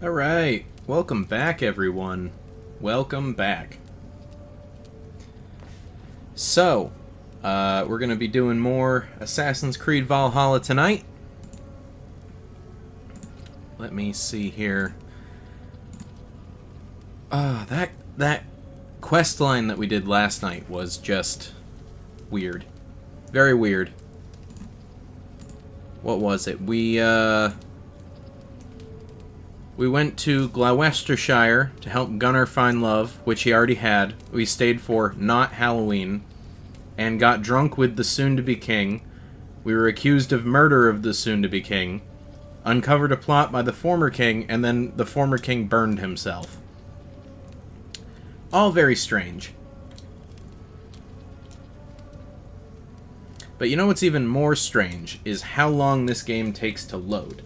Alright, welcome back everyone. Welcome back. So, we're gonna be doing more Assassin's Creed Valhalla tonight. Let me see here. That quest line that we did last night was just weird. Very weird. What was it? We went to Gloucestershire to help Gunnar find love, which he already had. We stayed for not Halloween, and got drunk with the soon-to-be king. We were accused of murder of the soon-to-be king, uncovered a plot by the former king, and then the former king burned himself. All very strange. But you know what's even more strange is how long this game takes to load.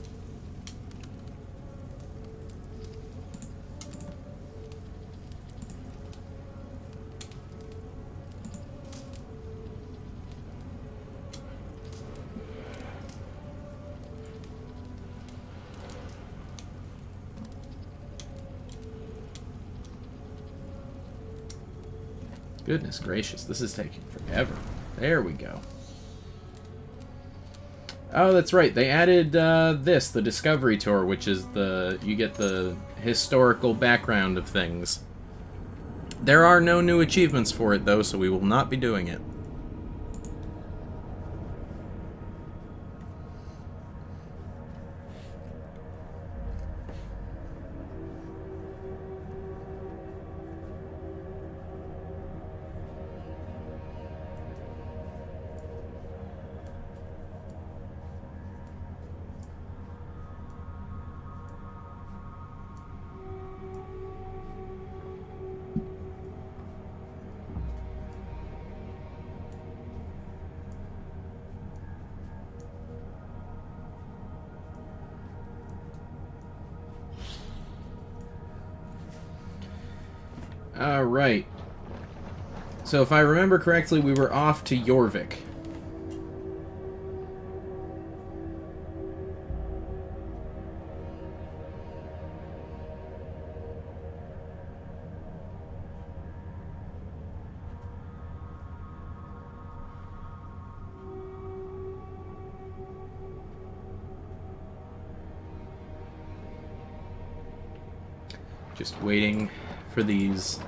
Goodness gracious, this is taking forever. There we go. Oh, that's right. They added the Discovery Tour, which is you get the historical background of things. There are no new achievements for it, though, so we will not be doing it. Alright. So if I remember correctly, we were off to Jorvik. Just waiting for these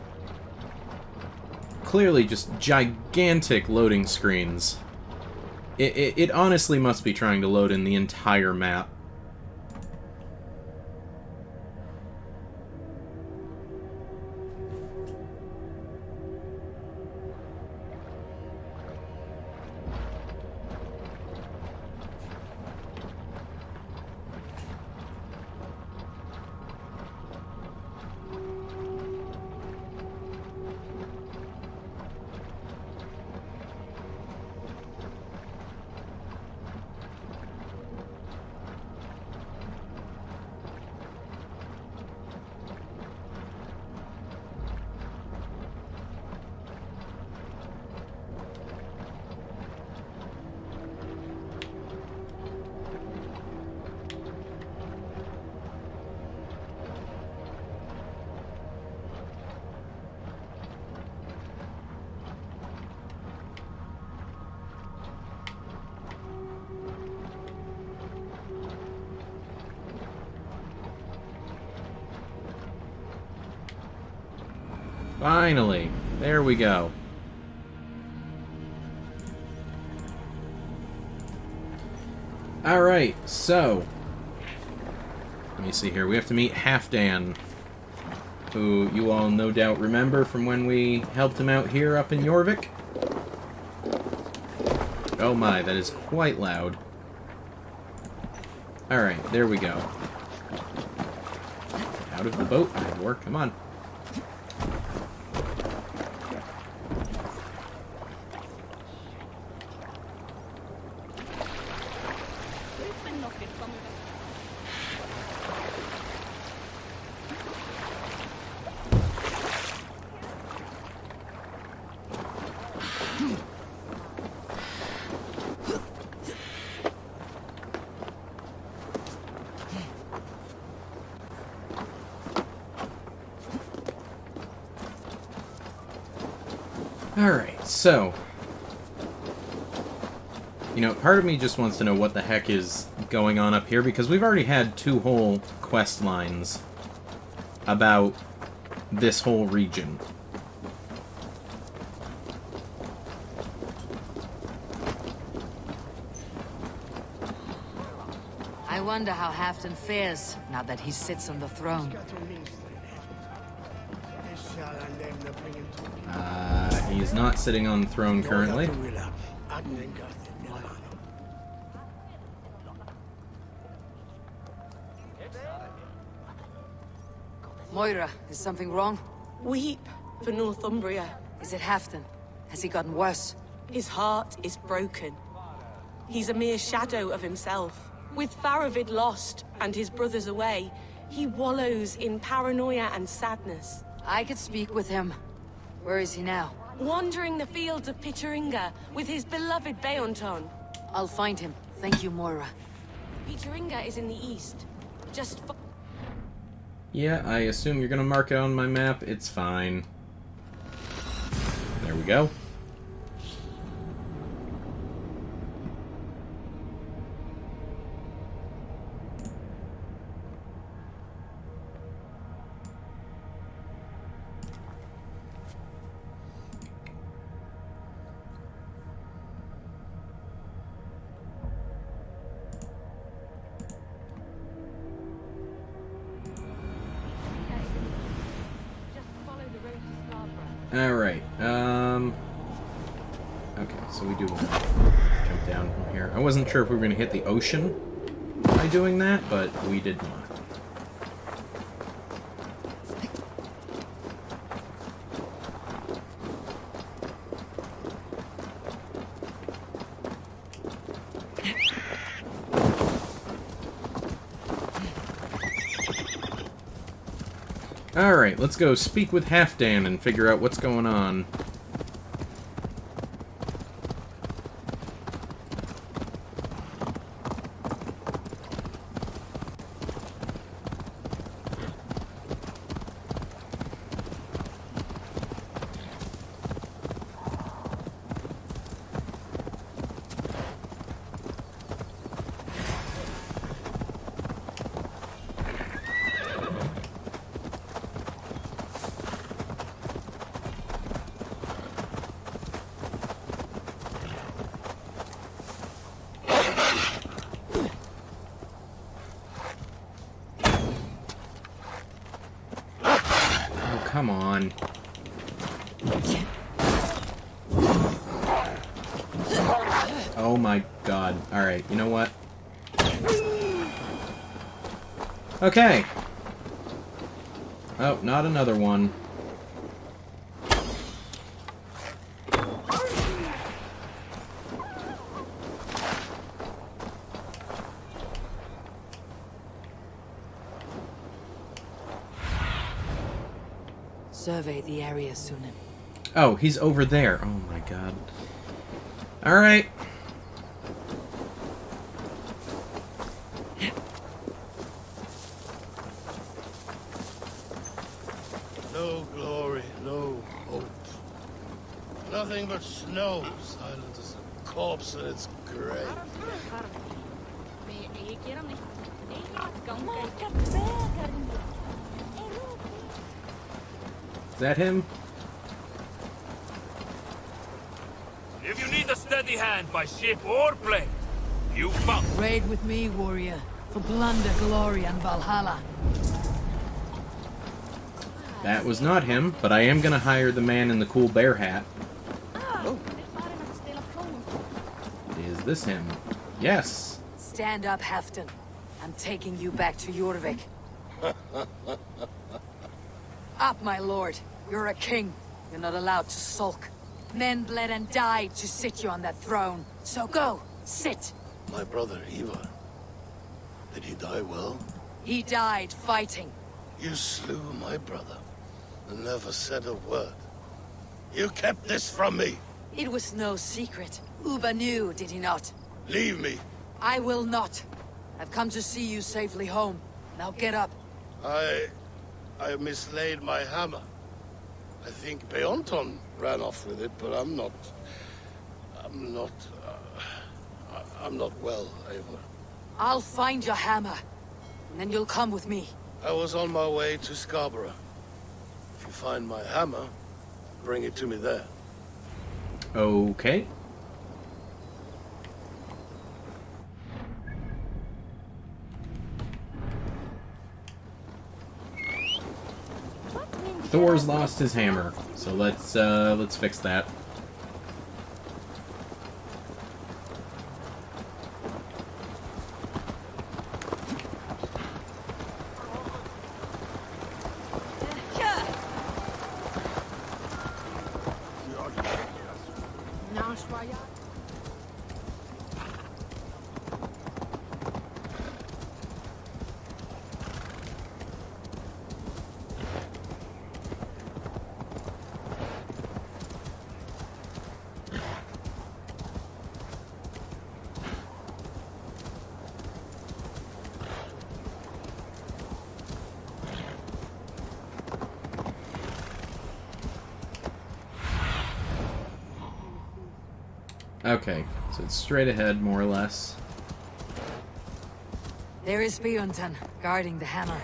clearly just gigantic loading screens. It honestly must be trying to load in the entire map. Finally! There we go. Alright, so... let me see here. We have to meet Halfdan, who you all no doubt remember from when we helped him out here up in Jorvik. Oh my, that is quite loud. Alright, there we go. Out of the boat, Ivor. Come on. Alright, so... You know, part of me just wants to know what the heck is going on up here, because we've already had 2 whole quest lines about this whole region. I wonder how Halfdan fares now that he sits on the throne. He is not sitting on the throne currently. Moira, is something wrong? Weep for Northumbria. Is it Halfdan? Has he gotten worse? His heart is broken. He's a mere shadow of himself. With Faravid lost and his brothers away, he wallows in paranoia and sadness. I could speak with him. Where is he now? Wandering the fields of Pitaringa with his beloved Beonton. I'll find him. Thank you, Moira. Pitaringa is in the east. Just Yeah, I assume you're gonna mark it on my map. It's fine. There we go. Alright, okay, so we do want to jump down from here. I wasn't sure if we were going to hit the ocean by doing that, but we did not. Alright, let's go speak with Halfdan and figure out what's going on. Come on. Oh my god. Alright, you know what? Okay. Oh, not another one. Survey the area, Sunan. Oh, he's over there. Oh my god. Alright. No glory, no hope. Nothing but snow, silent as a corpse in its grave. Is that him? If you need a steady hand by ship or plane, you found. Raid with me, warrior, for plunder, glory, and Valhalla. That was not him, but I am gonna hire the man in the cool bear hat. Oh. Is this him? Yes. Stand up, Halfdan. I'm taking you back to Jorvik. Up, my lord. You're a king. You're not allowed to sulk. Men bled and died to sit you on that throne. So go, sit. My brother, Ivar. Did he die well? He died fighting. You slew my brother and never said a word. You kept this from me. It was no secret. Uba knew, did he not? Leave me. I will not. I've come to see you safely home. Now get up. I mislaid my hammer. I think Beonton ran off with it, but I'm not well, Eivor. I'll find your hammer, and then you'll come with me. I was on my way to Scarborough. If you find my hammer, bring it to me there. Okay. Thor's lost his hammer, so let's fix that. Okay, so it's straight ahead, more or less. There is Beonton, guarding the hammer.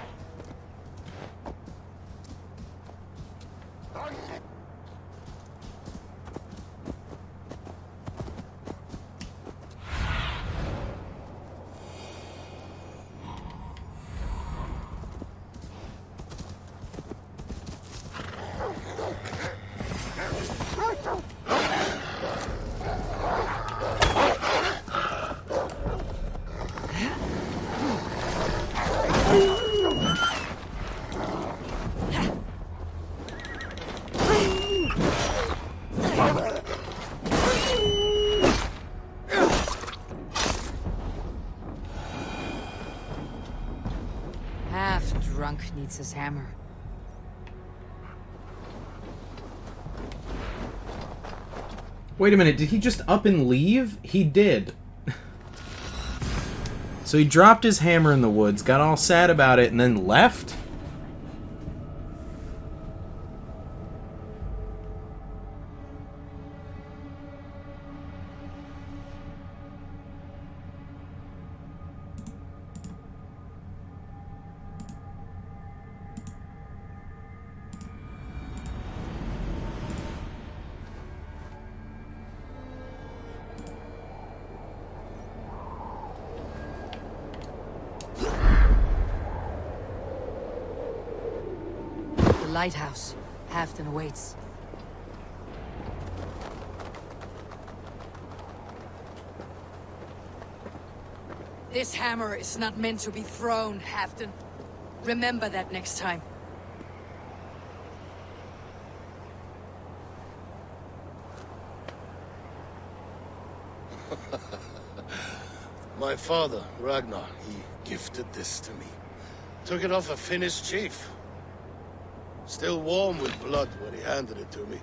Half-drunk needs his hammer. Wait a minute, did he just up and leave? He did. So he dropped his hammer in the woods, got all sad about it, and then left? Lighthouse. Halfdan awaits. This hammer is not meant to be thrown, Halfdan. Remember that next time. My father, Ragnar, he gifted this to me. Took it off a Finnish chief. Still warm with blood when he handed it to me.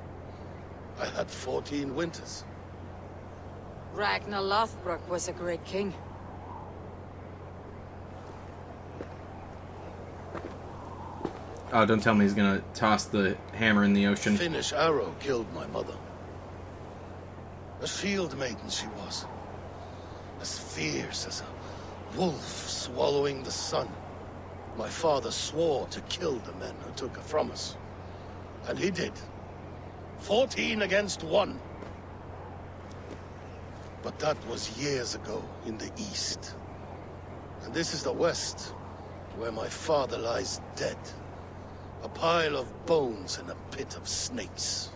I had 14 winters. Ragnar Lothbrok was a great king. Oh, don't tell me he's gonna toss the hammer in the ocean. Finnish arrow killed my mother. A shield maiden she was. As fierce as a wolf swallowing the sun. My father swore to kill the men who took her from us. And he did. 14 against 1. But that was years ago in the east. And this is the west, where my father lies dead. A pile of bones in a pit of snakes.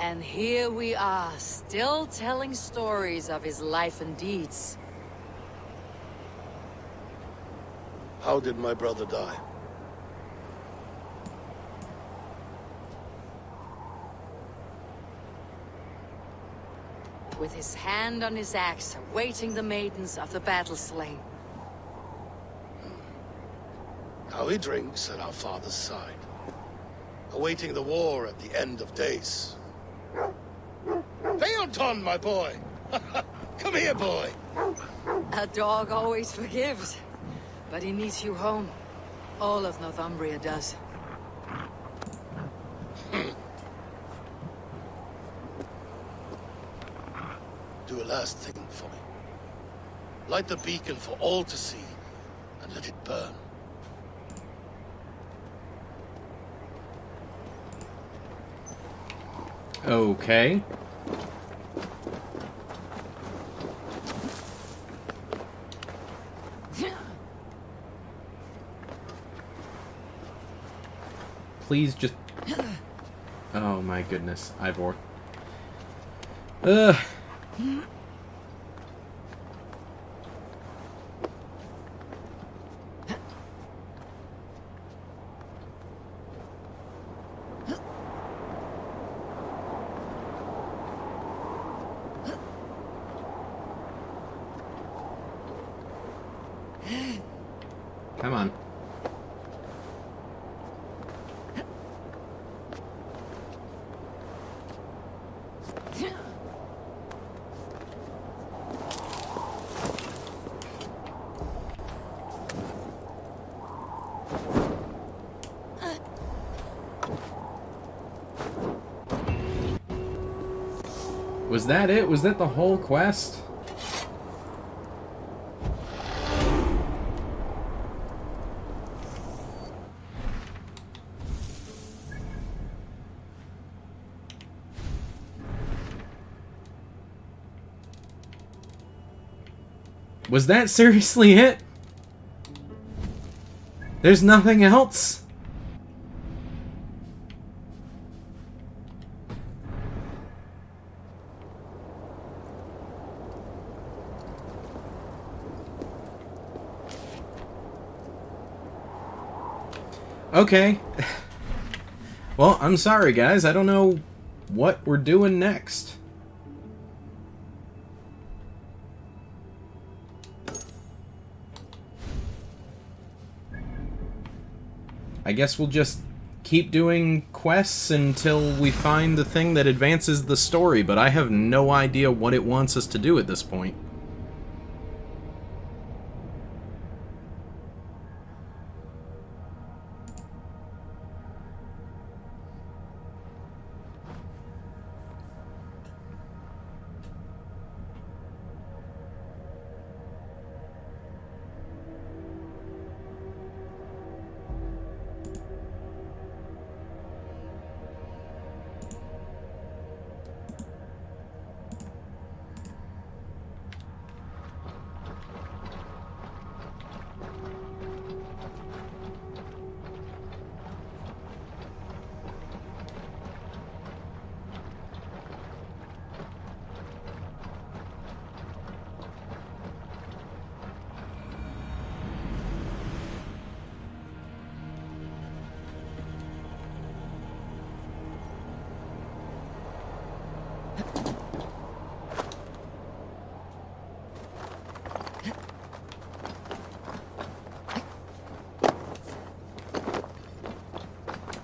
And here we are, still telling stories of his life and deeds. How did my brother die? With his hand on his axe, awaiting the maidens of the battle slain. Now he drinks at our father's side, awaiting the war at the end of days. Beonton, my boy! Come here, boy! A dog always forgives. But he needs you home. All of Northumbria does. last thing for me. Light the beacon for all to see, and let it burn. Okay. Please just... Oh my goodness, Ivor. Ugh. Come on. Was that it? Was that the whole quest? Was that seriously it? There's nothing else? Okay. Well, I'm sorry, guys. I don't know what we're doing next. I guess we'll just keep doing quests until we find the thing that advances the story, but I have no idea what it wants us to do at this point.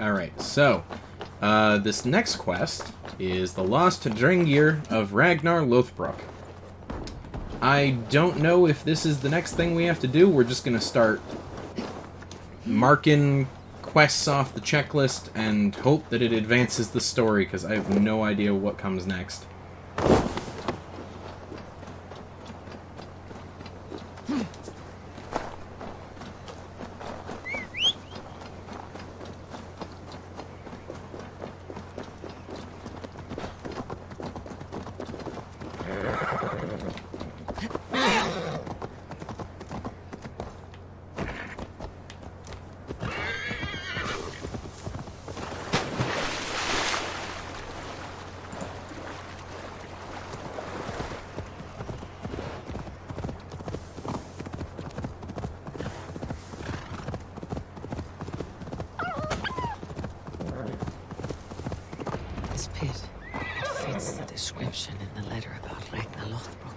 Alright, so, this next quest is the Lost Dringir of Ragnar Lothbrok. I don't know if this is the next thing we have to do. We're just gonna start marking quests off the checklist and hope that it advances the story, because I have no idea what comes next. This pit, it fits the description in the letter about Ragnar Lothbrok.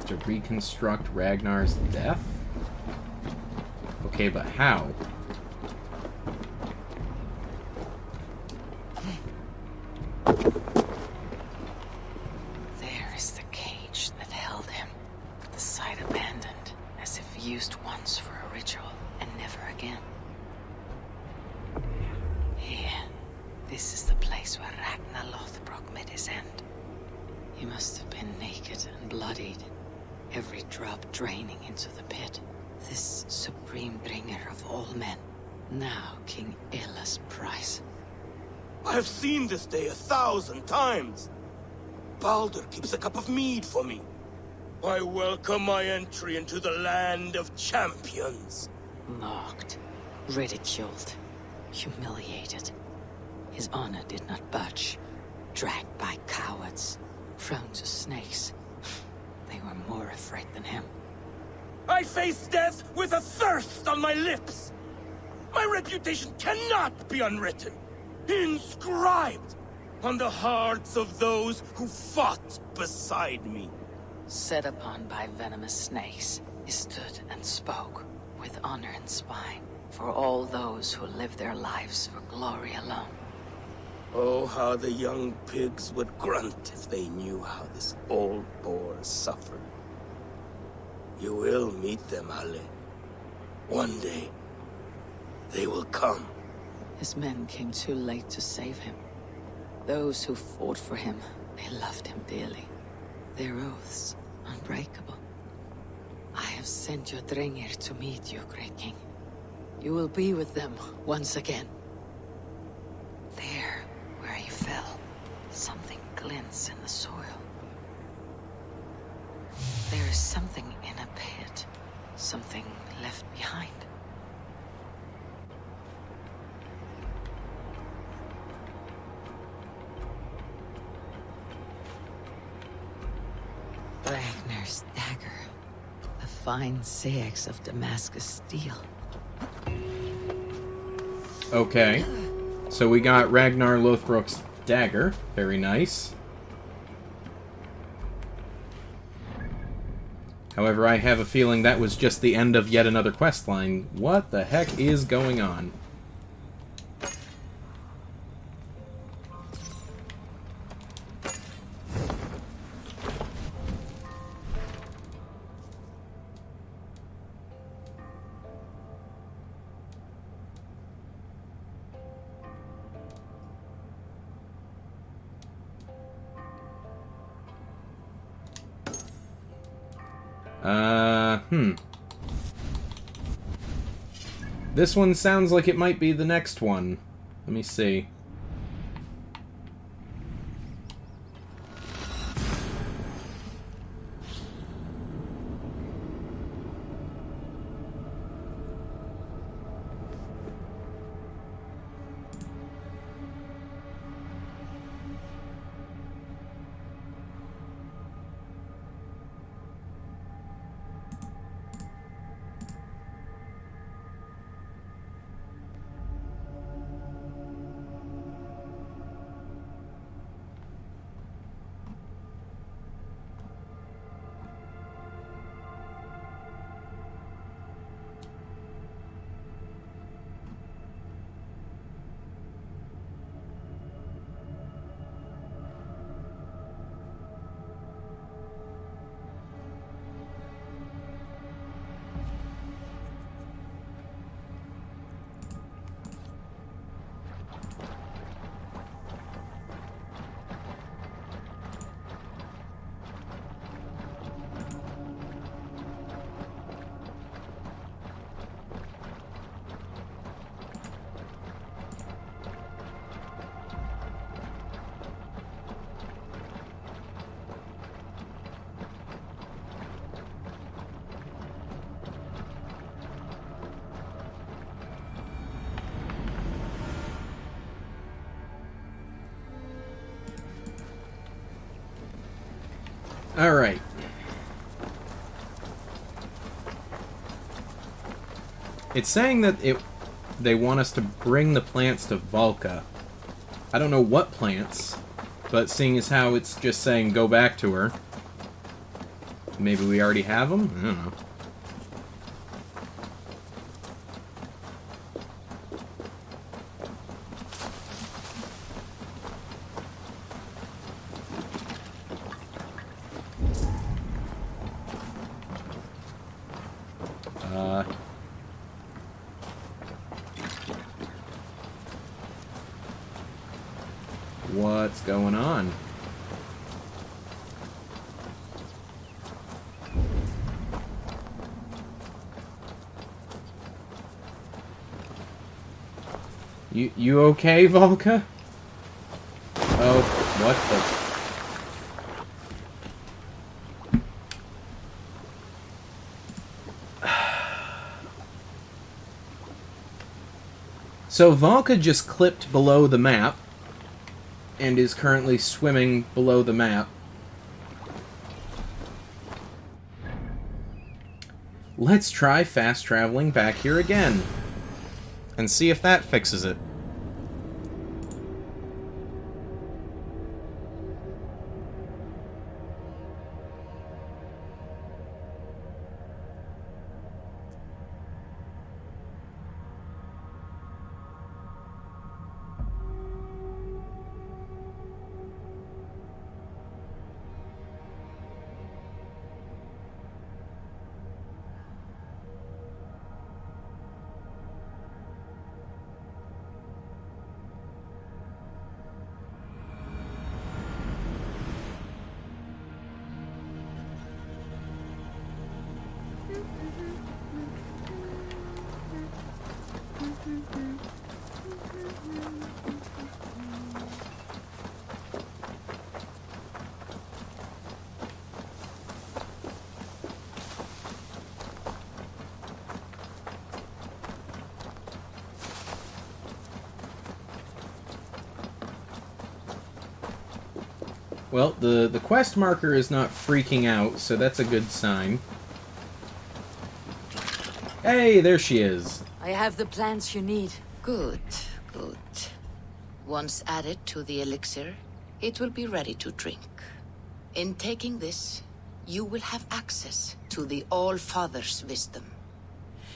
to reconstruct Ragnar's death? Okay, but how? There is the cage that held him. The site abandoned, as if used once for a ritual and never again. Here, this is the place where Ragnar Lothbrok met his end. He must have been naked and bloodied, every drop draining into the pit. This supreme bringer of all men, now King Ella's prize. I have seen this day 1,000 times. Baldur keeps a cup of mead for me. I welcome my entry into the land of champions. Mocked, ridiculed, humiliated. His honor did not budge. Dragged by cowards, thrown to snakes. They were more afraid than him. I face death with a thirst on my lips. My reputation cannot be unwritten. Inscribed on the hearts of those who fought beside me. Set upon by venomous snakes, he stood and spoke, with honor in spine, for all those who live their lives for glory alone. Oh, how the young pigs would grunt if they knew how this old boar suffered. You will meet them, Ale. One day, they will come. His men came too late to save him. Those who fought for him, they loved him dearly. Their oaths, unbreakable. I have sent your Drengir to meet you, great king. You will be with them once again. There, where he fell, something glints in the soil. There is something in a pit, something left behind. Ragnar's dagger. A fine seax of Damascus steel. Okay. So we got Ragnar Lothbrok's dagger. Very nice. However, I have a feeling that was just the end of yet another quest line. What the heck is going on? This one sounds like it might be the next one. Let me see. Alright. It's saying that they want us to bring the plants to Valka. I don't know what plants, but seeing as how it's just saying go back to her. Maybe we already have them? I don't know. What's going on? You okay, Volka? Oh, what the... So Volka just clipped below the map and is currently swimming below the map. Let's try fast traveling back here again and see if that fixes it. Well, the quest marker is not freaking out, so that's a good sign. Hey, there she is. I have the plants you need. Good, good. Once added to the elixir, it will be ready to drink. In taking this, you will have access to the All-Father's wisdom.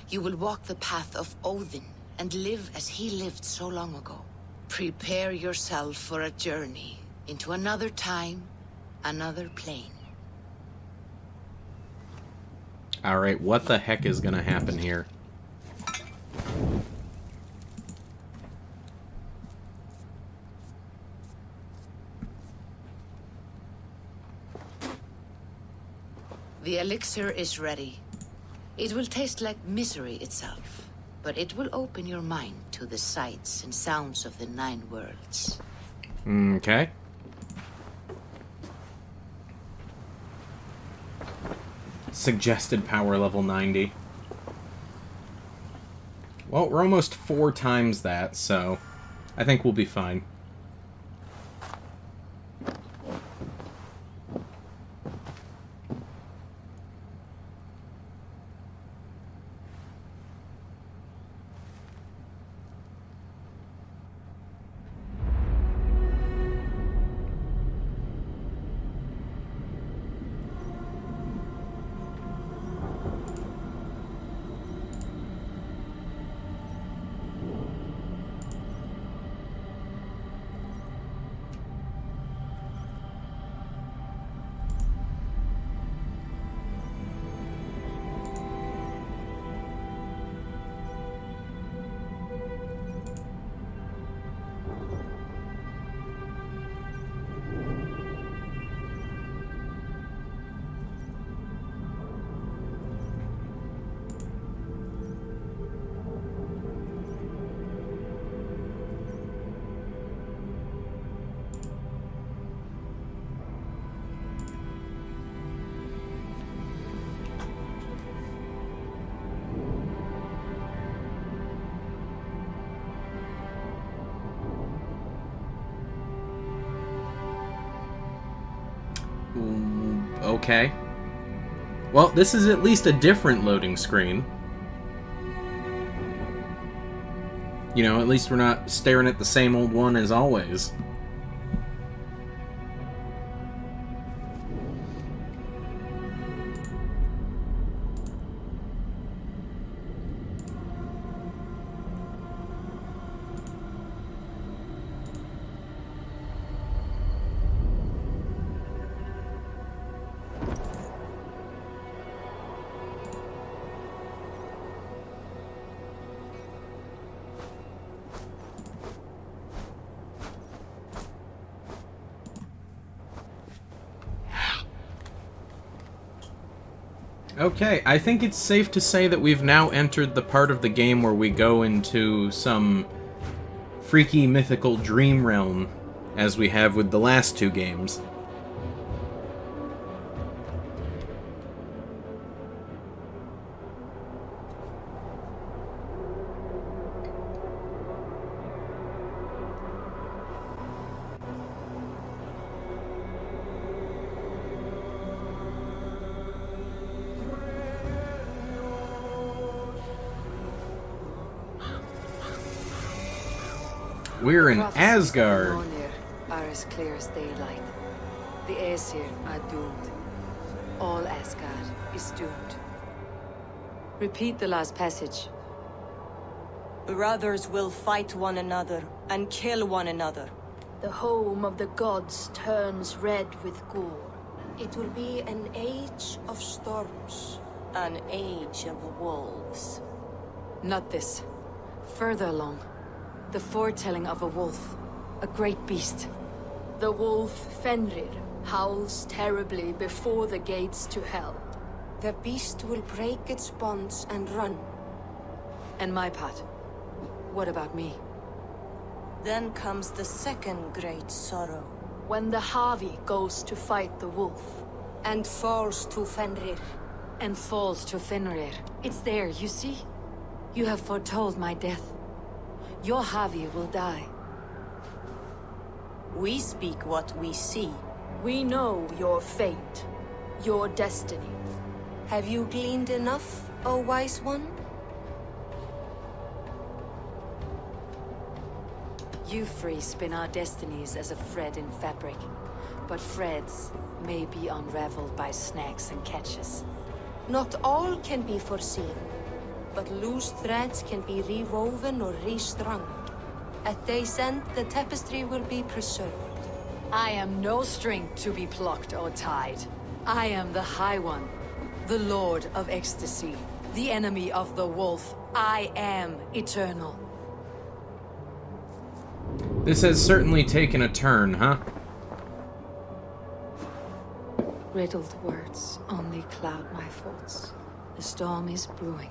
You will walk the path of Odin and live as he lived so long ago. Prepare yourself for a journey into another time, another plane. Alright, what the heck is gonna happen here? The elixir is ready. It will taste like misery itself, but it will open your mind to the sights and sounds of the 9 worlds. Okay. Suggested power level 90. Well, we're almost 4 times that, so I think we'll be fine. Okay. Well, this is at least a different loading screen. You know, at least we're not staring at the same old one as always. Okay, I think it's safe to say that we've now entered the part of the game where we go into some freaky mythical dream realm, as we have with the last two games. We're in Asgard. Mjolnir are as clear as daylight. The Aesir are doomed. All Asgard is doomed. Repeat the last passage. Brothers will fight one another and kill one another. The home of the gods turns red with gore. It will be an age of storms. An age of wolves. Not this. Further along. The foretelling of a wolf. A great beast. The wolf Fenrir howls terribly before the gates to hell. The beast will break its bonds and run. And my part. What about me? Then comes the second great sorrow. When the Havi goes to fight the wolf. And falls to Fenrir. And falls to Fenrir. It's there, you see? You have foretold my death. Your Havi will die. We speak what we see. We know your fate, your destiny. Have you gleaned enough, O wise one? You three spin our destinies as a thread in fabric. But threads may be unraveled by snags and catches. Not all can be foreseen. But loose threads can be rewoven or restrung. At day's end, the tapestry will be preserved. I am no string to be plucked or tied. I am the High One, the Lord of Ecstasy, the enemy of the wolf. I am eternal. This has certainly taken a turn, huh? Riddled words only cloud my thoughts. The storm is brewing.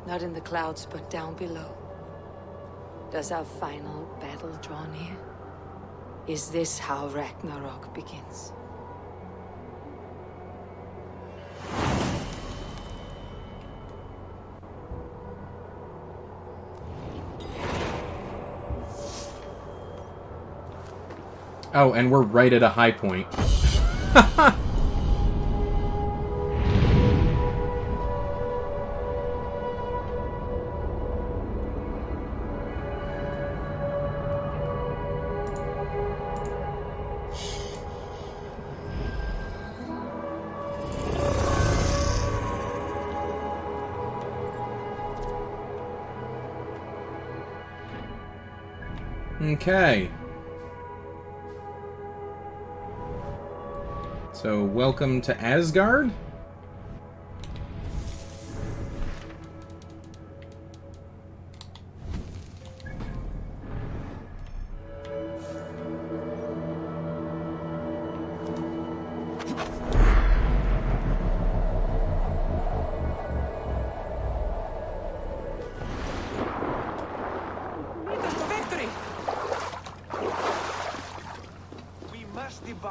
Not in the clouds, but down below. Does our final battle draw near? Is this how Ragnarok begins? Oh, and we're right at a high point. Okay. So, welcome to Asgard?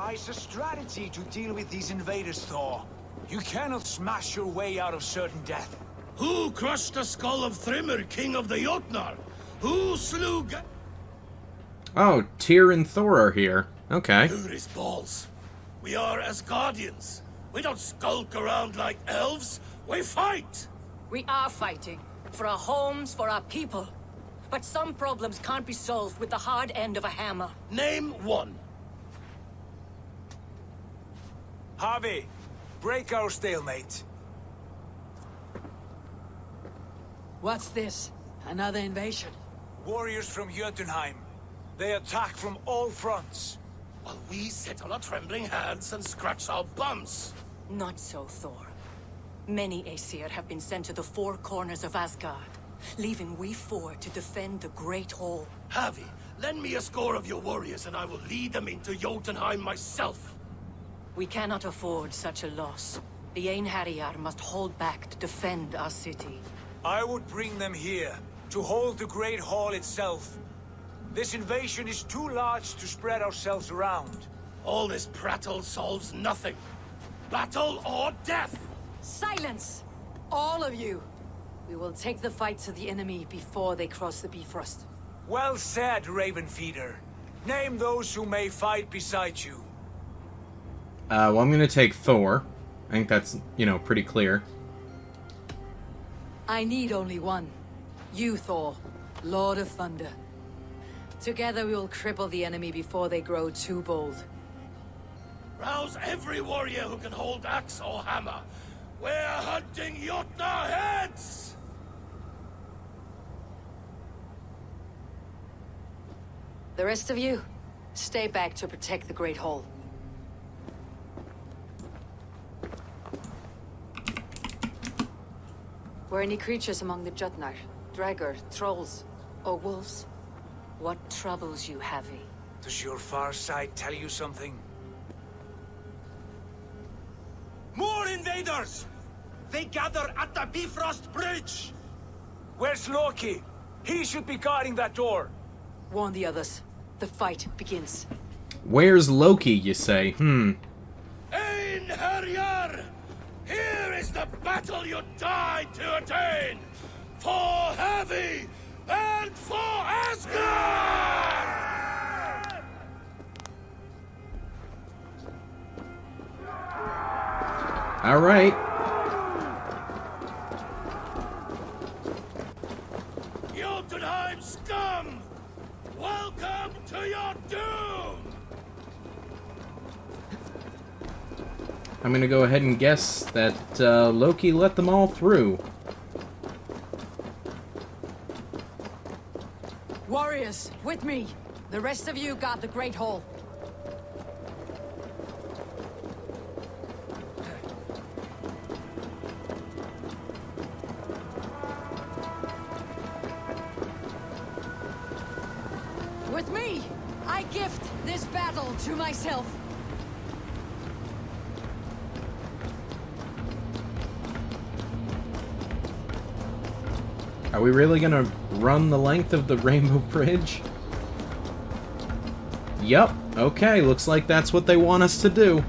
devise a strategy to deal with these invaders, Thor. You cannot smash your way out of certain death. Who crushed the skull of Thrymr, king of the Jotnar? Who slew Oh, Tyr and Thor are here. Okay. Uri's balls. We are Asgardians. We don't skulk around like elves. We fight! We are fighting. For our homes, for our people. But some problems can't be solved with the hard end of a hammer. Name one. Harvey, break our stalemate. What's this? Another invasion? Warriors from Jotunheim. They attack from all fronts. While we sit on our trembling hands and scratch our bums. Not so, Thor. Many Aesir have been sent to the four corners of Asgard, leaving we four to defend the Great Hall. Havi, lend me a score of your warriors and I will lead them into Jotunheim myself. We cannot afford such a loss. The Einherjar must hold back to defend our city. I would bring them here, to hold the Great Hall itself. This invasion is too large to spread ourselves around. All this prattle solves nothing. Battle or death! Silence! All of you! We will take the fight to the enemy before they cross the Bifrost. Well said, Ravenfeeder. Name those who may fight beside you. Well, I'm gonna take Thor. I think that's, you know, pretty clear. I need only one. You, Thor, Lord of Thunder. Together we will cripple the enemy before they grow too bold. Rouse every warrior who can hold axe or hammer. We're hunting Jotnar heads! The rest of you, stay back to protect the Great Hall. Were any creatures among the Jotnar? Draugr, trolls, or wolves? What troubles you, Havi? Does your far side tell you something? More invaders! They gather at the Bifrost Bridge! Where's Loki? He should be guarding that door. Warn the others. The fight begins. Where's Loki, you say? Einherjar! Here is the battle you died to attain! For Havi and for Asgard! Alright. Jotunheim scum! Welcome to your doom! I'm gonna go ahead and guess that Loki let them all through. Warriors, with me! The rest of you guard the Great Hall. With me, I gift this battle to myself. Are we really gonna run the length of the Rainbow Bridge? Yup. Okay, looks like that's what they want us to do.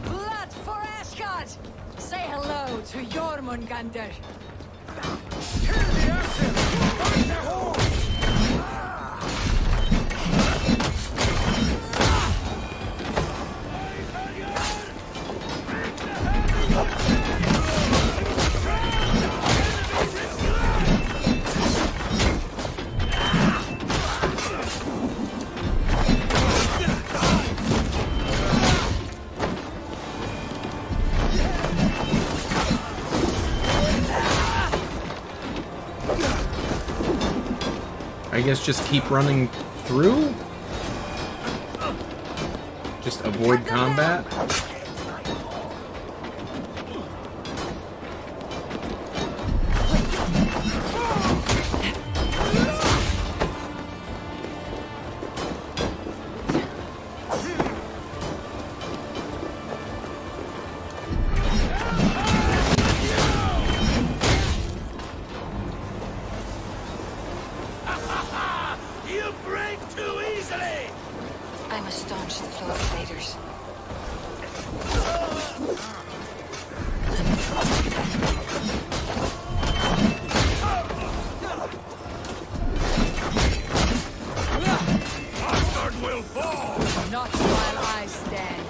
Blood for Asgard! Say hello to Jormungandr. I guess just keep running through? Just avoid combat? You break too easily! I must staunch the flow of invaders. Asgard will fall! Not while I stand.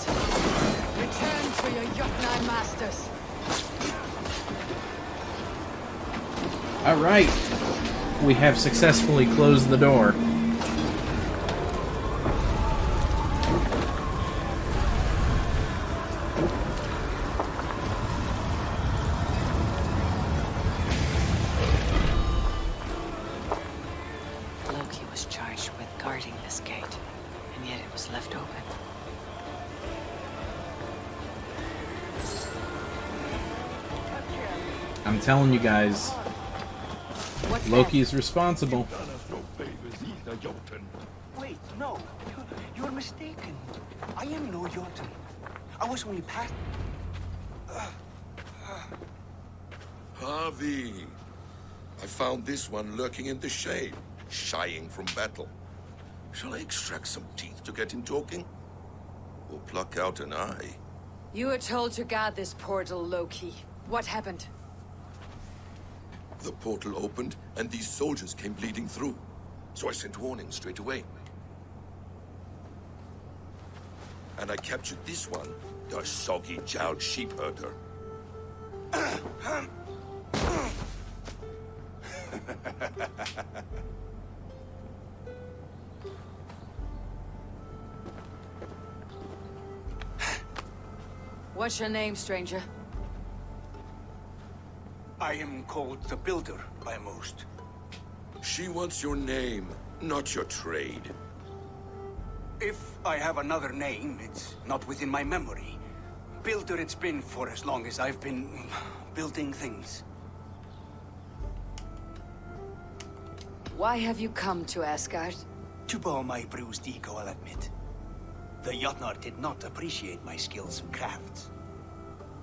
Return to your Jotnar masters. Alright. We have successfully closed the door. Loki was charged with guarding this gate, and yet it was left open. I'm telling you guys, What's Loki's responsible. Done us no favors either, Jotun. Wait, no. You're mistaken. I am no Jotun. I was only past... Harvey. I found this one lurking in the shade, shying from battle. Shall I extract some teeth to get him talking? Or pluck out an eye? You were told to guard this portal, Loki. What happened? The portal opened, and these soldiers came bleeding through. So I sent warning straight away. And I captured this one, the soggy-jowled sheep herder. What's your name, stranger? I am called the Builder by most. She wants your name, not your trade. If I have another name, it's not within my memory. Builder it's been for as long as I've been building things. Why have you come to Asgard? To bow my bruised ego, I'll admit. The Jotnar did not appreciate my skills and crafts.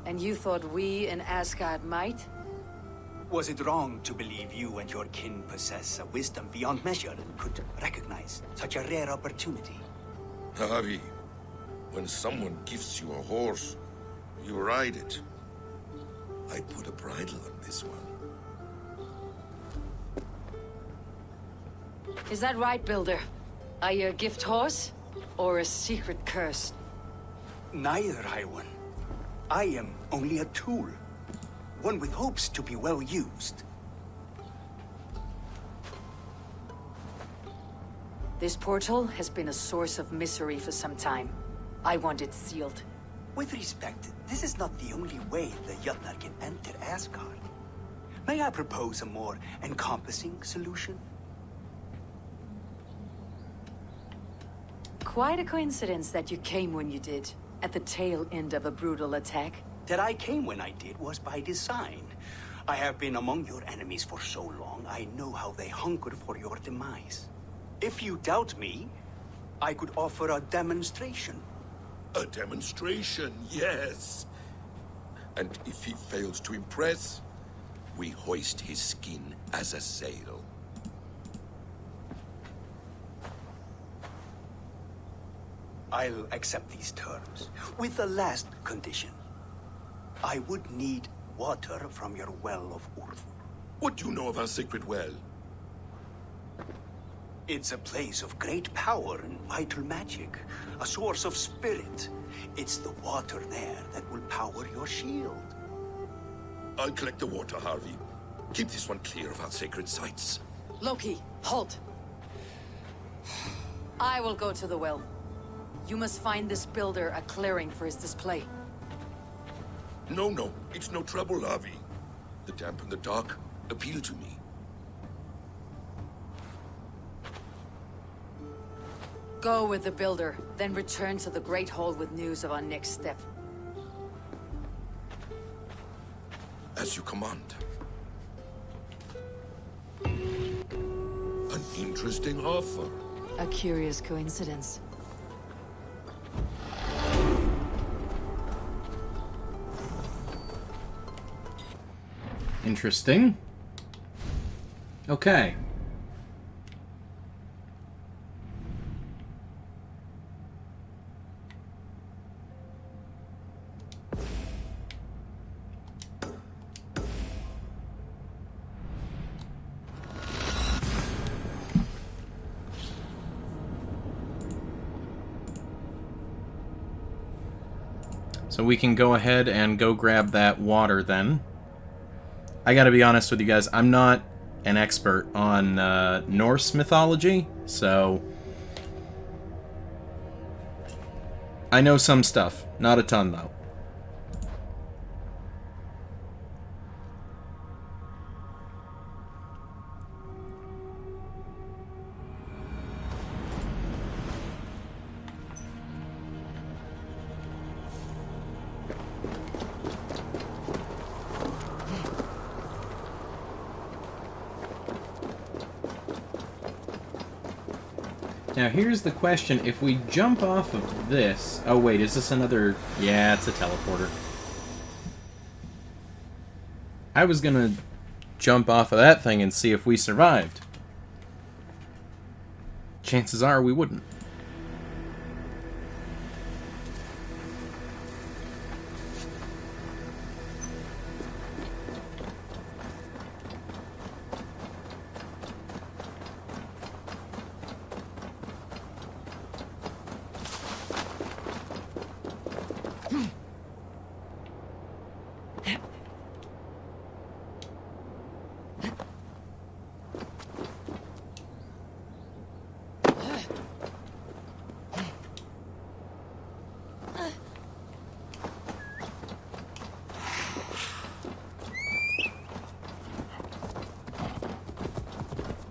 And you thought we in Asgard might? Was it wrong to believe you and your kin possess a wisdom beyond measure and could recognize such a rare opportunity? Harvey, when someone gifts you a horse, you ride it. I put a bridle on this one. Is that right, Builder? Are you a gift horse? Or a secret curse? Neither, High One. I am only a tool. One with hopes to be well used. This portal has been a source of misery for some time. I want it sealed. With respect, this is not the only way the Jotnar can enter Asgard. May I propose a more encompassing solution? Quite a coincidence that you came when you did, at the tail end of a brutal attack. That I came when I did was by design. I have been among your enemies for so long, I know how they hunger for your demise. If you doubt me, I could offer a demonstration. A demonstration, yes. And if he fails to impress, we hoist his skin as a sail. I'll accept these terms, with the last condition. I would need water from your well of Urvur. What do you know of our sacred well? It's a place of great power and vital magic, a source of spirit. It's the water there that will power your shield. I'll collect the water, Harvey. Keep this one clear of our sacred sites. Loki, halt! I will go to the well. You must find this builder a clearing for his display. No, it's no trouble, Harvey. The damp and the dark appeal to me. Go with the builder, then return to the Great Hall with news of our next step. As you command. An interesting offer. A curious coincidence. Interesting. Okay. So we can go ahead and go grab that water then. I gotta be honest with you guys, I'm not an expert on Norse mythology, so I know some stuff, not a ton though. Now here's the question, if we jump off of this... Oh wait, is this another... Yeah, it's a teleporter. I was gonna jump off of that thing and see if we survived. Chances are we wouldn't.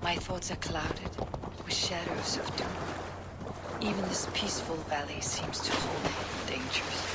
My thoughts are clouded with shadows of doom. Even this peaceful valley seems to hold dangers.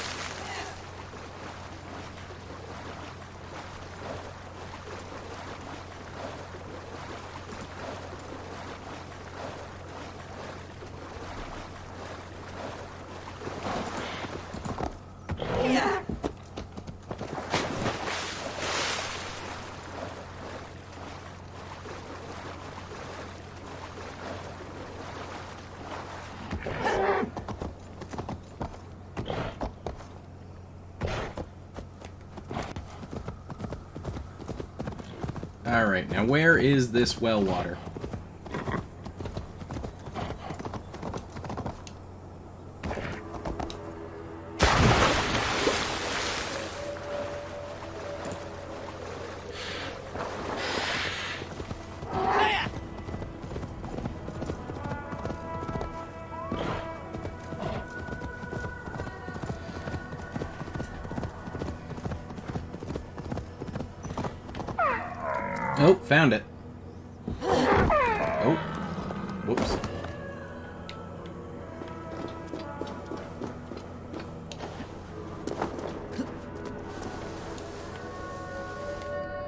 Alright, now where is this well water? Oh, found it. Oh. Whoops.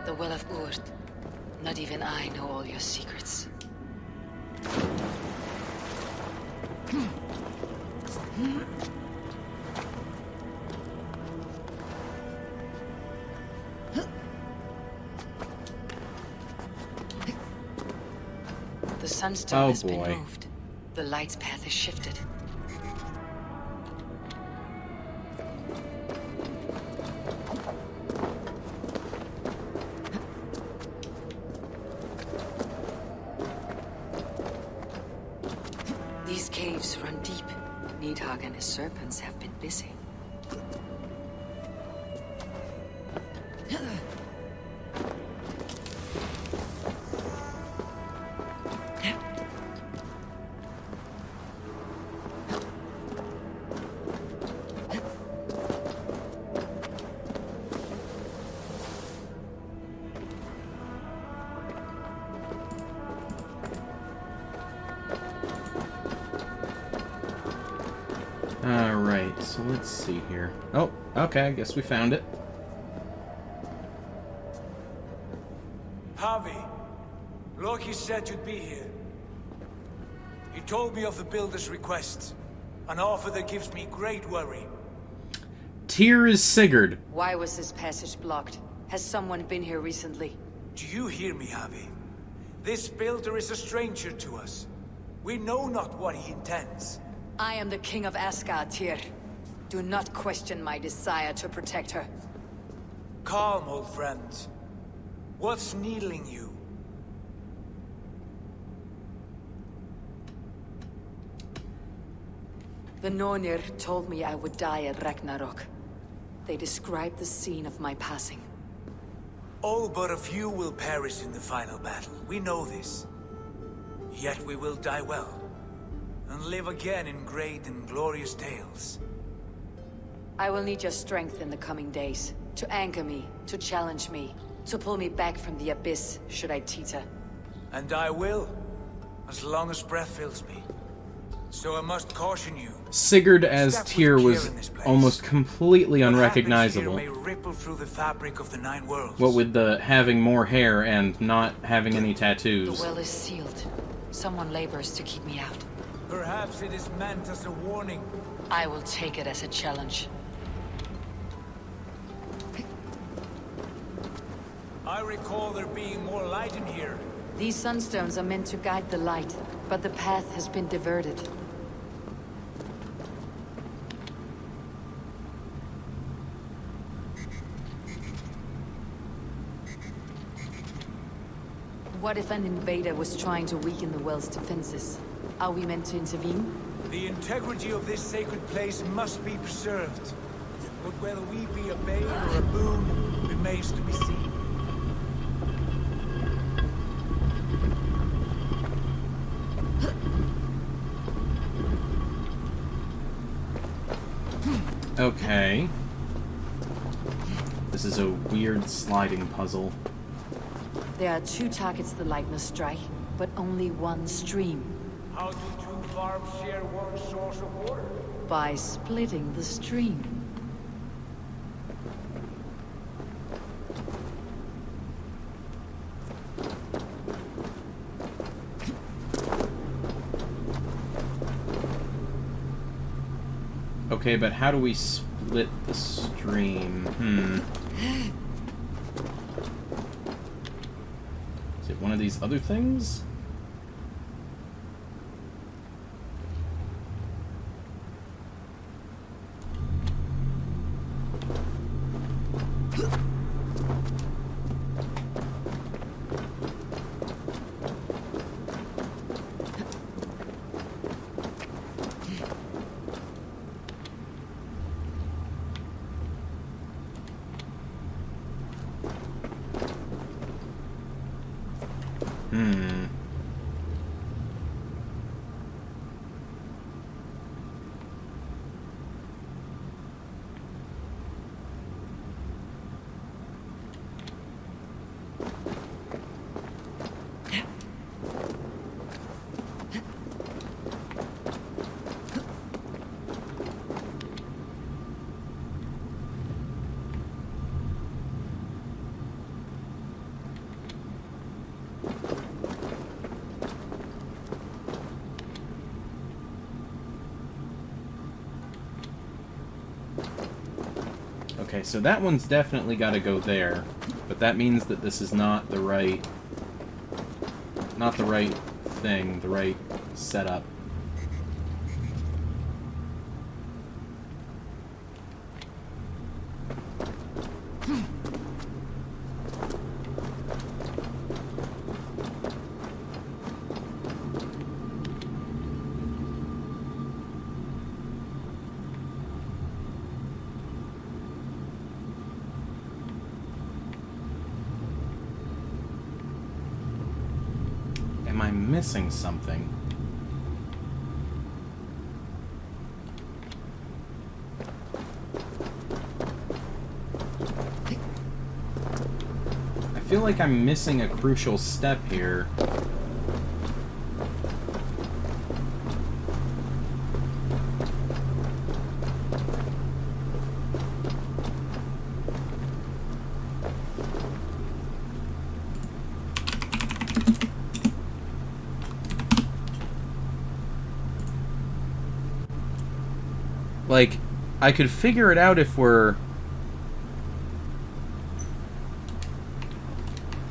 The Well of Urd. Not even I know all your secrets. The sunstone has been moved. The light's path is shifted. These caves run deep. Nidhogg and his serpents have been busy. Alright, so let's see here. Oh, okay, I guess we found it. Harvey, Loki said you'd be here. He told me of the Builder's request, an offer that gives me great worry. Tyr is Sigurd. Why was this passage blocked? Has someone been here recently? Do you hear me, Harvey? This Builder is a stranger to us. We know not what he intends. I am the king of Asgard, Tyr. Do not question my desire to protect her. Calm, old friend. What's needling you? The Nornir told me I would die at Ragnarok. They described the scene of my passing. All but a few will perish in the final battle. We know this. Yet we will die well, and live again in great and glorious tales. I will need your strength in the coming days, to anchor me, to challenge me, to pull me back from the abyss, should I teeter. And I will, as long as breath fills me. So I must caution you. Sigurd as Tyr was almost completely unrecognizable. May ripple through the fabric of the 9 worlds. What with the having more hair and not having any tattoos. The well is sealed. Someone labors to keep me out. Perhaps it is meant as a warning. I will take it as a challenge. I recall there being more light in here. These sunstones are meant to guide the light, but the path has been diverted. What if an invader was trying to weaken the well's defenses? Are we meant to intervene? The integrity of this sacred place must be preserved. But whether we be a bane or a boon remains to be seen. Okay. This is a weird sliding puzzle. There are 2 targets the light must strike, but only one stream. How do 2 farms share one source of water? By splitting the stream. Okay, but how do we split the stream? Is it one of these other things? Okay, so that one's definitely got to go there, but that means that this is not the right thing, the right setup. Am I missing something? I feel like I'm missing a crucial step here. Like, I could figure it out if we're...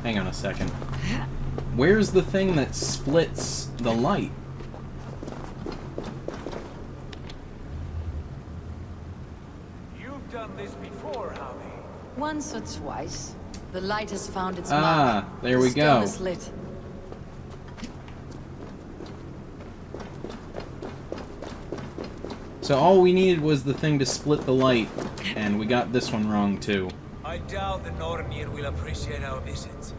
Hang on a second. Where's the thing that splits the light? You've done this before, Javi. Once or twice. The light has found its Ah, mark. there The we stone go. is lit. So all we needed was the thing to split the light, and we got this one wrong too. I doubt the Nornir will appreciate our visit.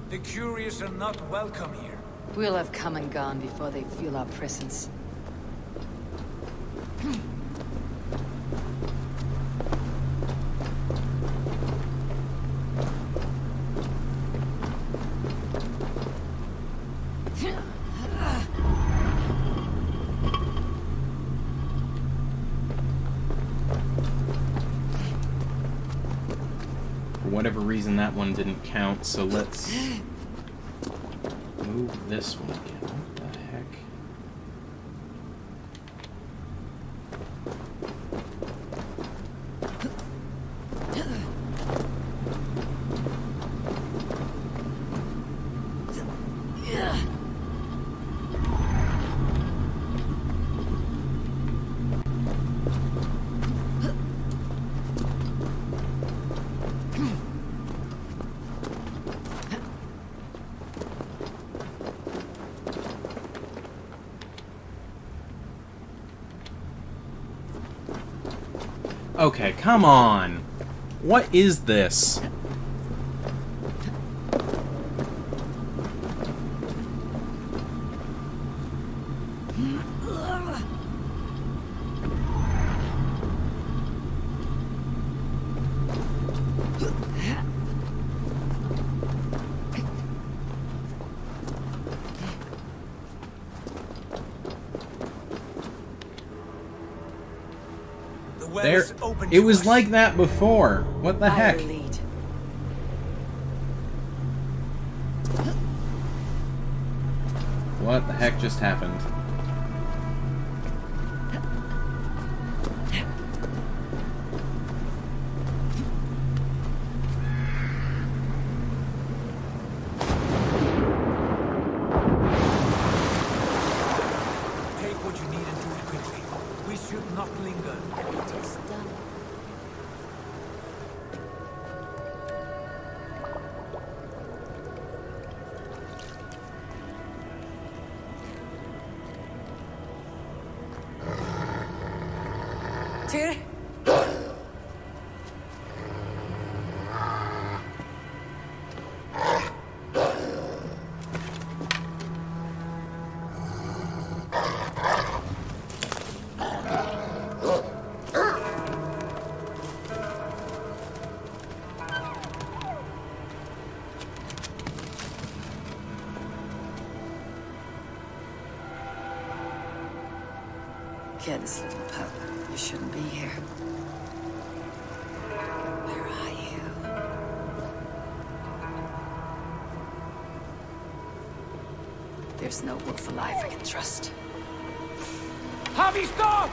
The curious are not welcome here. We'll have come and gone before they feel our presence. For whatever reason, that one didn't count, so let's move this one again. What the heck? Okay, come on. What is this? There, it was like that before. What the heck? What the heck just happened? Take what you need and do it quickly. We should not linger. It is done. Tyr? Kids, little pup, you shouldn't be here. Where are you? There's no wolf alive I can trust. Javi, stop!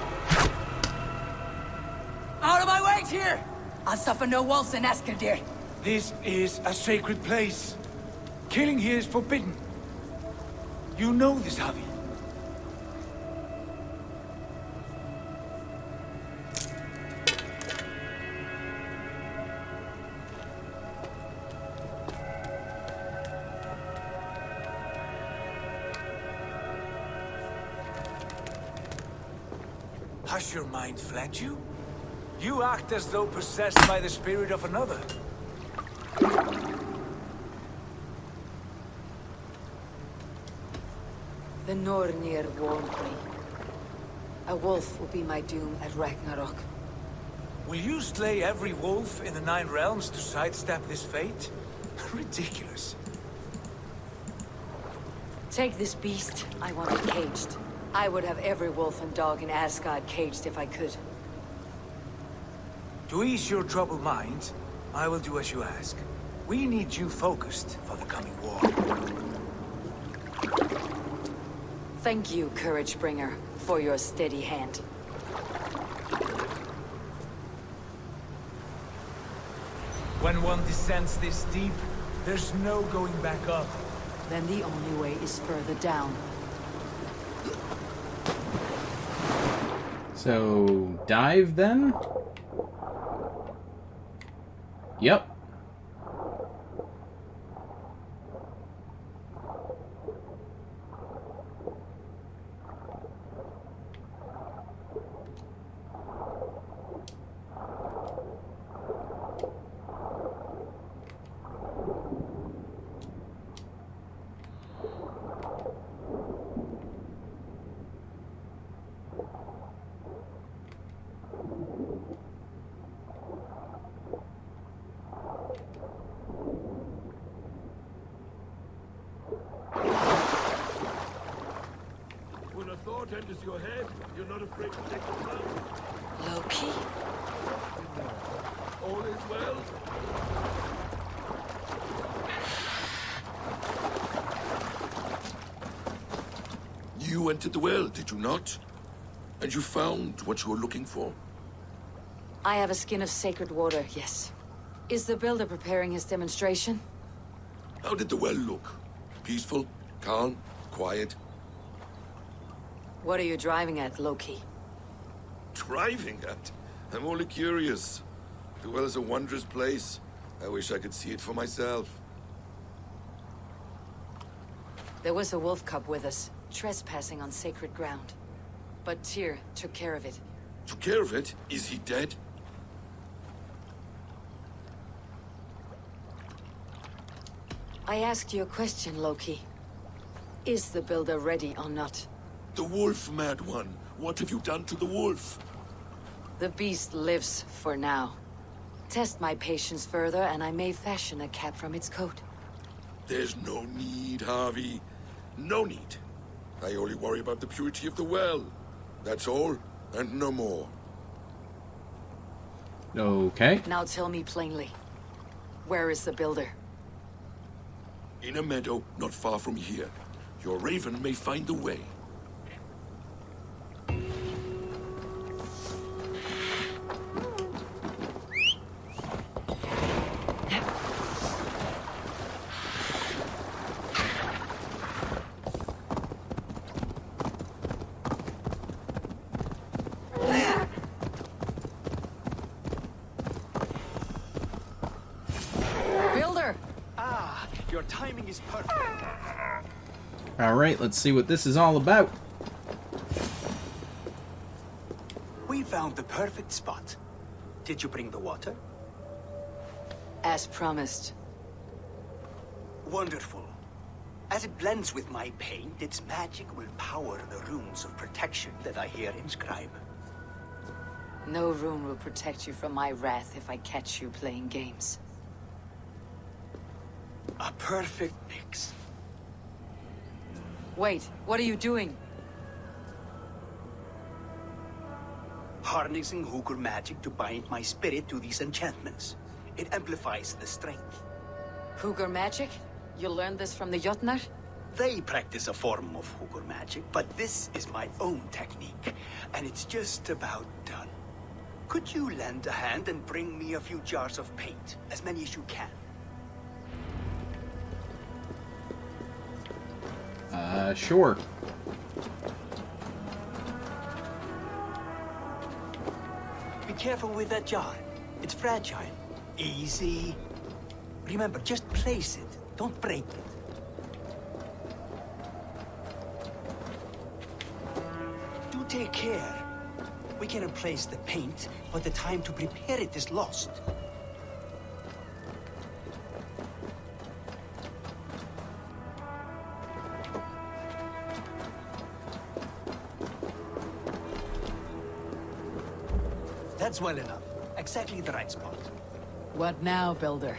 Out of my way, Tyr! I'll suffer no wolves in Askadir. This is a sacred place. Killing here is forbidden. You know this, Javi. Has your mind fled you? You act as though possessed by the spirit of another. The Nornir warned me. A wolf will be my doom at Ragnarok. Will you slay every wolf in the Nine Realms to sidestep this fate? Ridiculous. Take this beast. I want it caged. I would have every wolf and dog in Asgard caged if I could. To ease your troubled mind, I will do as you ask. We need you focused for the coming war. Thank you, Courage Bringer, for your steady hand. When one descends this deep, there's no going back up. Then the only way is further down. So, dive then? Yep. When a thought enters your head, you're not afraid to take the plunge. Loki? All is well. You entered the well, did you not? And you found what you were looking for? I have a skin of sacred water, yes. Is the builder preparing his demonstration? How did the well look? Peaceful? Calm? Quiet? What are you driving at, Loki? Driving at? I'm only curious. The well is a wondrous place. I wish I could see it for myself. There was a wolf cub with us, trespassing on sacred ground. But Tyr took care of it. Took care of it? Is he dead? I asked you a question, Loki. Is the builder ready or not? The wolf, mad one. What have you done to the wolf? The beast lives for now. Test my patience further, and I may fashion a cap from its coat. There's no need, Harvey. No need. I only worry about the purity of the well. That's all, and no more. Okay. Now tell me plainly. Where is the builder? In a meadow not far from here. Your raven may find the way. Builder! Ah, your timing is perfect. Alright, let's see what this is all about. We found the perfect spot. Did you bring the water? As promised. Wonderful. As it blends with my paint, its magic will power the runes of protection that I hear inscribe. No rune will protect you from my wrath if I catch you playing games. A perfect mix. Wait, what are you doing? Harnessing Hooker magic to bind my spirit to these enchantments. It amplifies the strength. Hooker magic? You learned this from the Jotnar? They practice a form of Hooker magic, but this is my own technique, and it's just about done. Could you lend a hand and bring me a few jars of paint? As many as you can. Sure. Be careful with that jar. It's fragile. Easy. Remember, just place it. Don't break it. Do take care. We can replace the paint, but the time to prepare it is lost. That's well enough. Exactly the right spot. What now, Builder?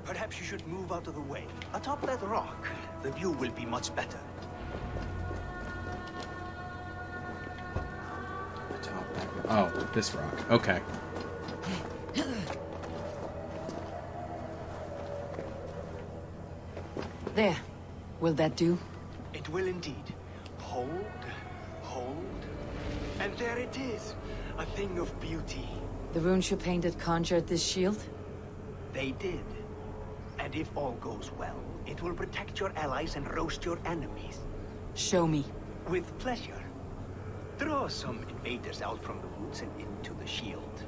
Perhaps you should move out of the way. Atop that rock, the view will be much better. Oh, this rock. Okay. There. Will that do? It will indeed. Hold, hold, and there it is. A thing of beauty. The runes you painted conjured this shield? They did. And if all goes well, it will protect your allies and roast your enemies. Show me. With pleasure. Draw some invaders out from the woods and into the shield.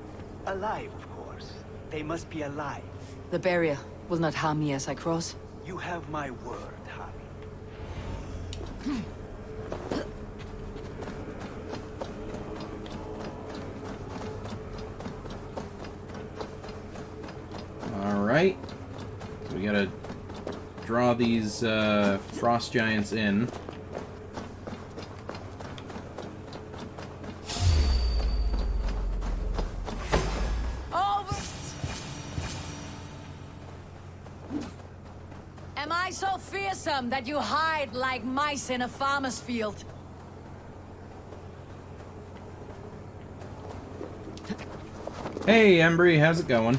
Alive, of course. They must be alive. The barrier will not harm me as I cross? You have my word, Harvey. Alright. So we gotta draw these frost giants in. Am I so fearsome that you hide like mice in a farmer's field? Hey, Embry, how's it going?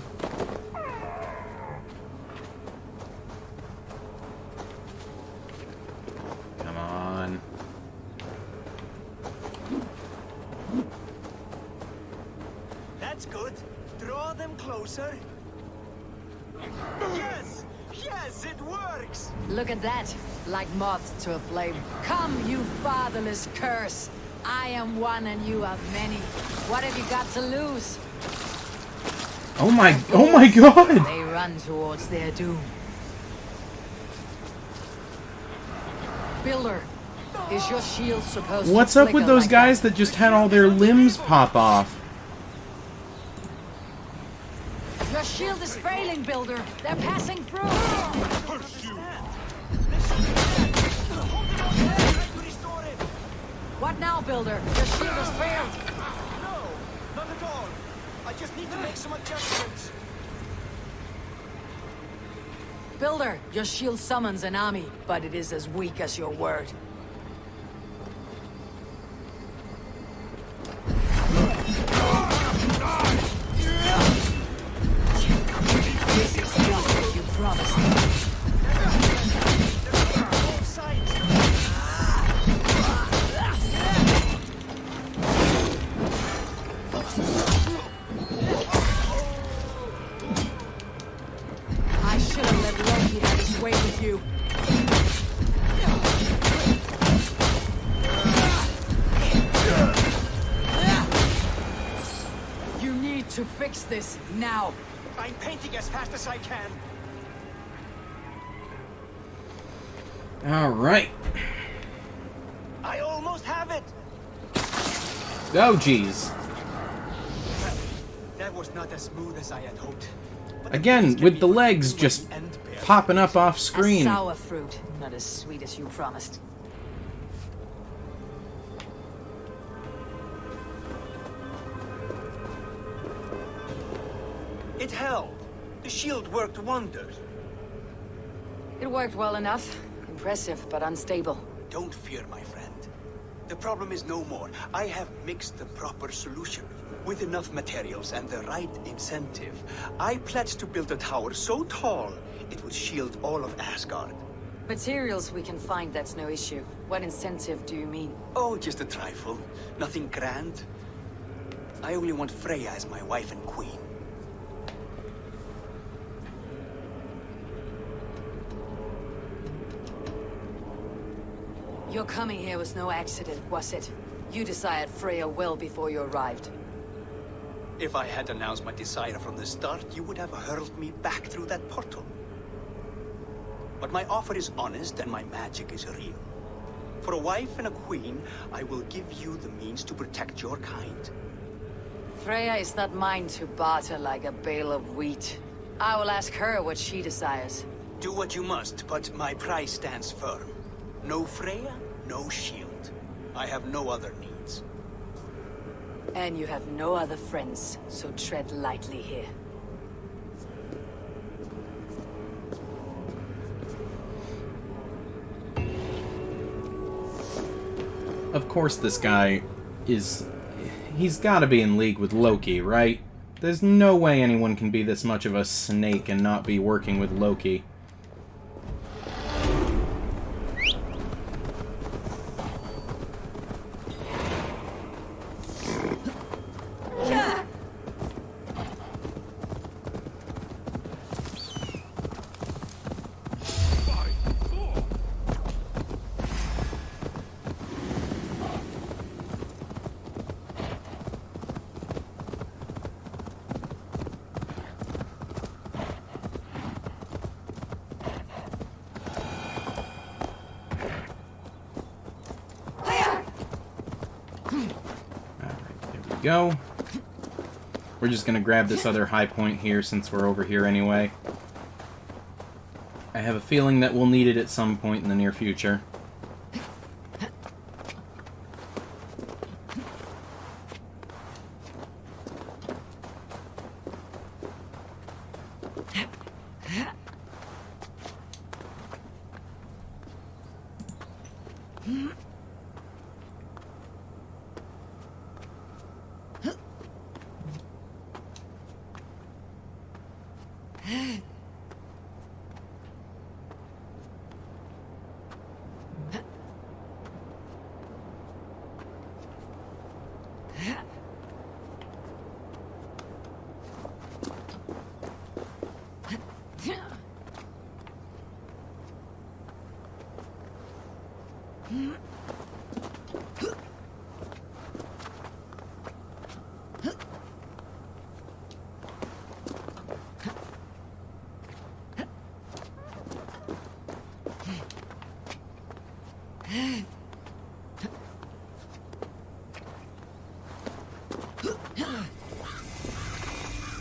Come on. That's good. Draw them closer. Yes! Yes, it works! Look at that, like moths to a flame. Come, you fatherless curse. I am one and you are many. What have you got to lose? Oh my god! They run towards their doom. Builder, is your shield supposed to What's up with flicker those like guys that just had all their limbs pop off? Your shield is failing, Builder. They're passing through. What now, Builder? Your shield has failed. No, not at all. I just need to make some adjustments. Builder, your shield summons an army, but it is as weak as your word. This is just what you promised. I should have let Loki have his way with you. You need to fix this now. I'm painting as fast as I can. All right. I almost have it. Oh, geez. That was not as smooth as I had hoped. Again, with the legs just popping up off A screen. sour fruit, not as sweet as you promised. It held. The shield worked wonders. It worked well enough. Impressive, but unstable. Don't fear, my friend. The problem is no more. I have mixed the proper solution. With enough materials and the right incentive, I pledge to build a tower so tall it would shield all of Asgard. Materials we can find, that's no issue. What incentive do you mean? Oh, just a trifle. Nothing grand. I only want Freya as my wife and queen. Your coming here was no accident, was it? You desired Freya well before you arrived. If I had announced my desire from the start, you would have hurled me back through that portal. But my offer is honest and my magic is real. For a wife and a queen, I will give you the means to protect your kind. Freya is not mine to barter like a bale of wheat. I will ask her what she desires. Do what you must, but my price stands firm. No Freya, no shield. I have no other needs. And you have no other friends, so tread lightly here. Of course this guy is... He's gotta be in league with Loki, right? There's no way anyone can be this much of a snake and not be working with Loki. Go. We're just gonna grab this other high point here since we're over here anyway. I have a feeling that we'll need it at some point in the near future.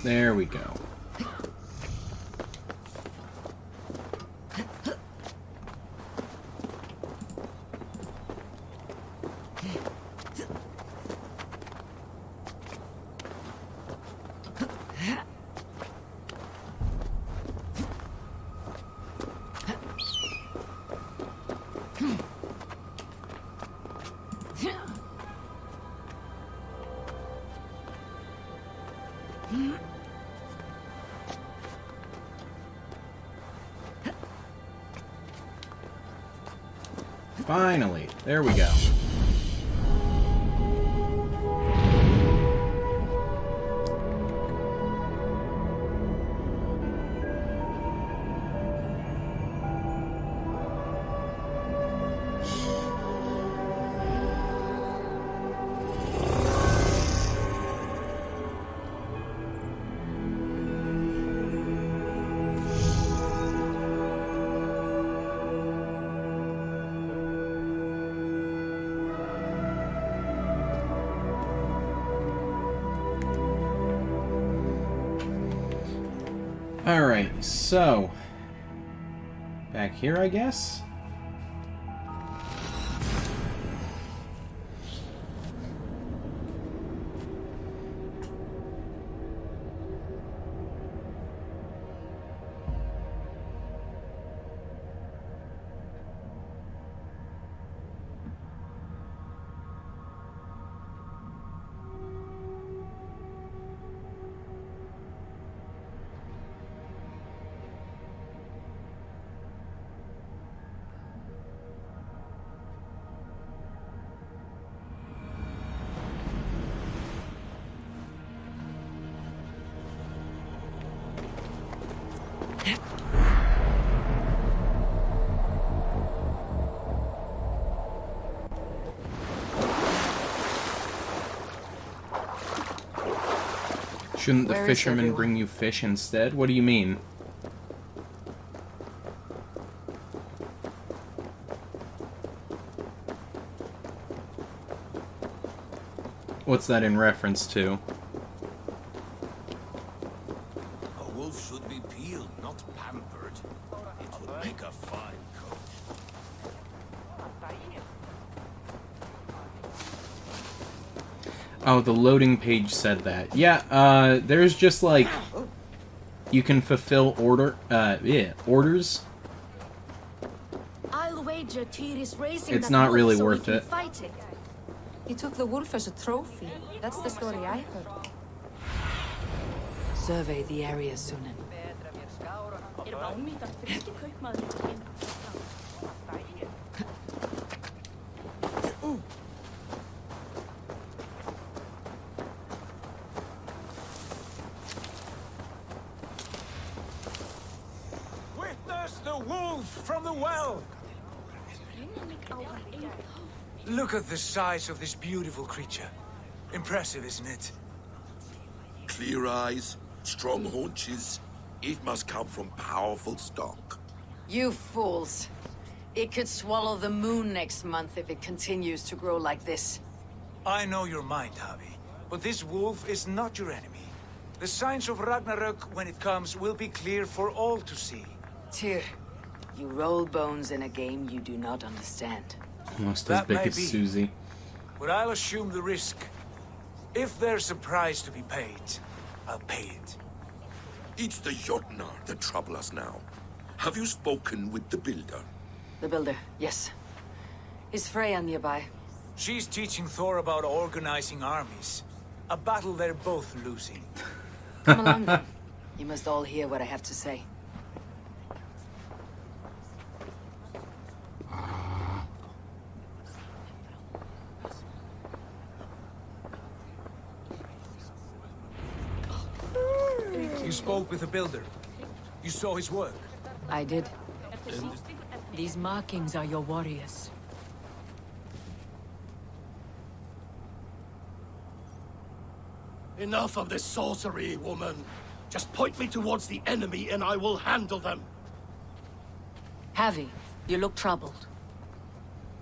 There we go. Finally. There we go. Alright, so... back here, I guess? Shouldn't the fisherman bring you fish instead? What do you mean? What's that in reference to? A wolf should be peeled, not pampered. It would make a fine coat. Oh, the loading page said that. Yeah, there's just like... you can fulfill orders. I'll wager Tyr is racing. It's that not wolf really so worth we can it. fight it. He took the wolf as a trophy. That's the story I heard. Survey the area, Sunan. Witness the wolf from the well! Look at the size of this beautiful creature. Impressive, isn't it? Clear eyes, strong haunches. It must come from powerful stock. You fools. It could swallow the moon next month if it continues to grow like this. I know your mind, Javi, but this wolf is not your enemy. The signs of Ragnarök, when it comes, will be clear for all to see. Tyr, you roll bones in a game you do not understand. Almost as That big may as be. Susie. But I'll assume the risk. If there's a price to be paid, I'll pay it. It's the Jotnar that trouble us now. Have you spoken with the builder? The builder, yes. Is Freya nearby? She's teaching Thor about organizing armies. A battle they're both losing. Come along then. You must all hear what I have to say. You spoke with the builder. You saw his work. I did. These markings are your warriors. Enough of this sorcery, woman. Just point me towards the enemy and I will handle them. Javi, you look troubled.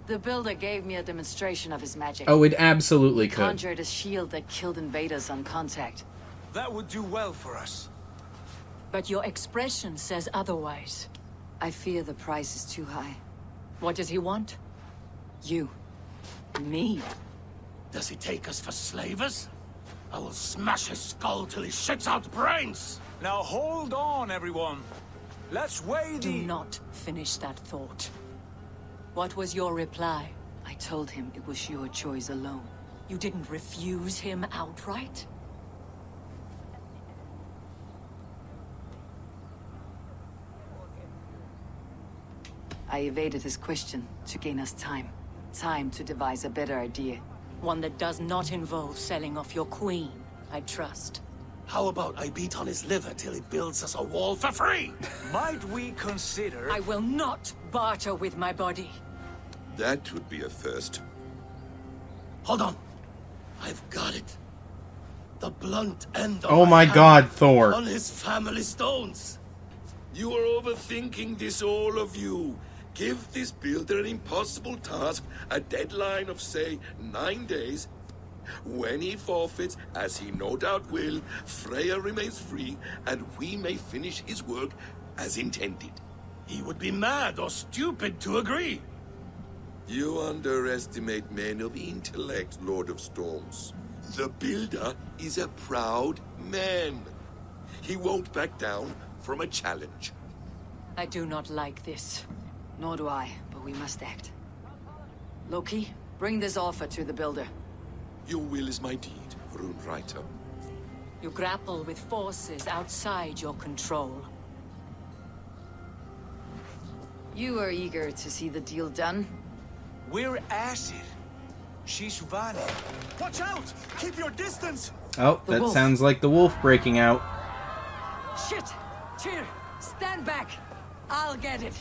The builder gave me a demonstration of his magic. Oh, it absolutely He could. conjured a shield that killed invaders on contact. That would do well for us. But your expression says otherwise. I fear the price is too high. What does he want? You. Me. Does he take us for slavers? I will smash his skull till he shits out brains! Now hold on, everyone. Let's weigh Do the... not finish that thought. What was your reply? I told him it was your choice alone. You didn't refuse him outright? I I evaded his question to gain us time. Time to devise a better idea. One that does not involve selling off your queen, I trust. How about I beat on his liver till he builds us a wall for free? Might we consider... I will not barter with my body. That would be a first. Hold on. I've got it. The blunt end of Oh my god, Thor. on his family stones. You are overthinking this, all of you. Give this builder an impossible task, a deadline of, say, 9 days. When he forfeits, as he no doubt will, Freya remains free, and we may finish his work as intended. He would be mad or stupid to agree. You underestimate men of intellect, Lord of Storms. The builder is a proud man. He won't back down from a challenge. I do not like this. Nor do I, but we must act. Loki, bring this offer to the builder. Your will is my deed, Runewriter. You grapple with forces outside your control. You are eager to see the deal done? We're Acid. She's Vale. Watch out! Keep your distance! Oh, The that wolf. sounds like the wolf breaking out. Shit! Tyr, stand back! I'll get it.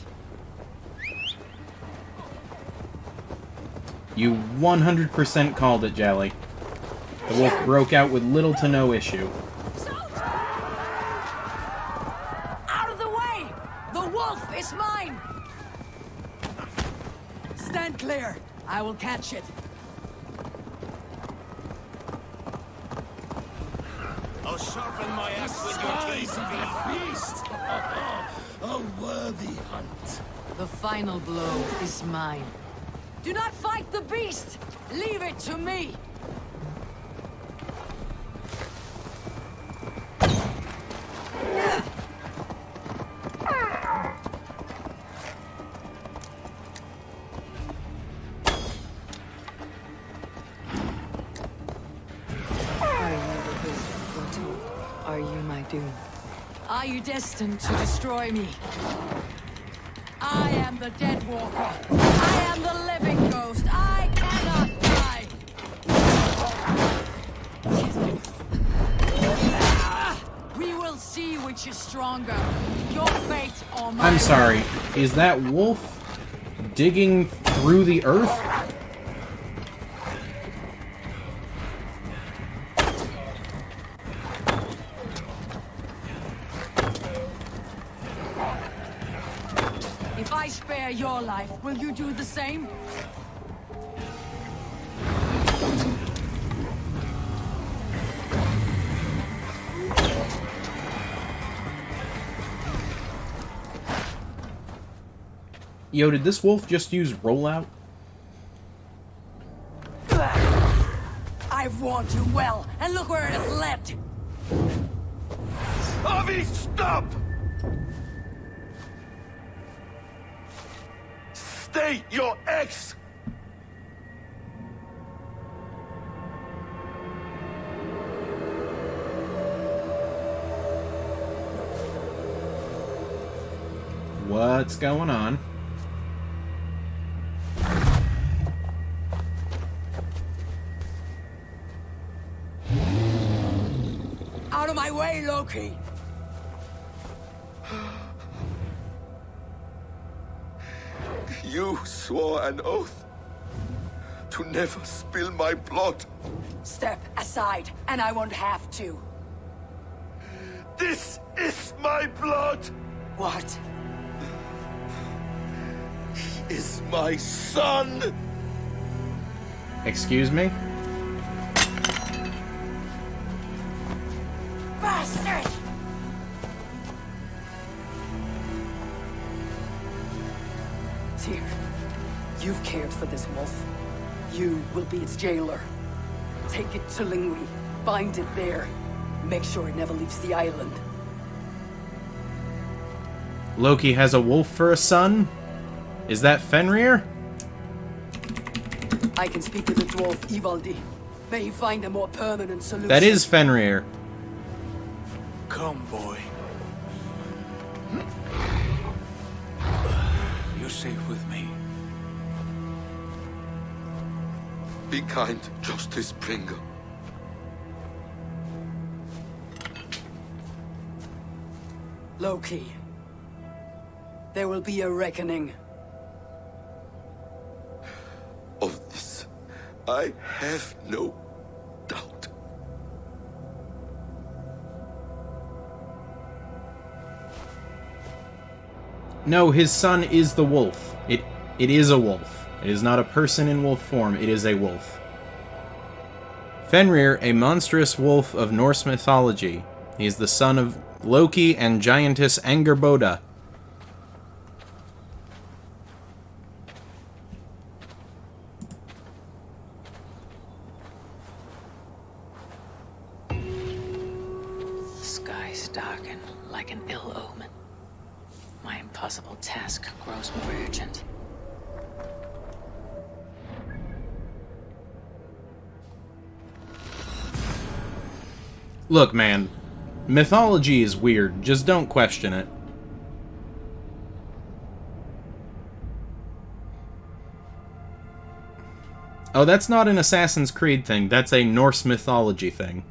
You 100% called it, Jelly. The wolf broke out with little to no issue. Out of the way! The wolf is mine! Stand clear. I will catch it. I'll sharpen my axe with your Size of the beast! A worthy hunt. The final blow is mine. Do not fight the beast! Leave it to me! Are you the wisdom foretold? Are you my doom? Are you destined to destroy me? I am the Dead Walker. I am the living ghost. I cannot die. We will see which is stronger. Your fate or mine. I'm sorry, is that wolf digging through the earth? If I spare your life, will you do the same? Yo, did this wolf just use rollout? I've warned you well, and look where it has led. Avi, stop! State your ex! What's going on? Out of my way, Loki! You swore an oath to never spill my blood. Step aside, and I won't have to. This is my blood! What? He is my son! Excuse me? Bastard! Tyr, you've cared for this wolf. You will be its jailer. Take it to Lingui. Bind it there. Make sure it never leaves the island. Loki has a wolf for a son? Is that Fenrir? I can speak with the dwarf Ivaldi. May he find a more permanent solution. That is Fenrir. Come, boy. You safe with me. Be kind, Justice Bringer. Loki. There will be a reckoning. Of this, I have no doubt. No, his son is the wolf. It is a wolf. It is not a person in wolf form, it is a wolf. Fenrir, a monstrous wolf of Norse mythology. He is the son of Loki and giantess Angerboda. The skies darken like an ill omen. My impossible task grows more urgent. Look, man. Mythology is weird. Just don't question it. Oh, that's not an Assassin's Creed thing. That's a Norse mythology thing.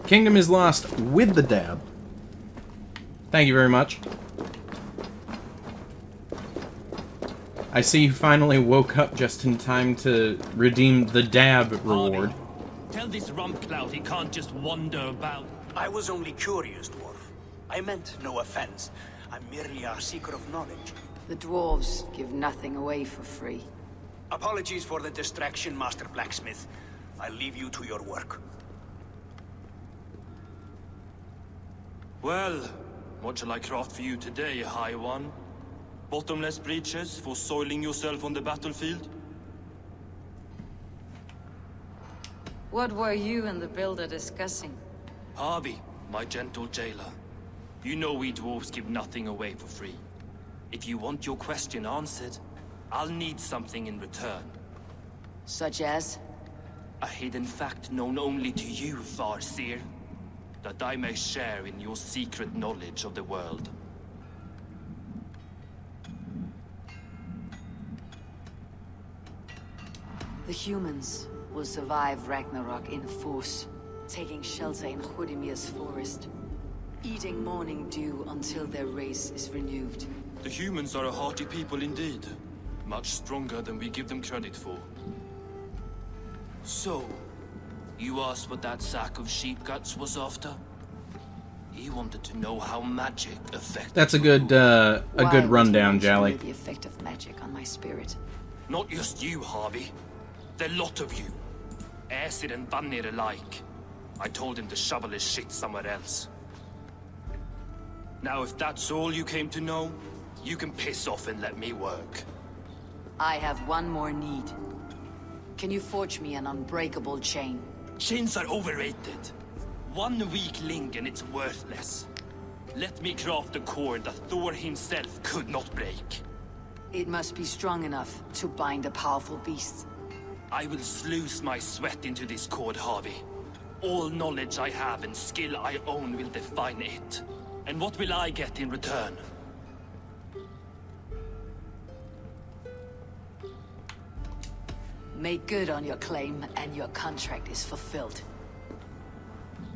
Kingdom is lost with the dab. Thank you very much. I see you finally woke up just in time to redeem the dab reward. Tell this rump cloud he can't just wander about. I was only curious, dwarf. I meant no offense. I'm merely a seeker of knowledge. The dwarves give nothing away for free. Apologies for the distraction, Master Blacksmith. I'll leave you to your work. Well, what shall I craft for you today, High One? Bottomless breeches for soiling yourself on the battlefield? What were you and the builder discussing? Harvey, my gentle jailer. You know we dwarves give nothing away for free. If you want your question answered, I'll need something in return. Such as? A hidden fact known only to you, Farseer. That I may share in your secret knowledge of the world. The humans will survive Ragnarok in force, taking shelter in Hodimir's forest, eating morning dew until their race is renewed. The humans are a hearty people indeed. Much stronger than we give them credit for. So, you asked what that sack of sheep guts was after? He wanted to know how magic affects. That's a good rundown, Jally. The effect of magic on my spirit. Not just you, Harvey. The lot of you. Aesir and Vanir alike. I told him to shovel his shit somewhere else. Now, if that's all you came to know, you can piss off and let me work. I have one more need. Can you forge me an unbreakable chain? Chains are overrated. One weak link and it's worthless. Let me craft a cord that Thor himself could not break. It must be strong enough to bind a powerful beast. I will sluice my sweat into this cord, Harvey. All knowledge I have and skill I own will define it. And what will I get in return? Make good on your claim, and your contract is fulfilled.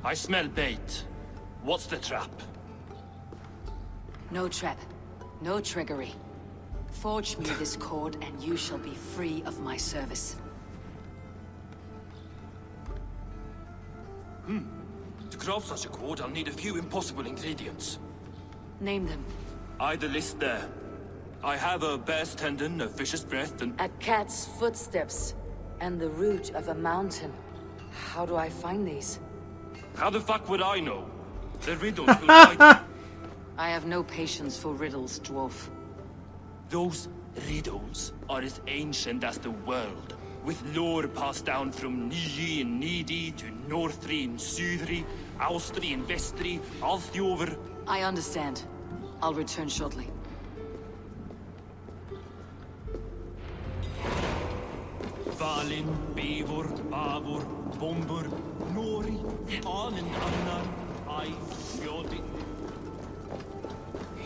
I smell bait. What's the trap? No trap. No trickery. Forge me this cord, and you shall be free of my service. To craft such a cord, I'll need a few impossible ingredients. Name them. The list there. I have a bear's tendon, a fish's breath, and... A cat's footsteps, and the root of a mountain. How do I find these? How the fuck would I know? The riddles will guide me. I have no patience for riddles, dwarf. Those riddles are as ancient as the world, with lore passed down from Niji and Needy to Northri and Suthri, Austri and Vestri, Althjover. I understand. I'll return shortly. Valin, Beivor, Bavor, Bombur, Nori, Anen Annar, I, Fjodi.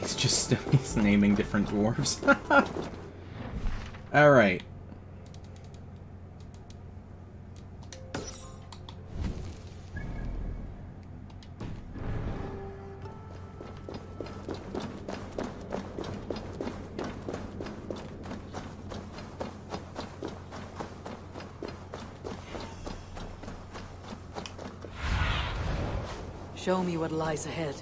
He's naming different dwarves. Alright. Show me what lies ahead.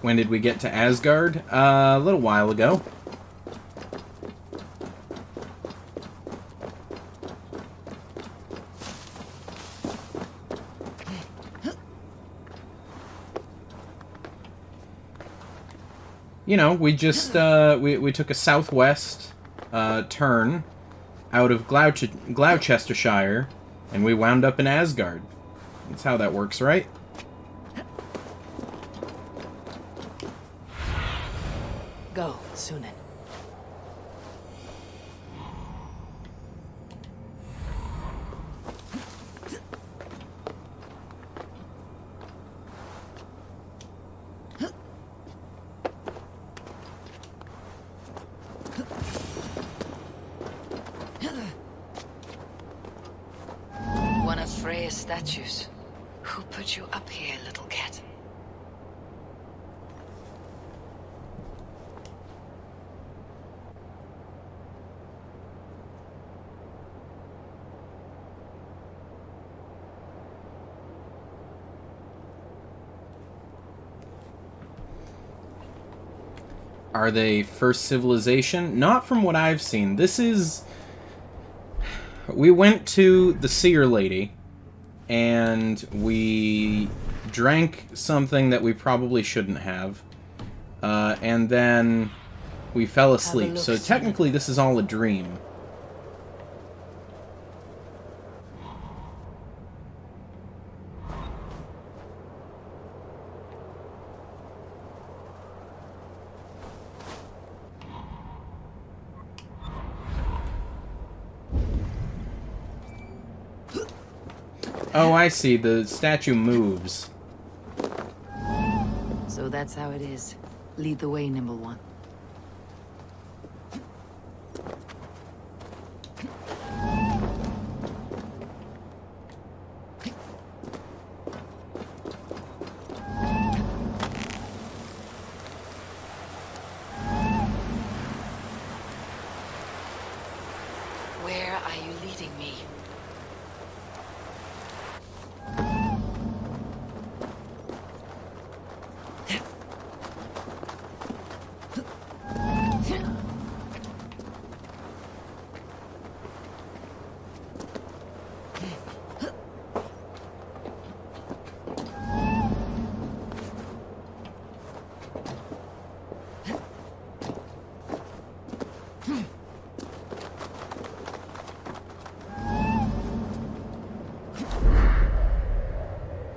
When did we get to Asgard? A little while ago. You know, we just, we took a southwest turn out of Gloucestershire, and we wound up in Asgard. That's how that works, right? Go, Sunan. One of Freya's statues. Who put you up here, little cat? Are they first civilization? Not from what I've seen. This is... We went to the Seer Lady, and we drank something that we probably shouldn't have, and then we fell asleep. So technically this is all a dream. Oh, I see. The statue moves. So that's how it is. Lead the way, Nimble One. Where are you leading me?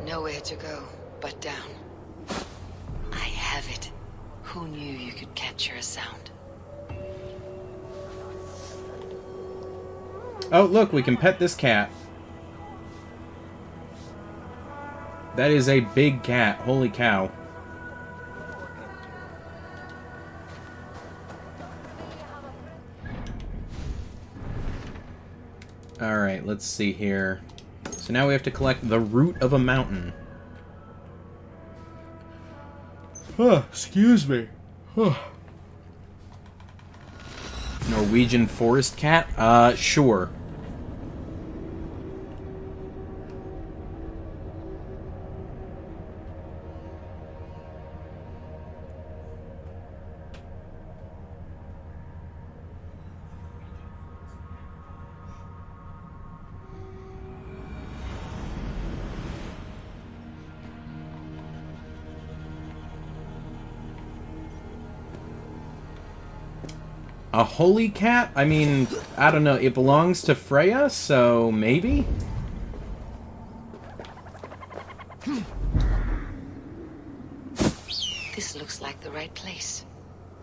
Nowhere to go but down. I have it. Who knew you could capture a sound? Oh, look, we can pet this cat. That is a big cat. Holy cow. Alright, let's see here. So now we have to collect the root of a mountain. Excuse me. Norwegian forest cat? Sure. A holy cat? I mean, I don't know. It belongs to Freya, so maybe? This looks like the right place.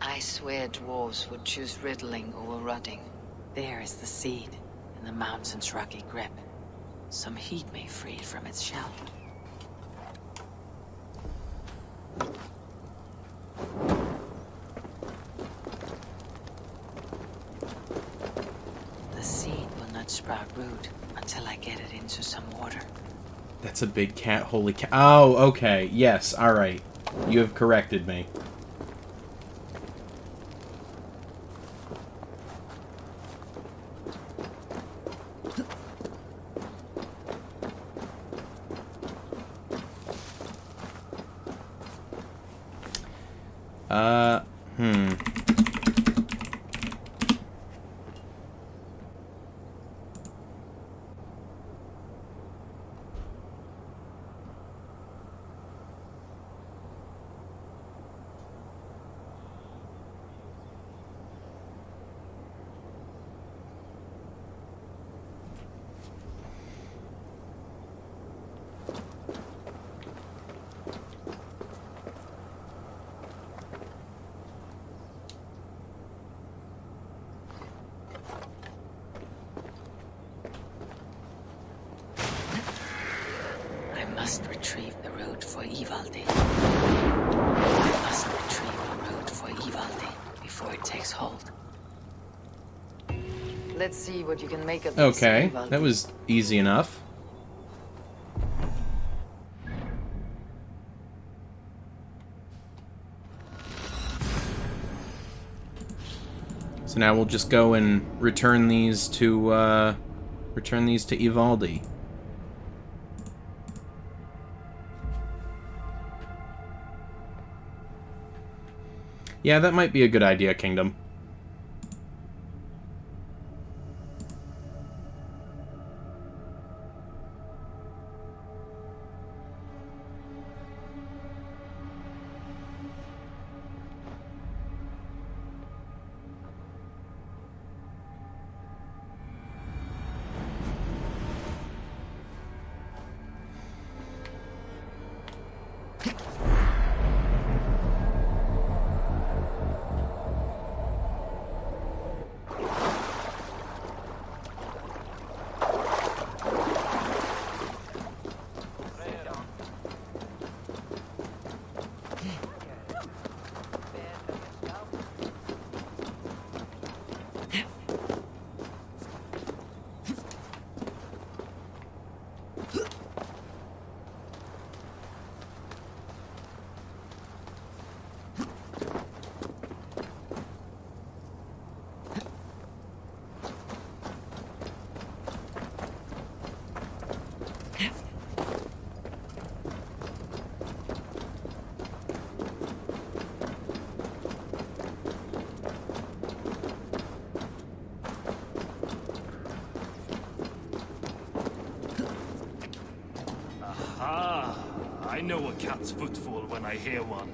I swear dwarves would choose riddling over rotting. There is the seed, in the mountain's rocky grip. Some heat may free it from its shell. The seed will not sprout root until I get it into some water. That's a big cat, holy cat. Oh, okay. Yes, alright. You have corrected me. Hmm. I must retrieve the root for Ivaldi. I must retrieve the root for Ivaldi before it takes hold. Let's see what you can make of this. Okay, Ivaldi. that was easy enough. So now we'll just go and return these to Ivaldi. Yeah, that might be a good idea, Kingdom. I know a cat's footfall when I hear one.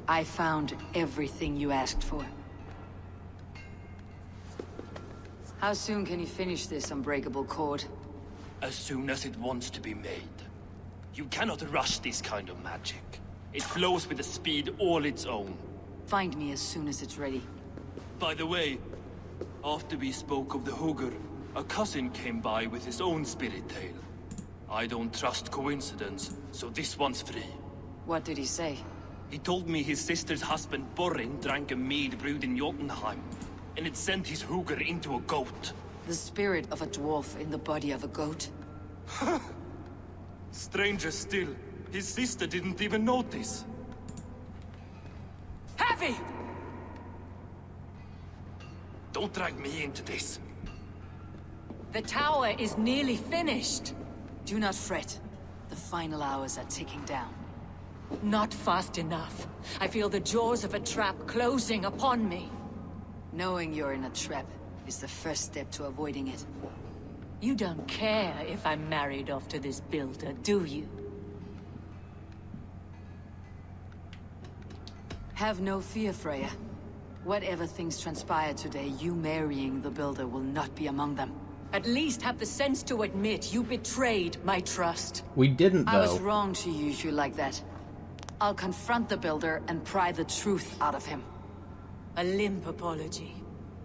I found everything you asked for. How soon can you finish this unbreakable cord? As soon as it wants to be made. You cannot rush this kind of magic. It flows with a speed all its own. Find me as soon as it's ready. By the way, after we spoke of the Hugr, a cousin came by with his own spirit tale. I don't trust coincidence, so this one's free. What did he say? He told me his sister's husband Borin drank a mead brewed in Jotunheim, and it sent his Hugr into a goat. The spirit of a dwarf in the body of a goat. Stranger still, his sister didn't even notice. Heavy! Don't drag me into this. The tower is nearly finished. Do not fret. The final hours are ticking down. Not fast enough. I feel the jaws of a trap closing upon me. Knowing you're in a trap is the first step to avoiding it. You don't care if I'm married off to this builder, do you? Have no fear, Freya. Whatever things transpire today, you marrying the builder will not be among them. At least have the sense to admit you betrayed my trust. We didn't, I was though. wrong to use you like that. I'll confront the builder and pry the truth out of him. A limp apology,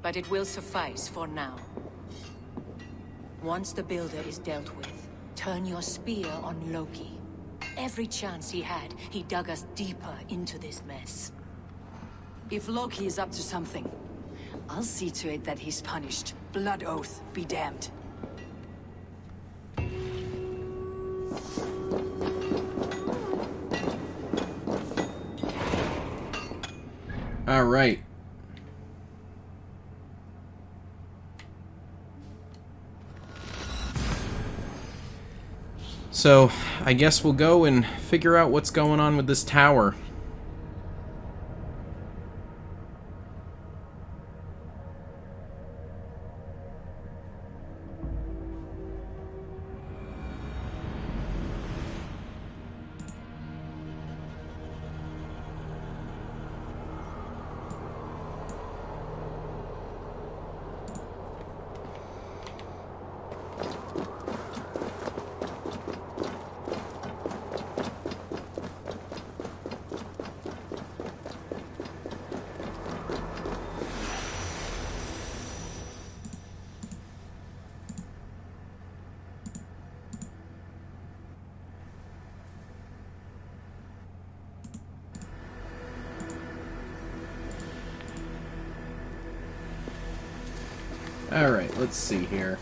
but it will suffice for now. Once the builder is dealt with, turn your spear on Loki. Every chance he had, he dug us deeper into this mess. If Loki is up to something, I'll see to it that he's punished. Blood oath be damned. All right. So, I guess we'll go and figure out what's going on with this tower. Alright, let's see here.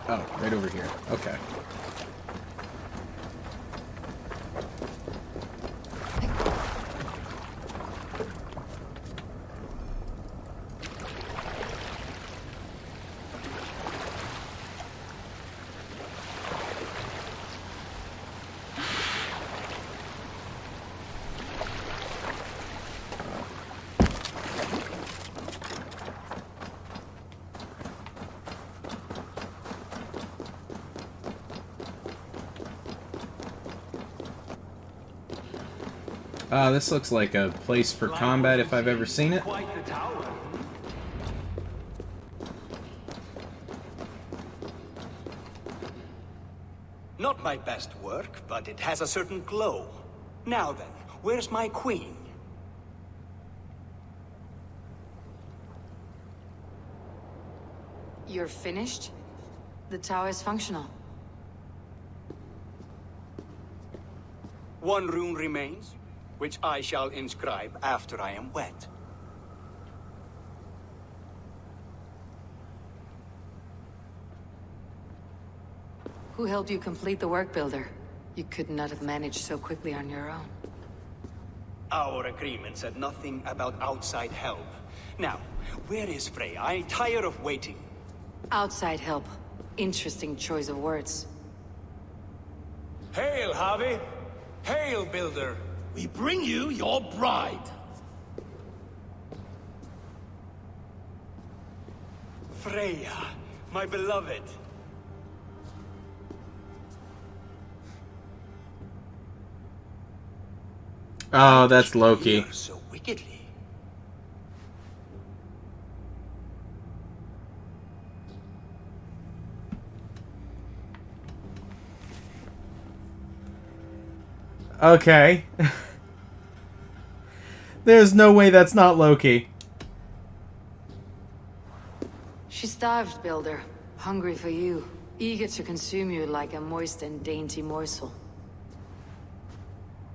Oh, right over here. Okay. This looks like a place for combat if I've ever seen it. Quite the tower. Not my best work, but it has a certain glow. Now then, where's my queen? You're finished? The tower is functional. One rune remains, which I shall inscribe after I am wed. Who helped you complete the work, Builder? You could not have managed so quickly on your own. Our agreement said nothing about outside help. Now, where is Freya? I'm tired of waiting. Outside help. Interesting choice of words. Hail, Javi! Hail, Builder! We bring you your bride. Freya, my beloved. Oh, that's Loki. Here so wickedly. Okay. There's no way that's not Loki. She starved, Builder. Hungry for you. Eager to consume you like a moist and dainty morsel.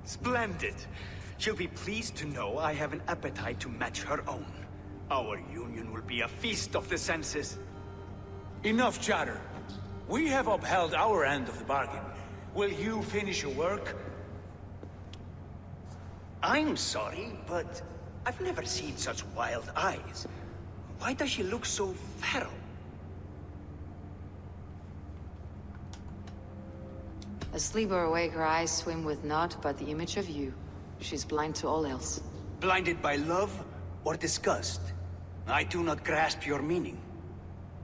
Splendid. She'll be pleased to know I have an appetite to match her own. Our union will be a feast of the senses. Enough chatter. We have upheld our end of the bargain. Will you finish your work? I'm sorry, but I've never seen such wild eyes. Why does she look so feral? Asleep or awake, her eyes swim with naught but the image of you. She's blind to all else. Blinded by love or disgust? I do not grasp your meaning.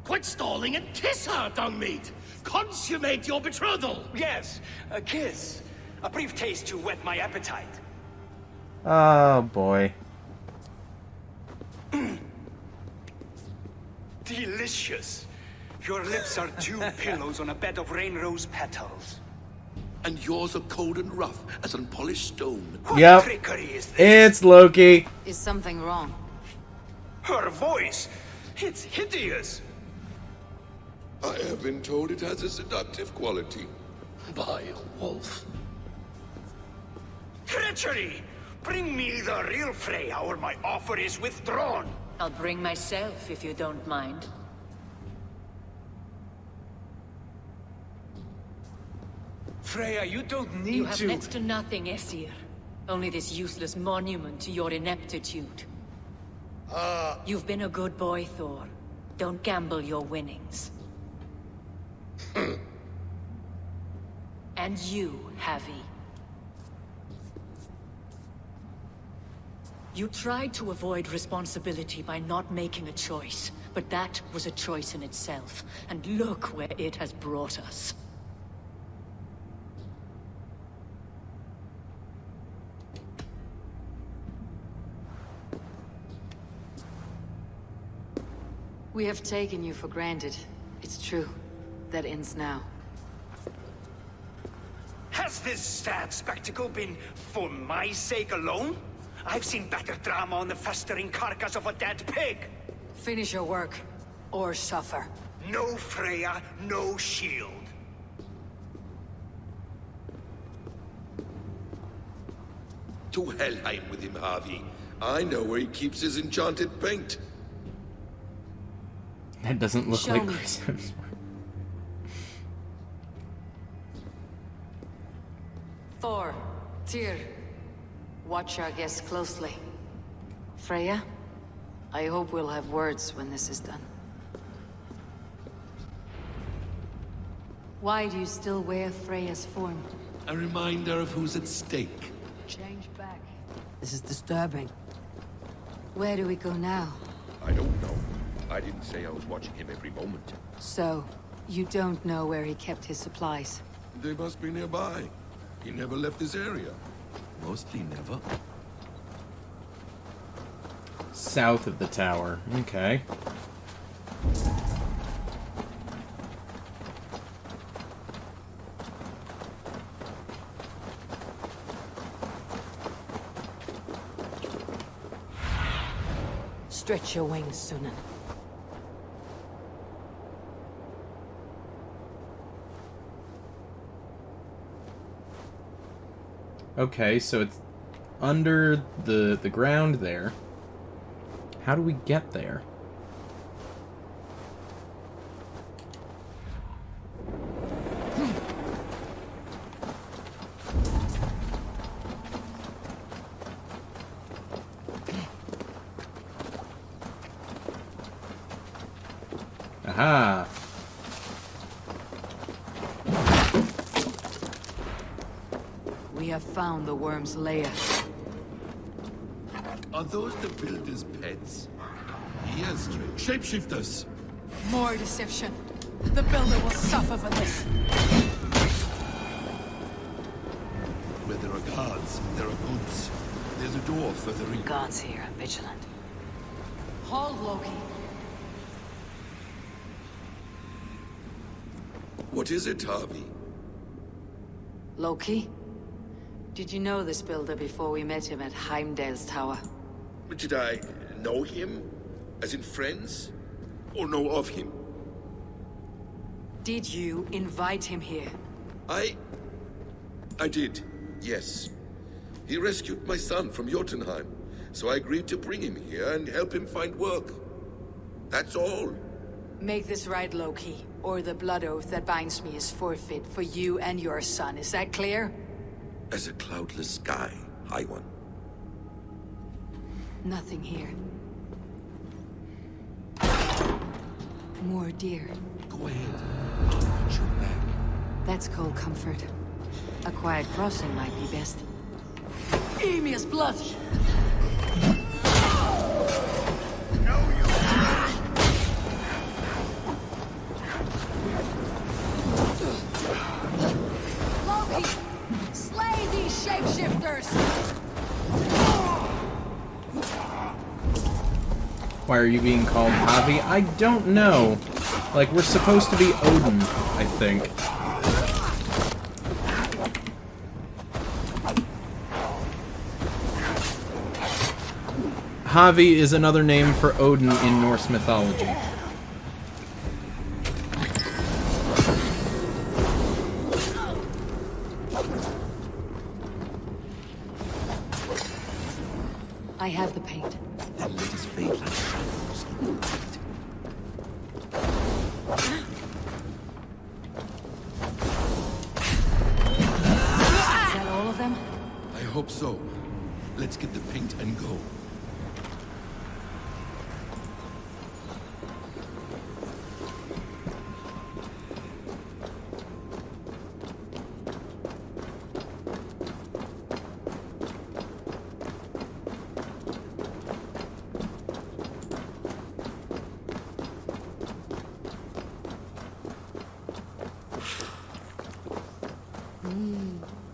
Quit stalling and kiss her, dung meat! Consummate your betrothal! Yes, a kiss. A brief taste to whet my appetite. Oh, boy. Delicious. Your lips are two pillows on a bed of rain rose petals. And yours are cold and rough as unpolished stone. What trickery is this? It's Loki. Is something wrong? Her voice! It's hideous! I have been told it has a seductive quality. By a wolf. Treachery! Bring me the real Freya or my offer is withdrawn! I'll bring myself if you don't mind. Freya, you don't need You have to... next to nothing, Aesir. Only this useless monument to your ineptitude. You've been a good boy, Thor. Don't gamble your winnings. And you, Havi. You tried to avoid responsibility by not making a choice, but that was a choice in itself, and look where it has brought us. We have taken you for granted. It's true. That ends now. Has this sad spectacle been for my sake alone? I've seen better drama on the festering carcass of a dead pig! Finish your work, or suffer. No Freya, no shield. To Helheim with him, Harvey. I know where he keeps his enchanted paint. That doesn't look Show like me. Chris Hemsworth. Thor, Tyr, watch our guests closely. Freya, I hope we'll have words when this is done. Why do you still wear Freya's form? A reminder of who's at stake. Change back. This is disturbing. Where do we go now? I don't know. I didn't say I was watching him every moment. So, you don't know where he kept his supplies? They must be nearby. He never left this area. Mostly never. South of the tower. Okay. Stretch your wings, Sunan. Okay, so it's under the ground there. How do we get there? Aha! We have found the worm's lair. Are those the builder's pets? He has strange shapeshifters. More deception. The builder will suffer for this. Where there are guards, there are goods. There's a door further in. Guards here, vigilant. Hold, Loki. What is it, Harvey? Loki? Did you know this builder before we met him at Heimdall's tower? Did I know him? As in friends? Or know of him? Did you invite him here? I did, yes. He rescued my son from Jotunheim, so I agreed to bring him here and help him find work. That's all. Make this right, Loki, or the blood oath that binds me is forfeit for you and your son. Is that clear? As a cloudless sky, High One. Nothing here. More deer. Go ahead. Watch your back. That's cold comfort. A quiet crossing might be best. Emir's blood! Loki! Slay these shapeshifters! Why are you being called Javi? I don't know. Like, we're supposed to be Odin, I think. Javi is another name for Odin in Norse mythology. I have the paint. Then let us fade like shadows in the night. Is that all of them? I hope so. Let's get the paint and go.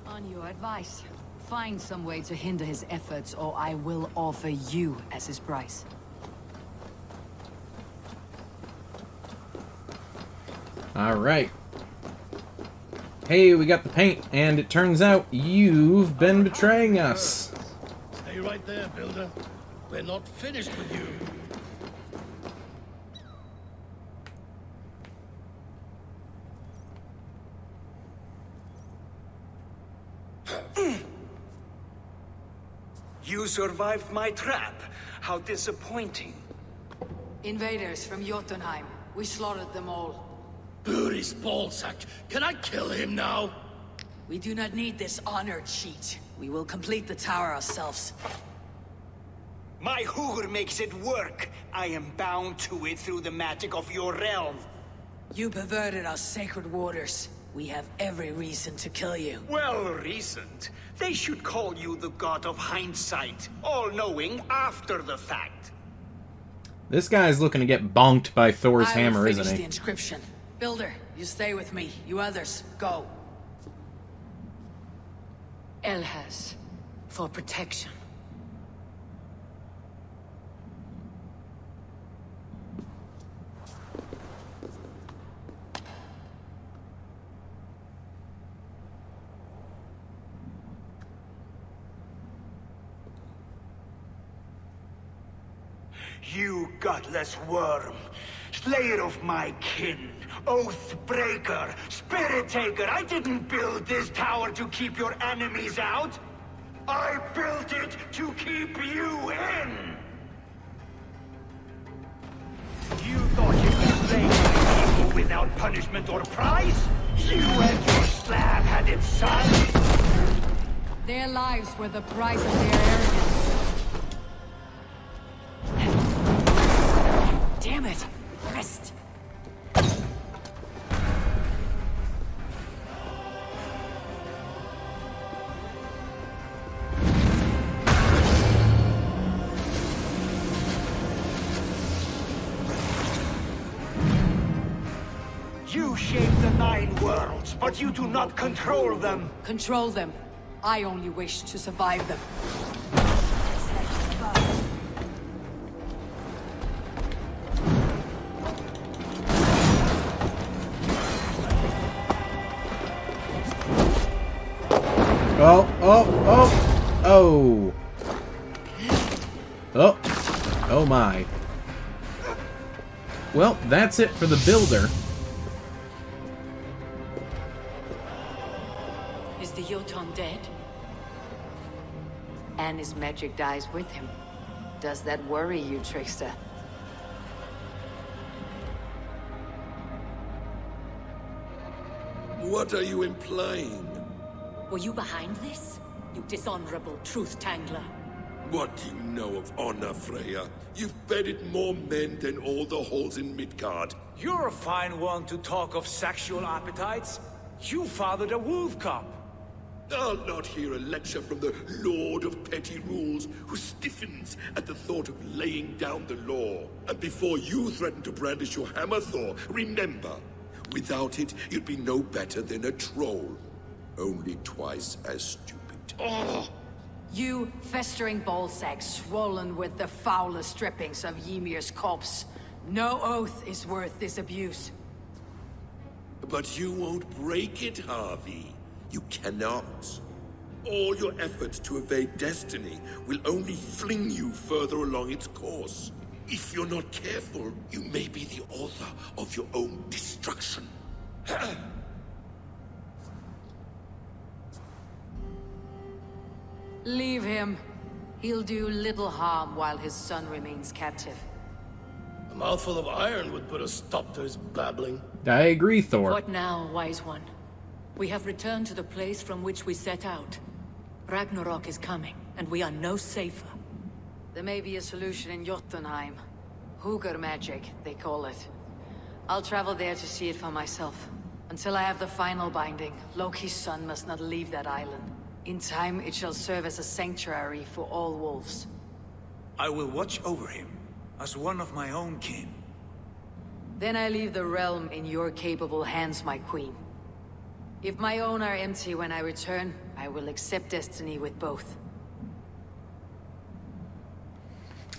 On your advice, find some way to hinder his efforts, or I will offer you as his price. Alright. Hey, we got the paint, and it turns out you've been betraying us. Stay right there, Builder. We're not finished with you. You survived my trap. How disappointing. Invaders from Jotunheim. We slaughtered them all. Buri's ballsack. Can I kill him now? We do not need this honor cheat. We will complete the tower ourselves. My Hugr makes it work. I am bound to it through the magic of your realm. You perverted our sacred waters. We have every reason to kill you. Well reasoned. They should call you the god of hindsight, all-knowing after the fact. This guy's looking to get bonked by Thor's hammer, isn't the he? inscription. Builder, you stay with me. You others, go. Elhas, for protection. You godless worm, slayer of my kin, oath breaker, spirit taker, I didn't build this tower to keep your enemies out. I built it to keep you in. You thought you could slay my people without punishment or prize? You and your slab-headed son? Their lives were the price of their arrogance. Damn it! Rest! You shape the 9 worlds, but you do not control them. Control them. I only wish to survive them. Oh, oh, oh, oh. Oh. Oh my. Well, that's it for the builder. Is the Jotun dead? And his magic dies with him. Does that worry you, trickster? What are you implying? Were you behind this? You dishonorable truth-tangler. What do you know of honor, Freya? You've bedded more men than all the halls in Midgard. You're a fine one to talk of sexual appetites. You fathered a wolf cub. I'll not hear a lecture from the Lord of Petty Rules, who stiffens at the thought of laying down the law. And before you threaten to brandish your hammer, Thor, remember, without it, you'd be no better than a troll. Only twice as stupid. Oh! You festering ballsack swollen with the foulest drippings of Ymir's corpse. No oath is worth this abuse. But you won't break it, Harvey. You cannot. All your efforts to evade destiny will only fling you further along its course. If you're not careful, you may be the author of your own destruction. Leave him. He'll do little harm while his son remains captive. A mouthful of iron would put a stop to his babbling. I agree, Thor. What now, wise one? We have returned to the place from which we set out. Ragnarok is coming, and we are no safer. There may be a solution in Jotunheim. Hugr magic, they call it. I'll travel there to see it for myself. Until I have the final binding, Loki's son must not leave that island. In time, it shall serve as a sanctuary for all wolves. I will watch over him, as one of my own kin. Then I leave the realm in your capable hands, my queen. If my own are empty when I return, I will accept destiny with both.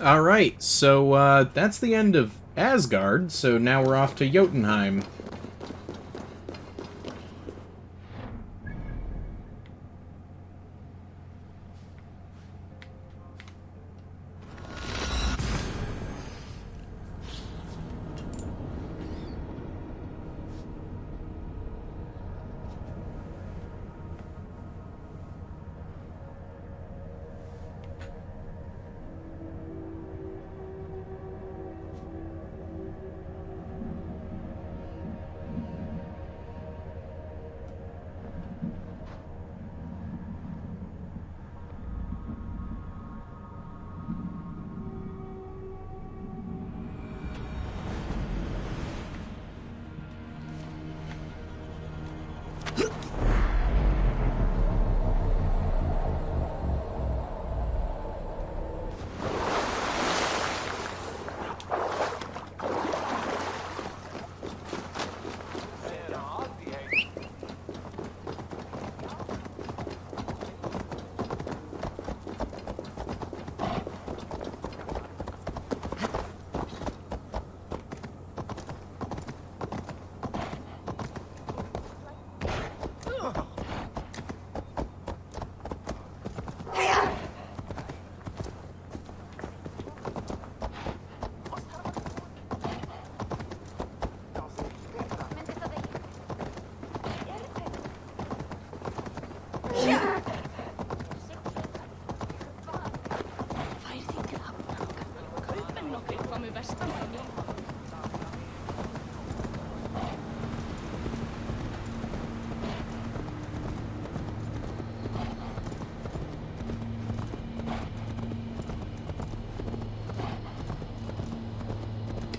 Alright, so that's the end of Asgard, so now we're off to Jotunheim.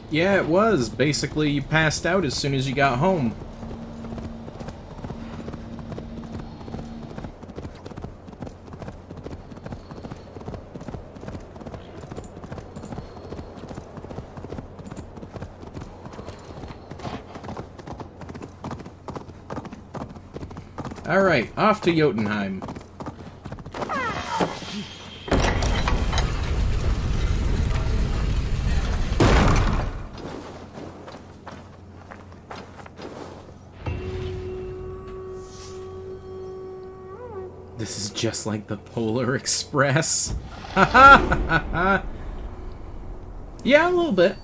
Yeah, it was. Basically, you passed out as soon as you got home. Alright, off to Jotunheim. This is just like the Polar Express. Ha ha ha ha. Yeah, a little bit.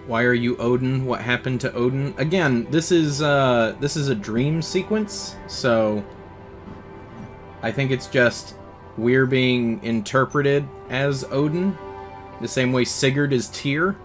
Why are you Odin? What happened to Odin? Again, this is a dream sequence, so I think it's just we're being interpreted as Odin, the same way Sigurd is Tyr.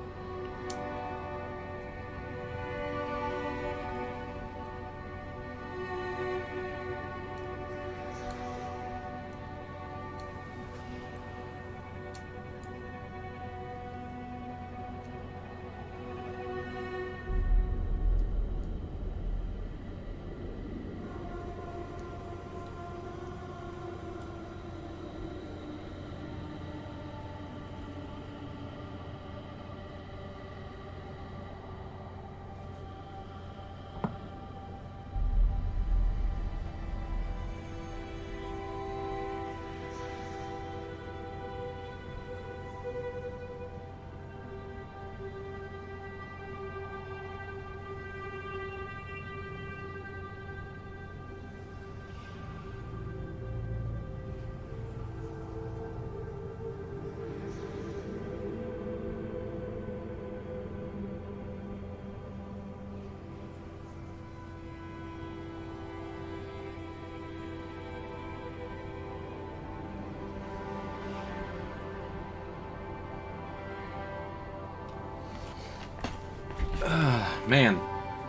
Man,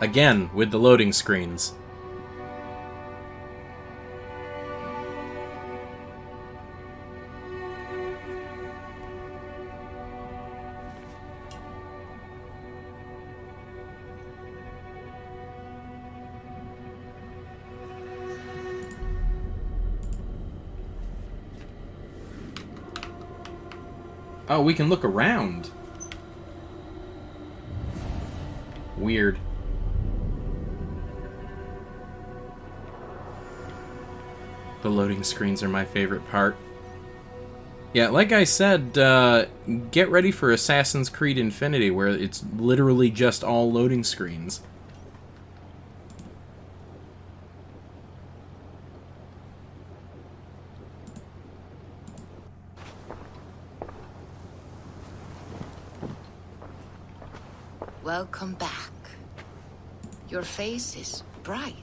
again with the loading screens. Oh, we can look around. Weird. The loading screens are my favorite part. Yeah, like I said, get ready for Assassin's Creed Infinity, where it's literally just all loading screens. Welcome back. Your face is bright,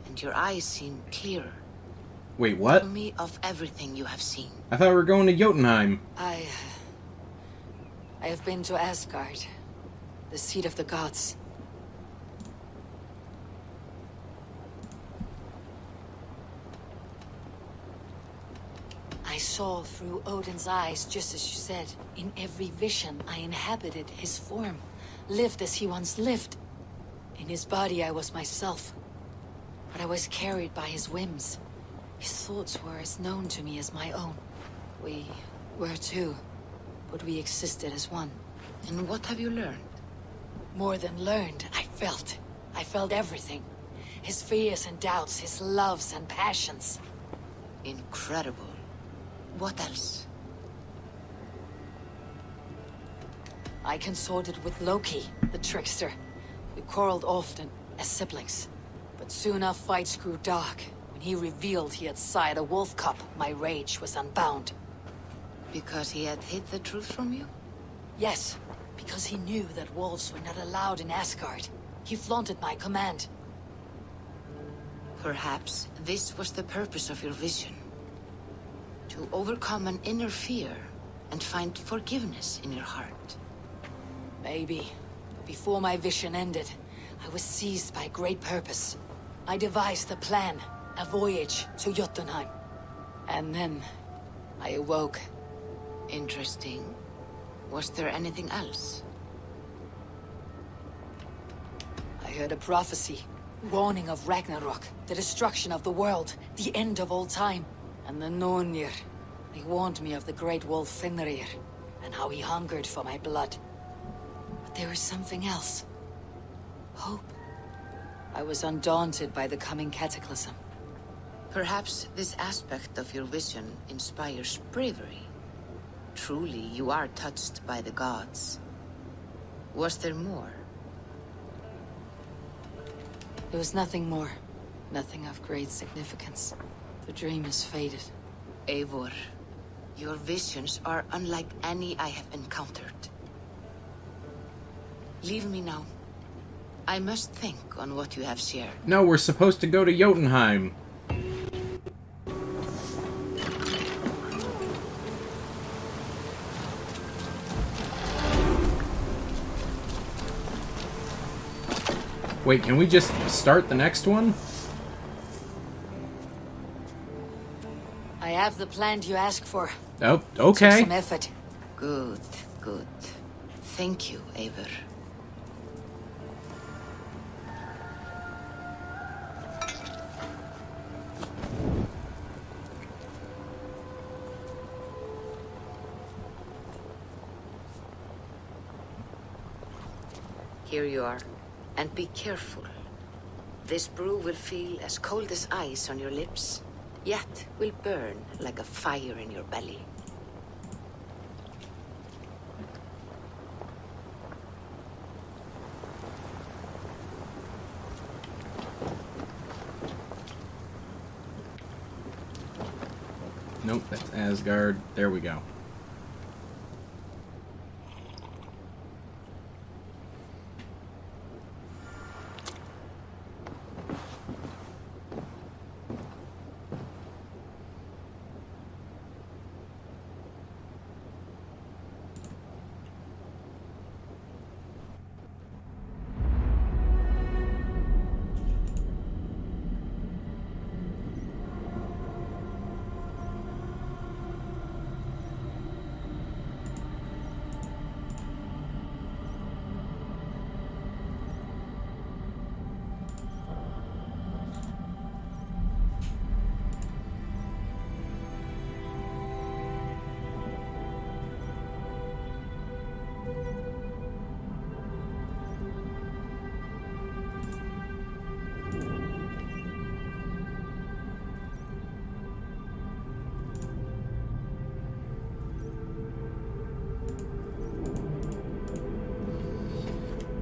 and your eyes seem clearer. Wait, what? Tell me of everything you have seen. I thought we were going to Jotunheim. I have been to Asgard, the seat of the gods. I saw through Odin's eyes, just as you said. In every vision, I inhabited his form, lived as he once lived. In his body, I was myself, but I was carried by his whims. His thoughts were as known to me as my own. We were two, but we existed as one. And what have you learned? More than learned, I felt. I felt everything. His fears and doubts, his loves and passions. Incredible. What else? I consorted with Loki, the trickster. We quarreled often, as siblings. But soon our fights grew dark. When he revealed he had sired a wolf cub, my rage was unbound. Because he had hid the truth from you? Yes, because he knew that wolves were not allowed in Asgard. He flaunted my command. Perhaps this was the purpose of your vision. To overcome an inner fear and find forgiveness in your heart. Maybe. But before my vision ended, I was seized by great purpose. I devised a plan, a voyage to Jotunheim. And then, I awoke. Interesting. Was there anything else? I heard a prophecy, warning of Ragnarok, the destruction of the world, the end of all time. And the Nornir, they warned me of the great wolf Fenrir, and how he hungered for my blood. But there was something else. Hope. I was undaunted by the coming cataclysm. Perhaps this aspect of your vision inspires bravery. Truly, you are touched by the gods. Was there more? There was nothing more. Nothing of great significance. The dream is faded. Eivor, your visions are unlike any I have encountered. Leave me now. I must think on what you have shared. No, we're supposed to go to Jotunheim. Wait, can we just start the next one? I have the plan you asked for. Oh, Took okay. some effort. Good, good. Thank you, Eivor. Here you are. And be careful. This brew will feel as cold as ice on your lips, yet will burn like a fire in your belly. Nope, that's Asgard. There we go.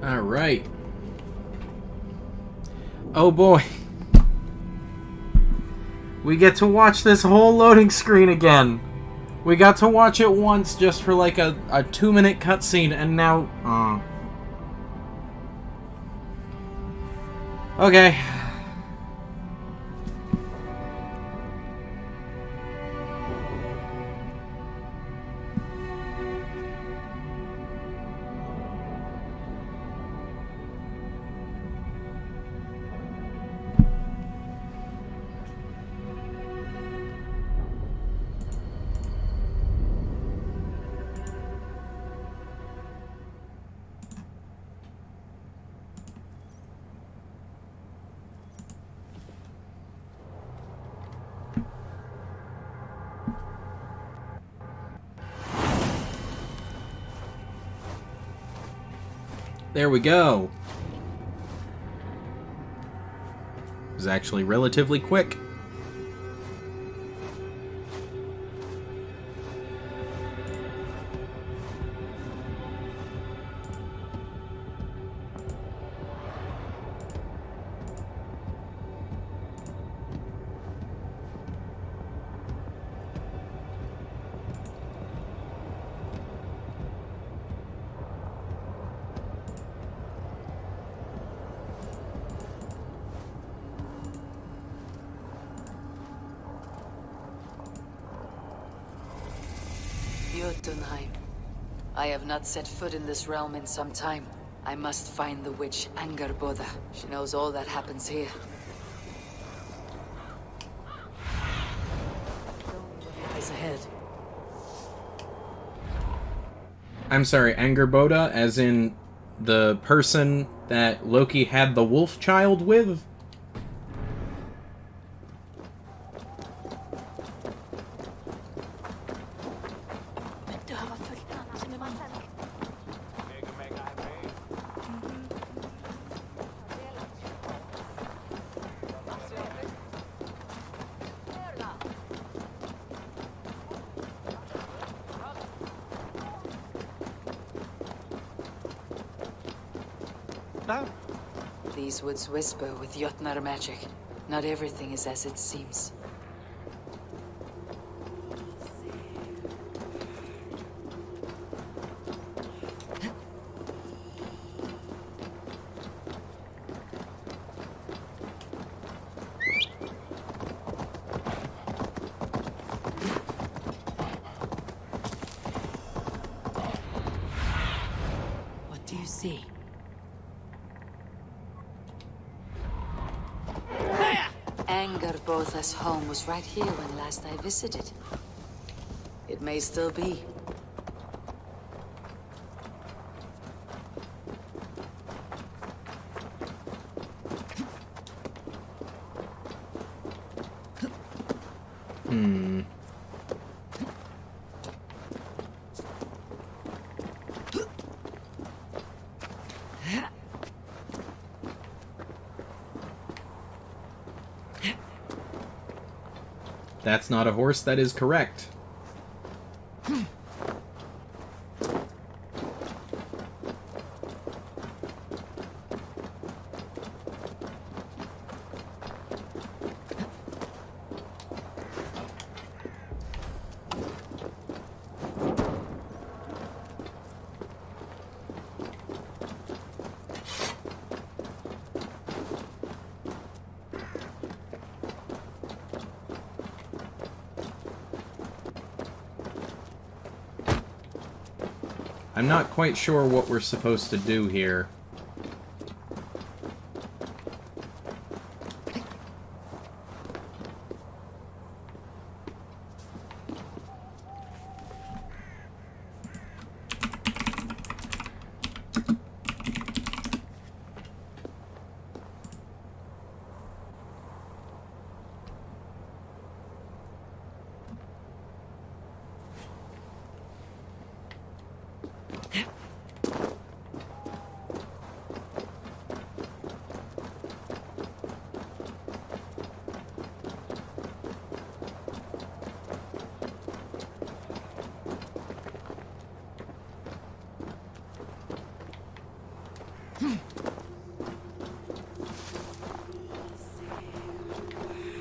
Alright. Oh boy. We get to watch this whole loading screen again. We got to watch it once just for like a 2-minute cutscene, and now... Okay. There we go. It was actually relatively quick. Jotunheim. I have not set foot in this realm in some time. I must find the witch Angerboda. She knows all that happens here. What lies ahead? I'm sorry, Angerboda, as in the person that Loki had the wolf child with? These woods whisper with Jotnar magic. Not everything is as it seems. What do you see? Angerbotha's home was right here when last I visited. It may still be. That's not a horse, that is correct. I'm not quite sure what we're supposed to do here.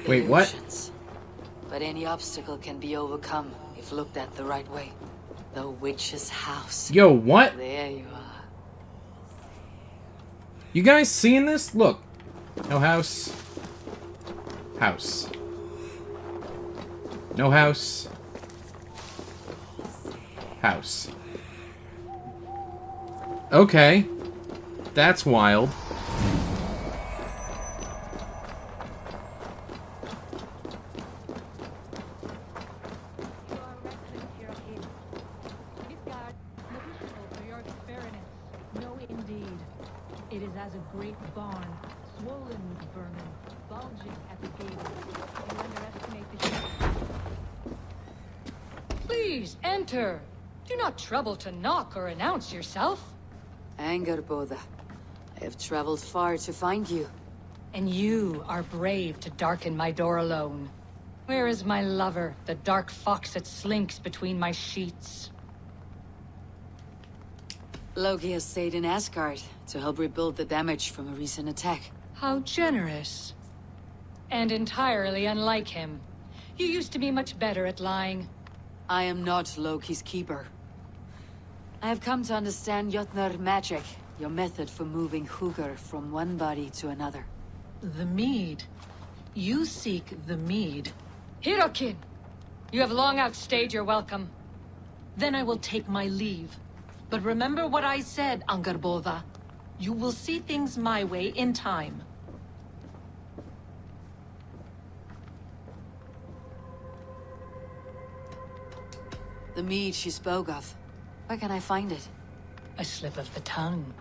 Wait, what? Illusions. But any obstacle can be overcome if looked at the right way. The witch's house. Yo, what? There you are. You guys seeing this? Look. No house. House. No house. House. Okay. That's wild. It is as a great barn, swollen with vermin, bulging at the gables. You underestimate the sheep. Please, enter. Do not trouble to knock or announce yourself. Angerbotha, I have traveled far to find you. And you are brave to darken my door alone. Where is my lover, the dark fox that slinks between my sheets? Loki has stayed in Asgard to help rebuild the damage from a recent attack. How generous. And entirely unlike him. You used to be much better at lying. I am not Loki's keeper. I have come to understand Jotnar magic, your method for moving Hugr from one body to another. The mead. You seek the mead. Hirokin! You have long outstayed your welcome. Then I will take my leave. But remember what I said, Angerbotha. You will see things my way in time. The mead she spoke of. Where can I find it? A slip of the tongue.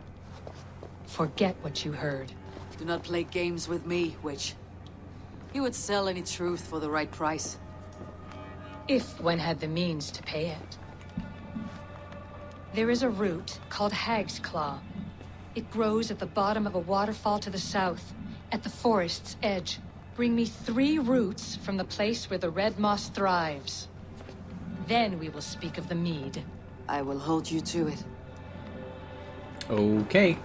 forget what you heard. Do not play games with me, witch. You would sell any truth for the right price. If one had the means to pay it. There is a root called Hag's Claw. It grows at the bottom of a waterfall to the south, at the forest's edge. Bring me 3 roots from the place where the red moss thrives. Then we will speak of the mead. I will hold you to it. Okay.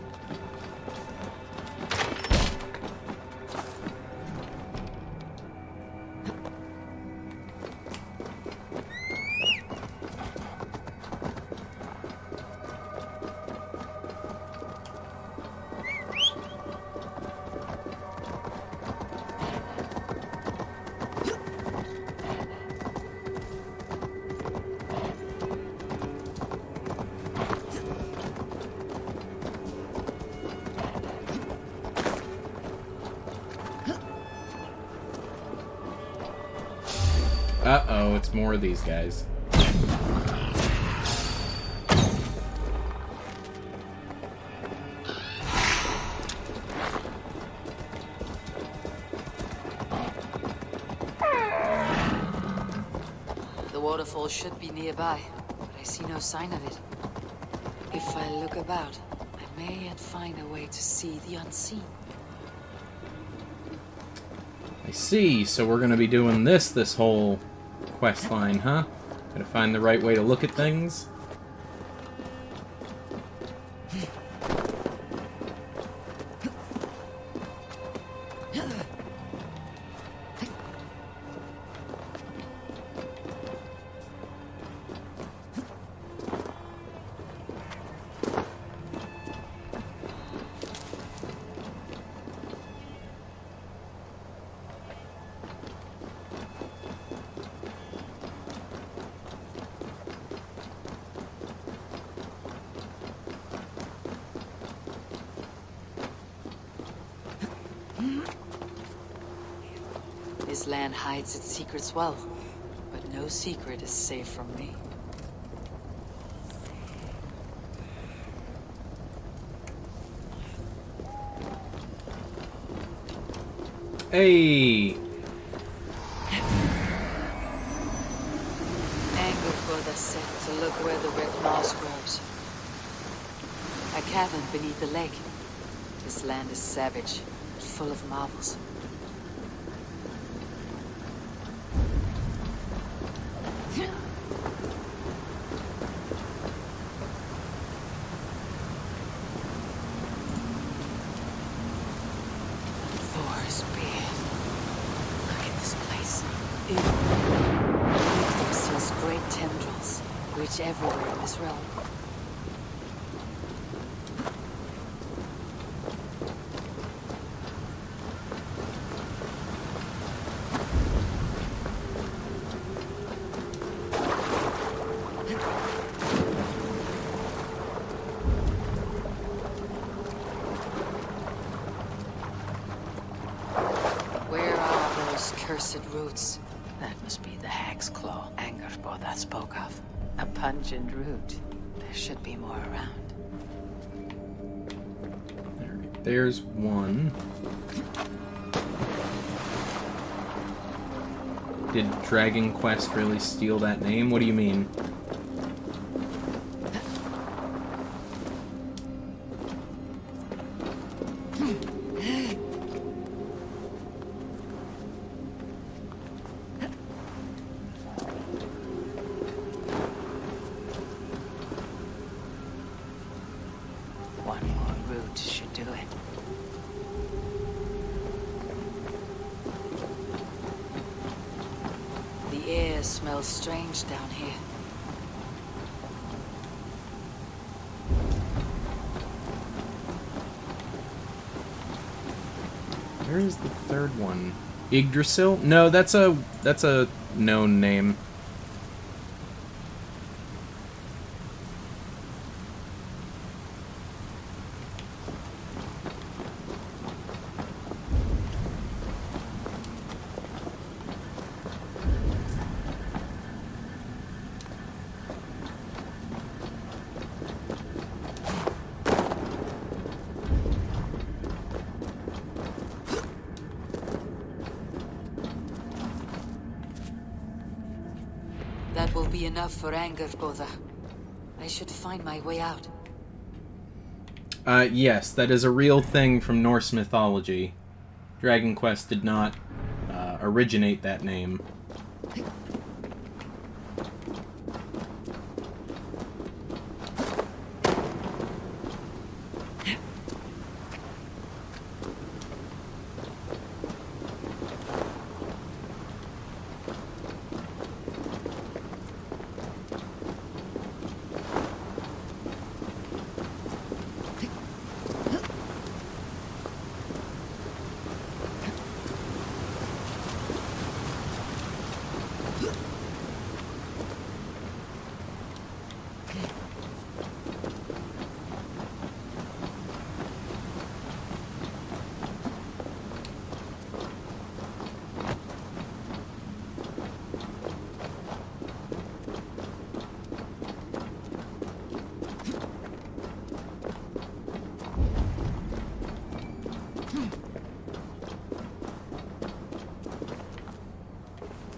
Uh-oh, it's more of these guys. The waterfall should be nearby, but I see no sign of it. If I look about, I may yet find a way to see the unseen. I see, so we're gonna be doing this whole quest line, huh? Gotta find the right way to look at things. This land hides its secrets well, but no secret is safe from me. Hey! Anger further set to look where the red moss grows. A cavern beneath the lake. This land is savage, but full of marvels. Thor's beard. Look at this place. It these great tendrils, reach everywhere in this realm. Where are those cursed roots? That must be the Hag's Claw Angerbo that spoke of. A pungent root. There should be more around. Alright, there's one. Did Dragon Quest really steal that name? What do you mean? One more root should do it. The air smells strange down here. Where is the third one? Yggdrasil? No, that's a known name. will be enough for anger, Boda. I should find my way out. Yes, that is a real thing from Norse mythology. Dragon Quest did not originate that name.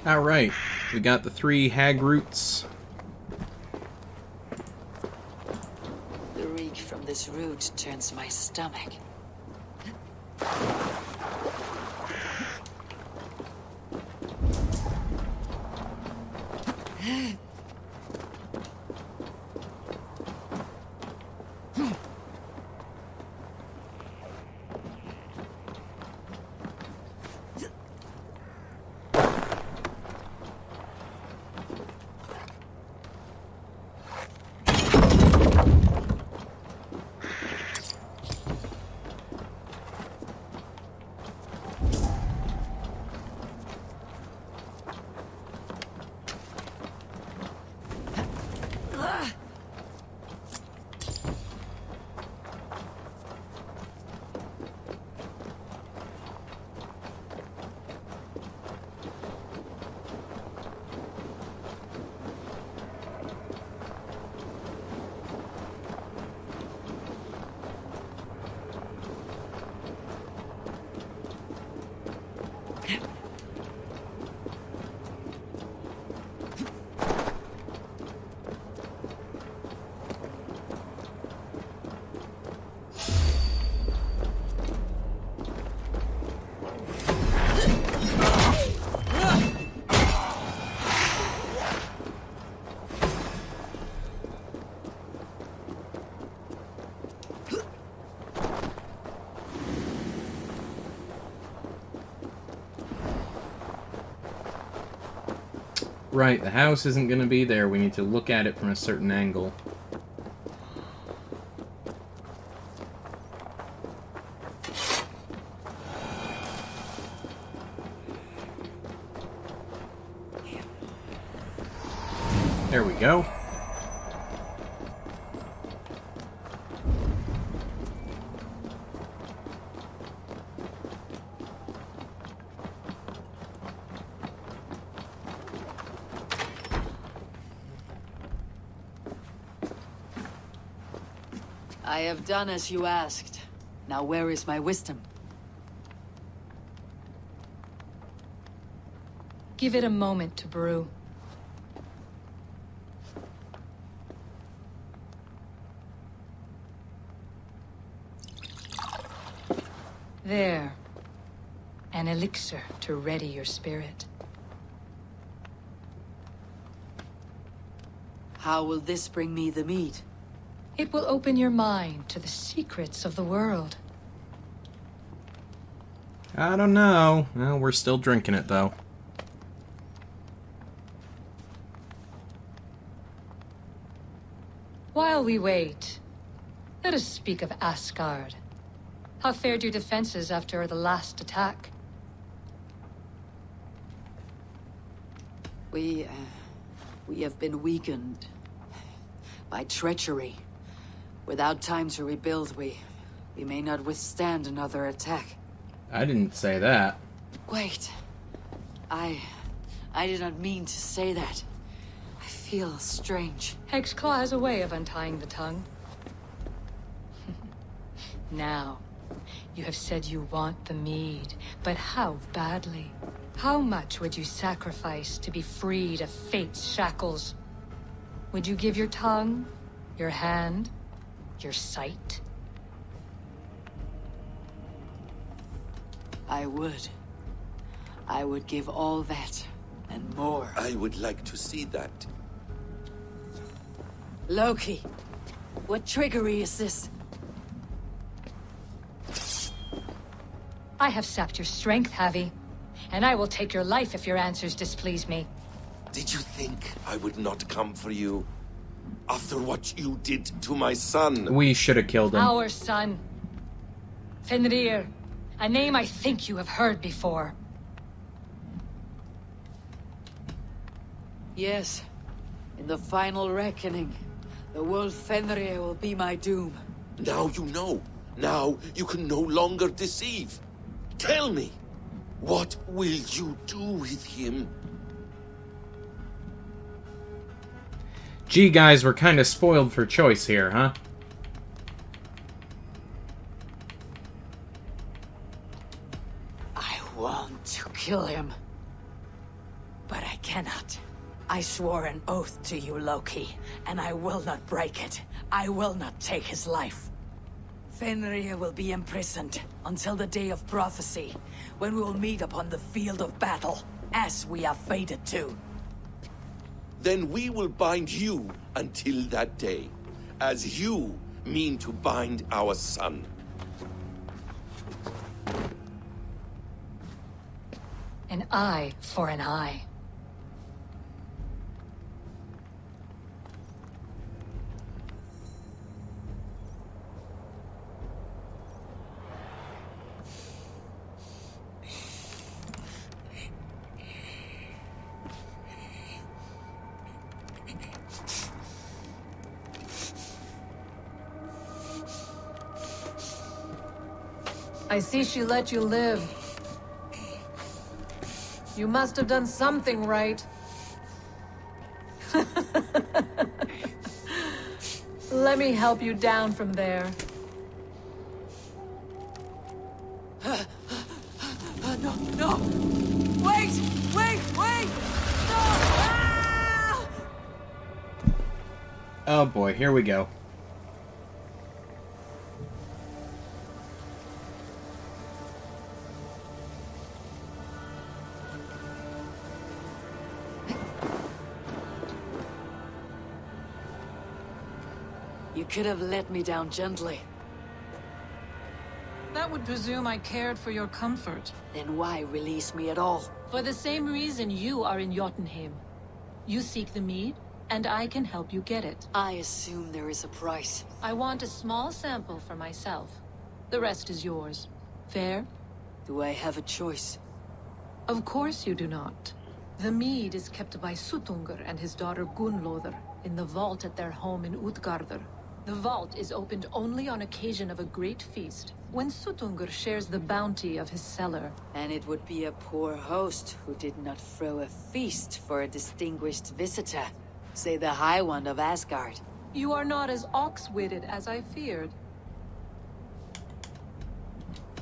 Alright, we got the 3 hag roots. The reek from this root turns my stomach. Right, the house isn't going to be there. We need to look at it from a certain angle. There we go. I have done as you asked. Now where is my wisdom? Give it a moment to brew. There. An elixir to ready your spirit. How will this bring me the meat? It will open your mind to the secrets of the world. I don't know. Well, we're still drinking it, though. While we wait, let us speak of Asgard. How fared your defenses after the last attack? We have been weakened by treachery. Without time to rebuild, we may not withstand another attack. I didn't say that. Wait. I did not mean to say that. I feel strange. Hexclaw has a way of untying the tongue. Now, you have said you want the mead, but how badly? How much would you sacrifice to be freed of fate's shackles? Would you give your tongue, your hand, your sight? I would. I would give all that, and more. I would like to see that. Loki, what trickery is this? I have sapped your strength, Havi. And I will take your life if your answers displease me. Did you think I would not come for you? After what you did to my son? We should have killed him. Our son. Fenrir. A name I think you have heard before. Yes. In the final reckoning, the wolf Fenrir will be my doom. Now you know. Now you can no longer deceive. Tell me, what will you do with him? Gee, guys, we're kind of spoiled for choice here, huh? I want to kill him. But I cannot. I swore an oath to you, Loki, and I will not break it. I will not take his life. Fenrir will be imprisoned until the day of prophecy, when we will meet upon the field of battle, as we are fated to. Then we will bind you until that day, as you mean to bind our son. An eye for an eye. I see she let you live. You must have done something right. Let me help you down from there. No, no! Wait! Wait! Wait! No! Ah! Oh boy, here we go. You could have let me down gently. That would presume I cared for your comfort. Then why release me at all? For the same reason you are in Jotunheim. You seek the mead, and I can help you get it. I assume there is a price. I want a small sample for myself. The rest is yours. Fair? Do I have a choice? Of course you do not. The mead is kept by Suttungr and his daughter Gunnlóðr in the vault at their home in Utgardr. The vault is opened only on occasion of a great feast, when Suttungr shares the bounty of his cellar. And it would be a poor host who did not throw a feast for a distinguished visitor. Say the High One of Asgard. You are not as ox-witted as I feared.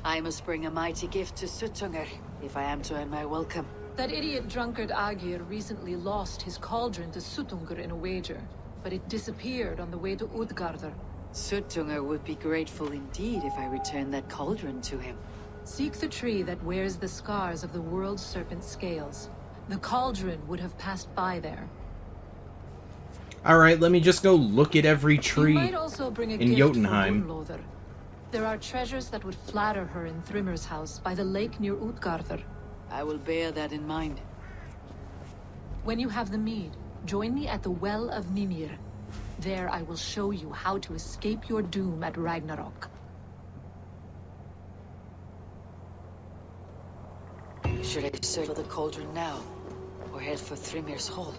I must bring a mighty gift to Suttungr, if I am to earn my welcome. That idiot drunkard Agir recently lost his cauldron to Suttungr in a wager, but it disappeared on the way to Utgardr. Suttungr would be grateful indeed if I returned that cauldron to him. Seek the tree that wears the scars of the world serpent scales. The cauldron would have passed by there. Alright, let me just go look at every tree You might also bring a in gift Jotunheim. for Gunnlóðr. There are treasures that would flatter her in Thrimmer's house by the lake near Utgardr. I will bear that in mind. When you have the mead, join me at the Well of Mimir. There I will show you how to escape your doom at Ragnarok. Should I circle the cauldron now, or head for Thrimir's hall?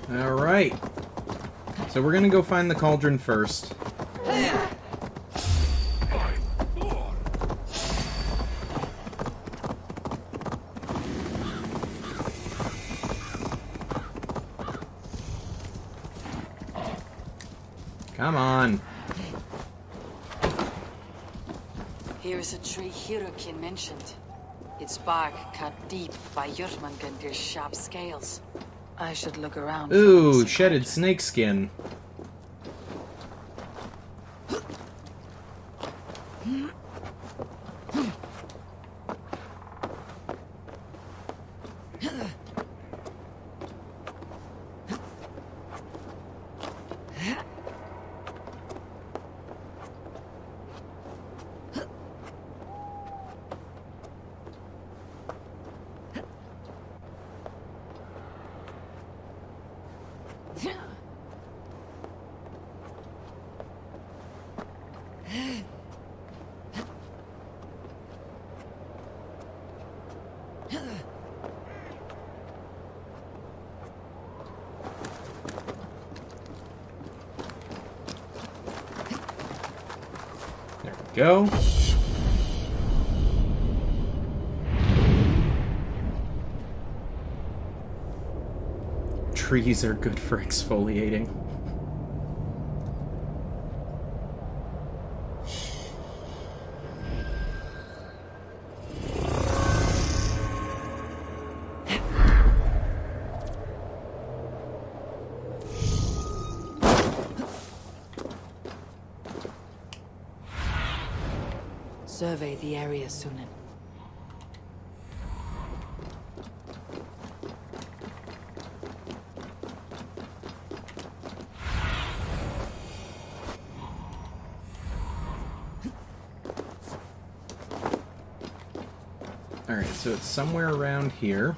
Alright. So we're gonna go find the cauldron first. Come on. Here is a tree Hirokin mentioned. Its bark cut deep by Jörmungandr's sharp scales. I should look around. Ooh, shedded snakeskin. There we go. Trees are good for exfoliating. Survey the area, Sunan. Alright, so it's somewhere around here.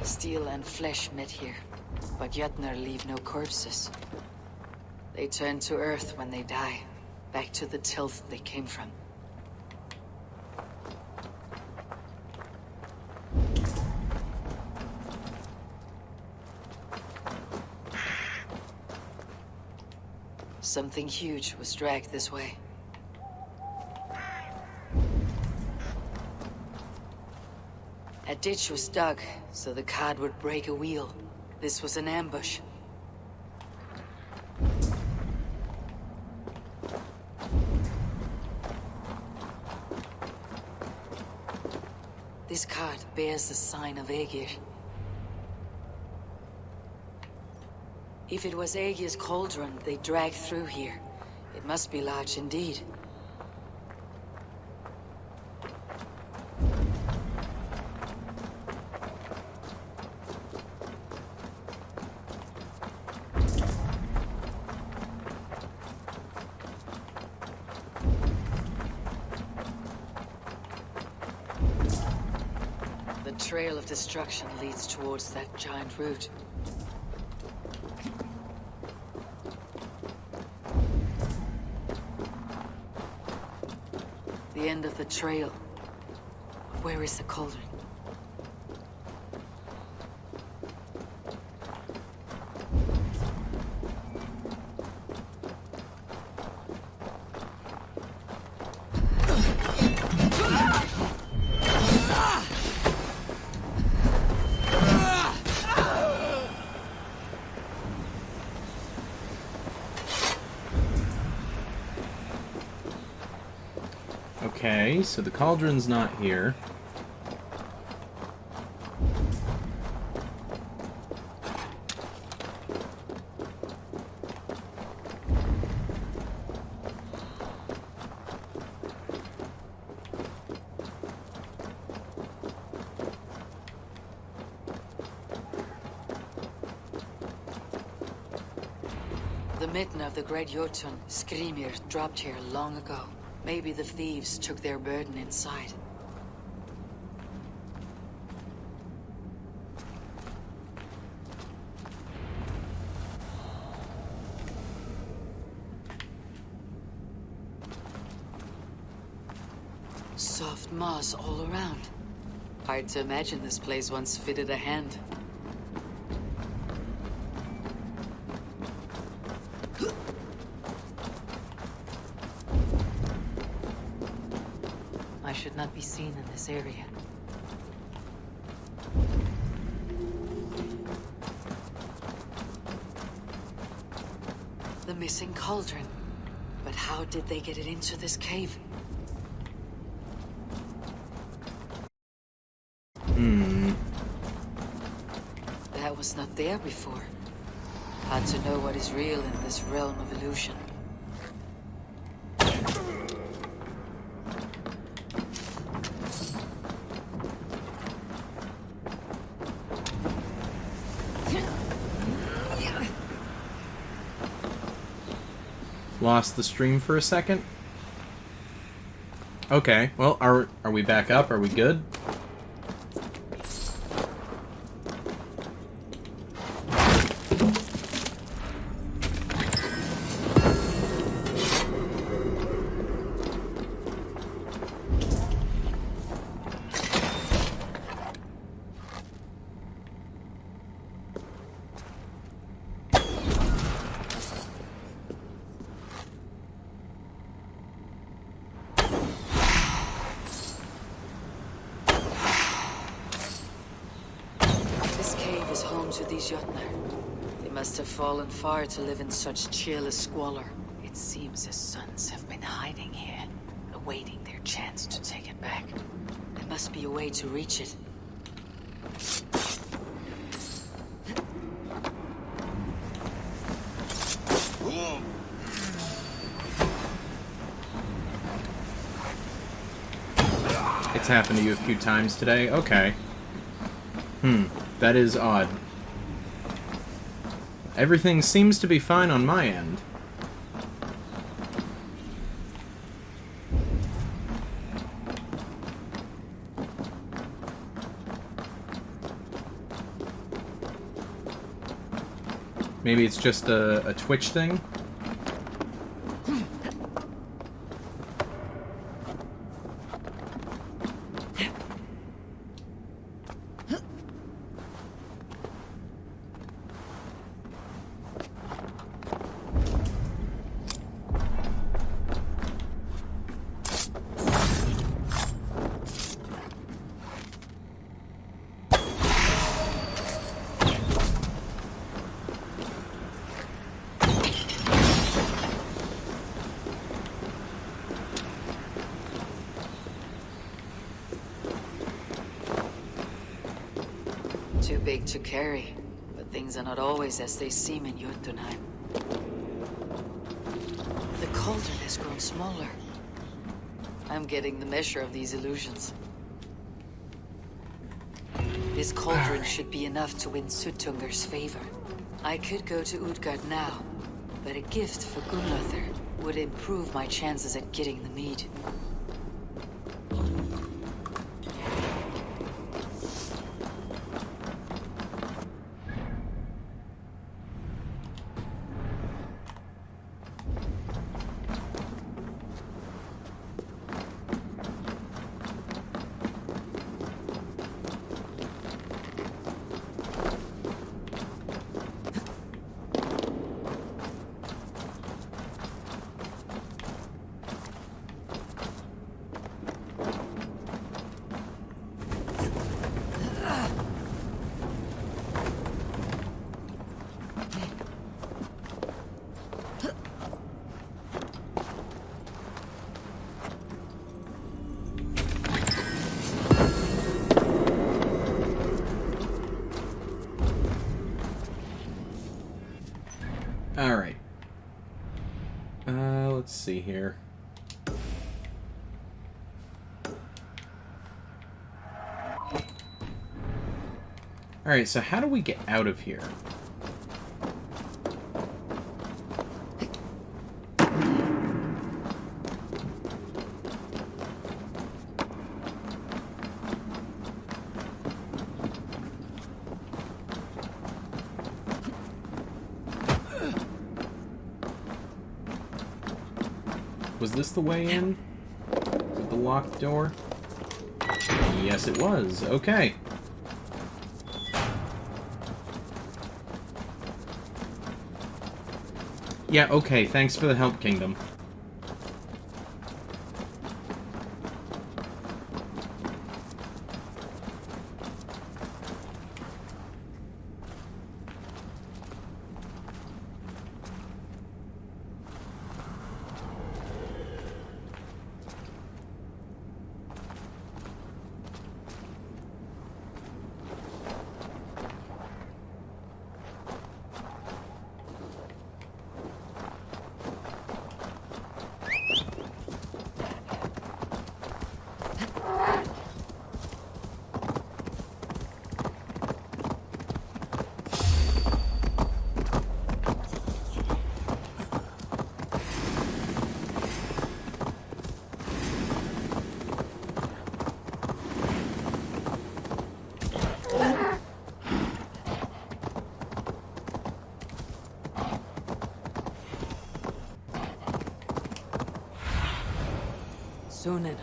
Steel and flesh met here, but Jötnar leave no corpses. They turn to earth when they die, back to the tilth they came from. Something huge was dragged this way. A ditch was dug, so the cart would break a wheel. This was an ambush. This cart bears the sign of Aegir. If it was Aegir's cauldron they dragged through here, it must be large indeed. The trail of destruction leads towards that giant root. The end of the trail. Where is the cauldron? Okay, so the cauldron's not here. The mitten of the Great Jotun, Skrimir, dropped here long ago. Maybe the thieves took their burden inside. Soft moss all around. Hard to imagine this place once fitted a hand. I should not be seen in this area. missing cauldron. But how did they get it into this cave? That was not there before. Hard to know what is real in this realm of illusion. Lost the stream for a second. Okay, well, are we back up? Are we good? They must have fallen far to live in such cheerless squalor. It seems his sons have been hiding here, awaiting their chance to take it back. There must be a way to reach it. It's happened to you a few times today? Okay. That is odd. Everything seems to be fine on my end. Maybe it's just a Twitch thing? Too big to carry, but things are not always as they seem in Jotunheim. The cauldron has grown smaller. I'm getting the measure of these illusions. This cauldron should be enough to win Suttunger's favor. I could go to Utgard now, but a gift for Gunnlother would improve my chances at getting the mead. Alright. Let's see here. Alright, so how do we get out of here? Was this the way in? With the locked door? Yes, it was. Okay. Yeah, okay. Thanks for the help, Kingdom. Sunan.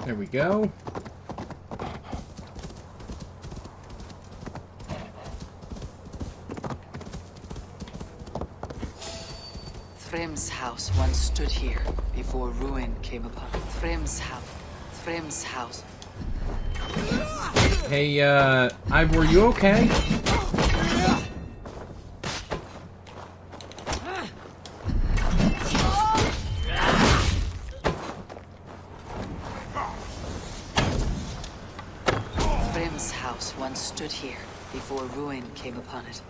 There we go. Thrym's house once stood here before ruin came upon it. Thrym's house. Thrym's house. Hey, Ivor, you okay? Thrym's house once stood here before ruin came upon it.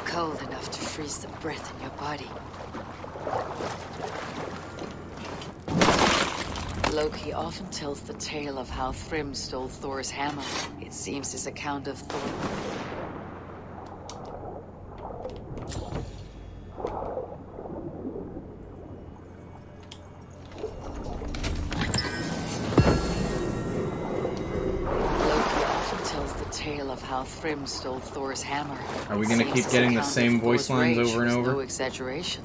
Cold enough to freeze the breath in your body. Loki often tells the tale of how Thrym stole Thor's hammer. It seems his account of Thor... how Thrym stole Thor's hammer. Are we gonna keep getting the same voice lines over and over? No exaggeration.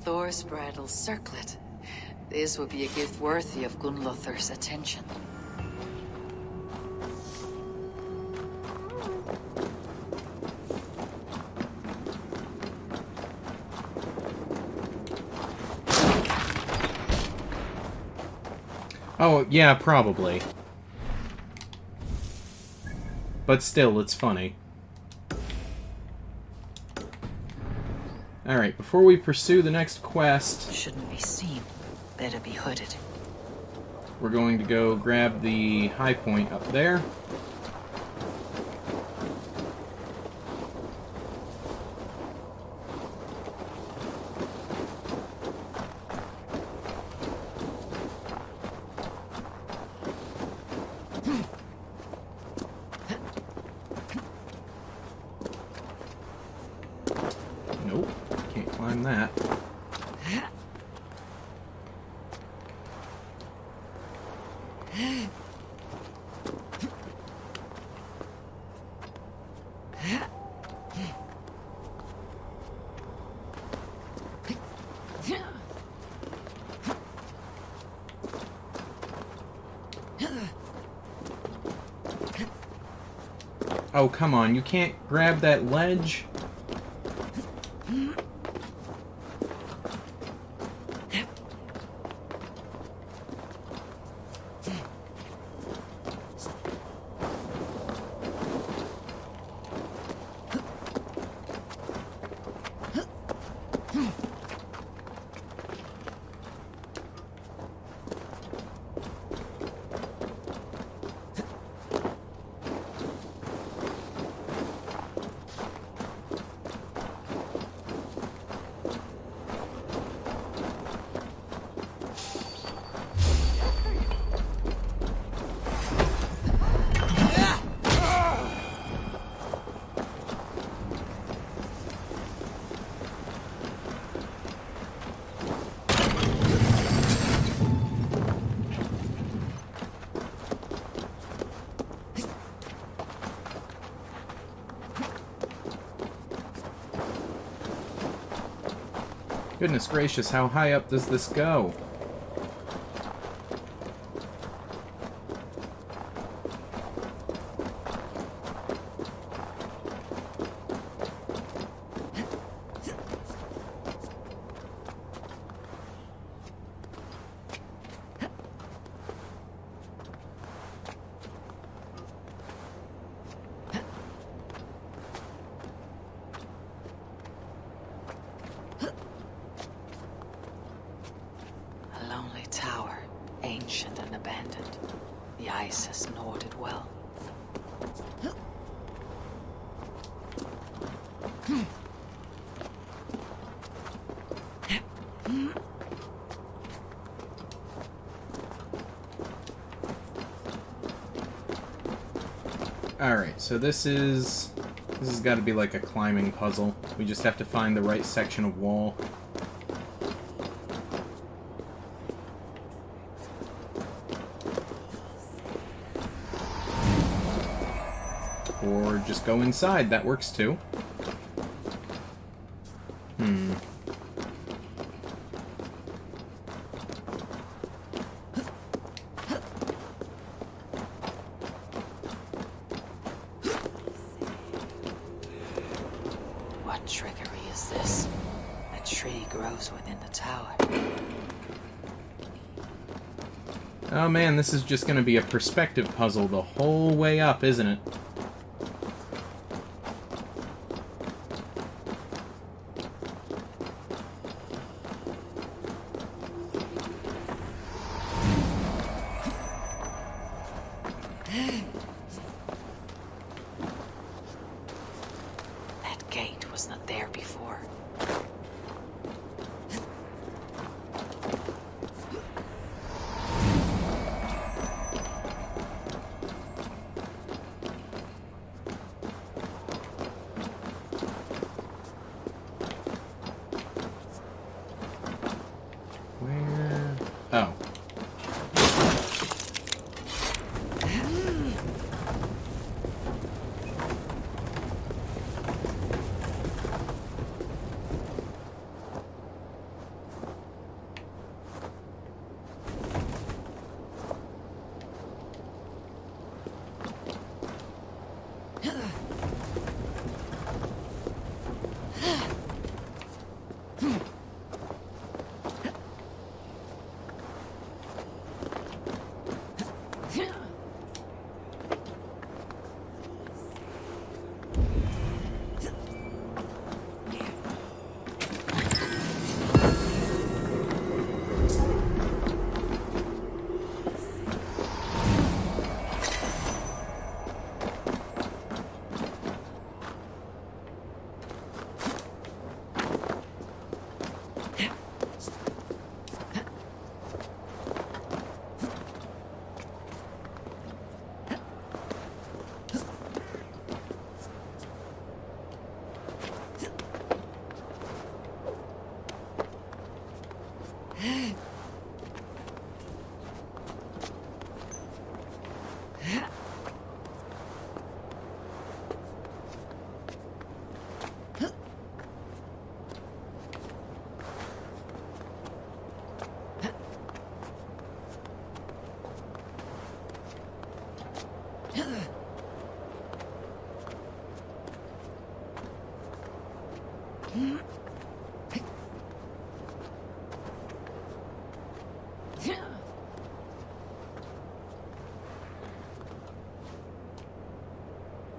Thor's bridal circlet. This would be a gift worthy of Gunnlothr's attention. Oh, yeah, probably. But still, it's funny. Alright, before we pursue the next quest... Shouldn't be seen. Better be hooded. We're going to go grab the high point up there. Nope, can't climb that. Oh, come on, you can't grab that ledge? Goodness gracious, how high up does this go? ancient and abandoned. The ice has gnawed it well. Alright, so this has got to be like a climbing puzzle. We just have to find the right section of wall. Or just go inside, that works too. What trickery is this? A tree grows within the tower. Oh man, this is just going to be a perspective puzzle the whole way up, isn't it? That gate was not there before. Where? Oh.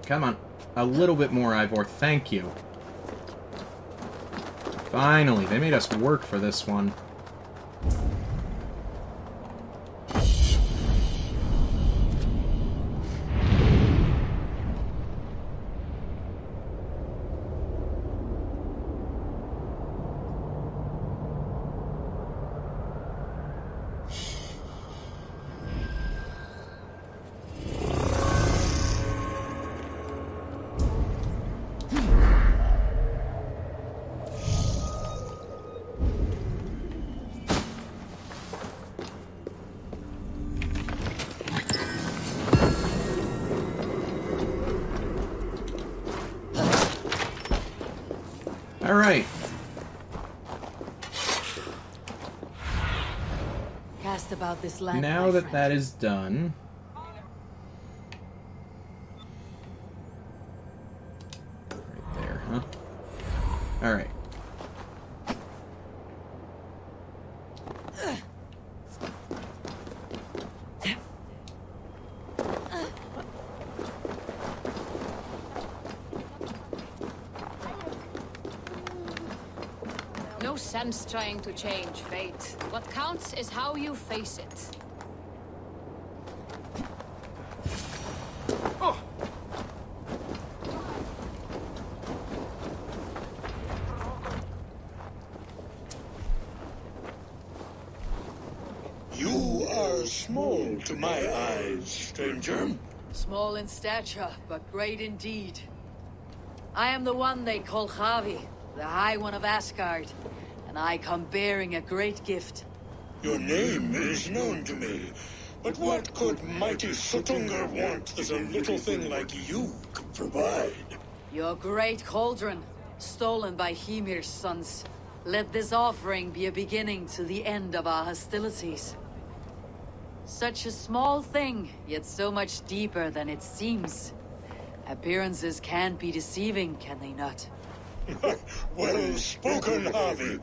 Come on. A little bit more, Ivor. Thank you. Finally, they made us work for this one. Alright. Cast about this land, Now my that friend. that is done... Right there, huh? Alright. No sense trying to change fate. What counts is how you face it. You are small to my eyes, stranger. Small in stature, but great indeed. I am the one they call Javi, the High One of Asgard, and I come bearing a great gift. Your name is known to me, but what could mighty Suttungr want that a little thing like you could provide? Your great cauldron, stolen by Hymir's sons. Let this offering be a beginning to the end of our hostilities. Such a small thing, yet so much deeper than it seems. Appearances can be deceiving, can they not? Well spoken, Harvey.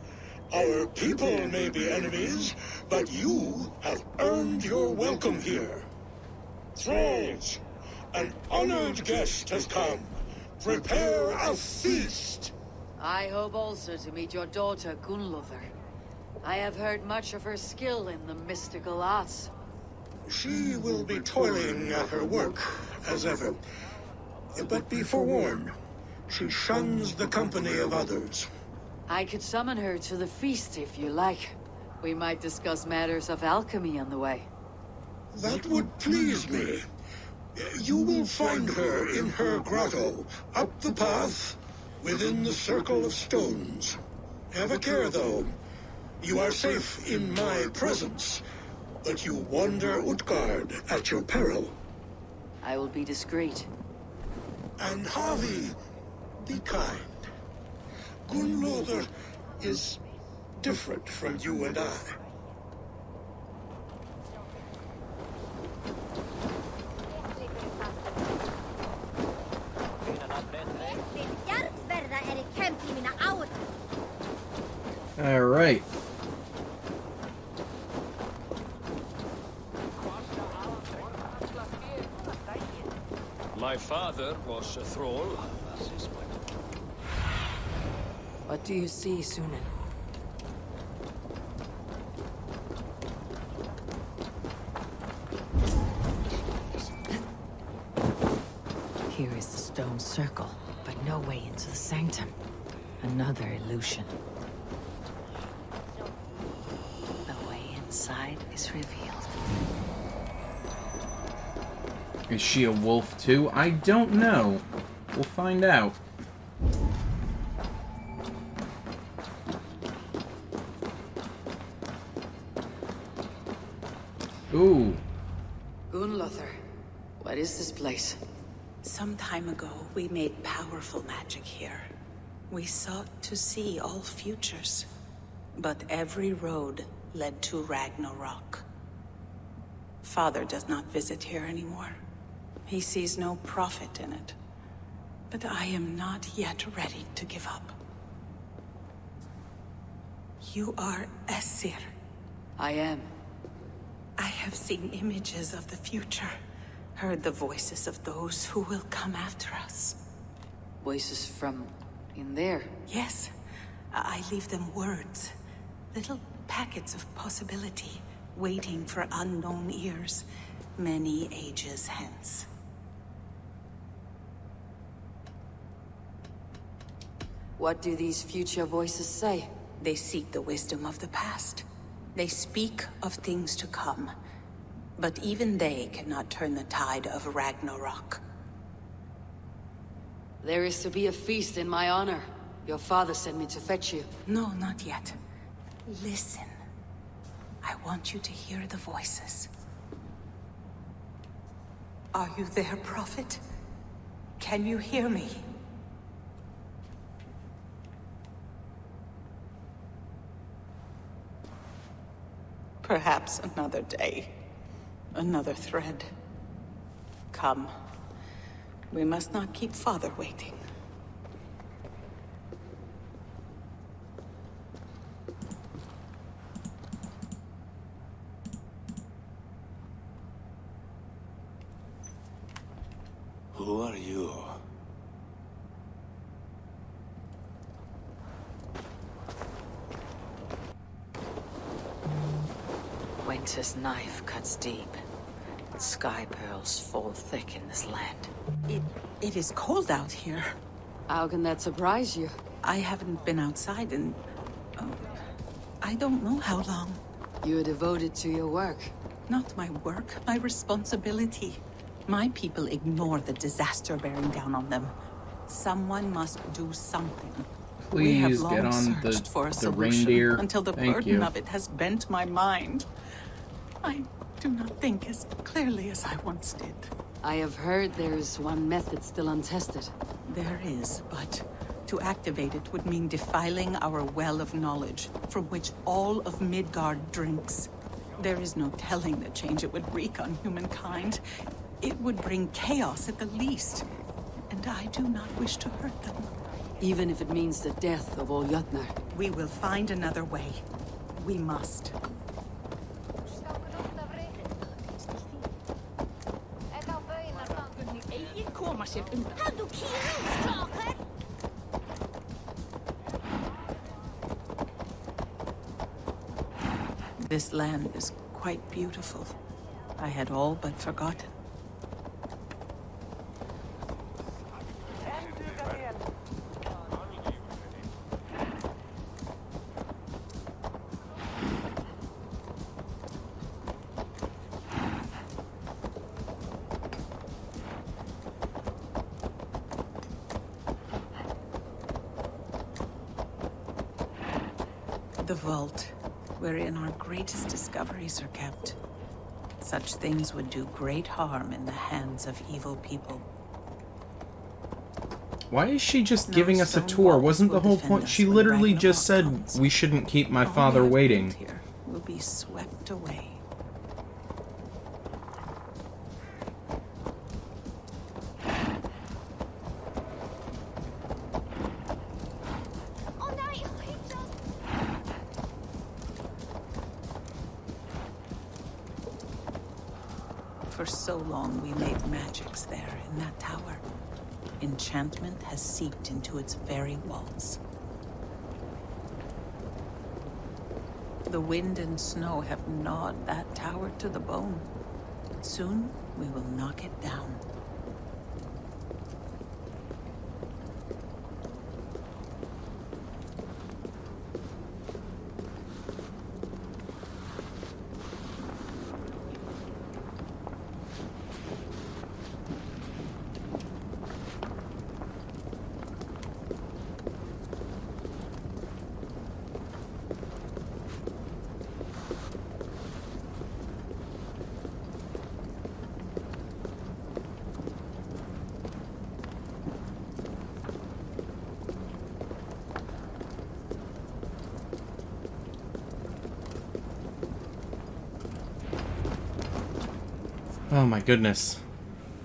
Our people may be enemies, but you have earned your welcome here. Thralls, an honored guest has come. Prepare a feast. I hope also to meet your daughter, Gunnlothr. I have heard much of her skill in the mystical arts. She will be toiling at her work, as ever. But be forewarned, she shuns the company of others. I could summon her to the feast if you like. We might discuss matters of alchemy on the way. That would please me. You will find her in her grotto, up the path, within the circle of stones. Have a care, though. You are safe in my presence, but you wander Utgard at your peril. I will be discreet. And Harvey, be kind. Gunnlothr is different from you and I. All right. My father was a thrall. What do you see, Sunan? Here is the stone circle, but no way into the sanctum. Another illusion. The way inside is revealed. Is she a wolf too? I don't know. We'll find out. Ooh. Gunnlothr, what is this place? Some time ago, we made powerful magic here. We sought to see all futures, but every road led to Ragnarok. Father does not visit here anymore. He sees no profit in it. But I am not yet ready to give up. You are Esir. I am. I have seen images of the future, heard the voices of those who will come after us. Voices from in there? Yes. I leave them words. Little packets of possibility, waiting for unknown ears, many ages hence. What do these future voices say? They seek the wisdom of the past. They speak of things to come. But even they cannot turn the tide of Ragnarok. There is to be a feast in my honor. Your father sent me to fetch you. No, not yet. Listen. I want you to hear the voices. Are you there, Prophet? Can you hear me? Perhaps another day. Another thread. Come. We must not keep Father waiting. Who are you? Winter's knife cuts deep. Sky pearls fall thick in this land. It is cold out here. How can that surprise you? I haven't been outside in... I don't know how long. You're devoted to your work. Not my work, my responsibility. My people ignore the disaster bearing down on them. Someone must do something. We have Please long get on searched for a the solution reindeer. until the Thank burden you. of it has bent my mind. I do not think as clearly as I once did. I have heard there's one method still untested. There is, but to activate it would mean defiling our well of knowledge, from which all of Midgard drinks. There is no telling the change it would wreak on humankind. It would bring chaos at the least, and I do not wish to hurt them. Even if it means the death of all Jötnar. We will find another way. We must. This land is quite beautiful. I had all but forgotten. The vault, wherein our greatest discoveries are kept. Such things would do great harm in the hands of evil people. Why is she just giving us a tour? Wasn't the whole point? She literally just said we shouldn't keep my father waiting. Here will be swept away. For so long we made magics there in that tower. Enchantment has seeped into its very walls. The wind and snow have gnawed that tower to the bone. Soon we will knock it down. Oh my goodness.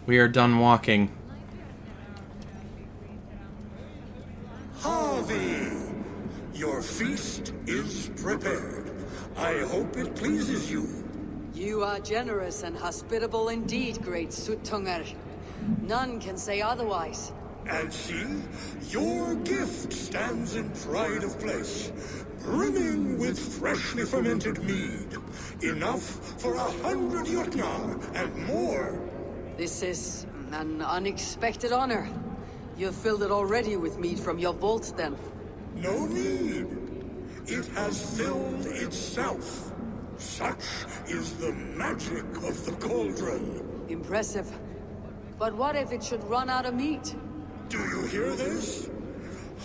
We are done walking. Harvey! Your feast is prepared. I hope it pleases you. You are generous and hospitable indeed, great Suttungar. None can say otherwise. And see, your gift stands in pride of place, brimming with freshly fermented mead. Enough for 100 Jötnar and more. This is an unexpected honor. You've filled it already with mead from your vault, then. No need. It has filled itself. Such is the magic of the cauldron. Impressive. But what if it should run out of meat? Do you hear this?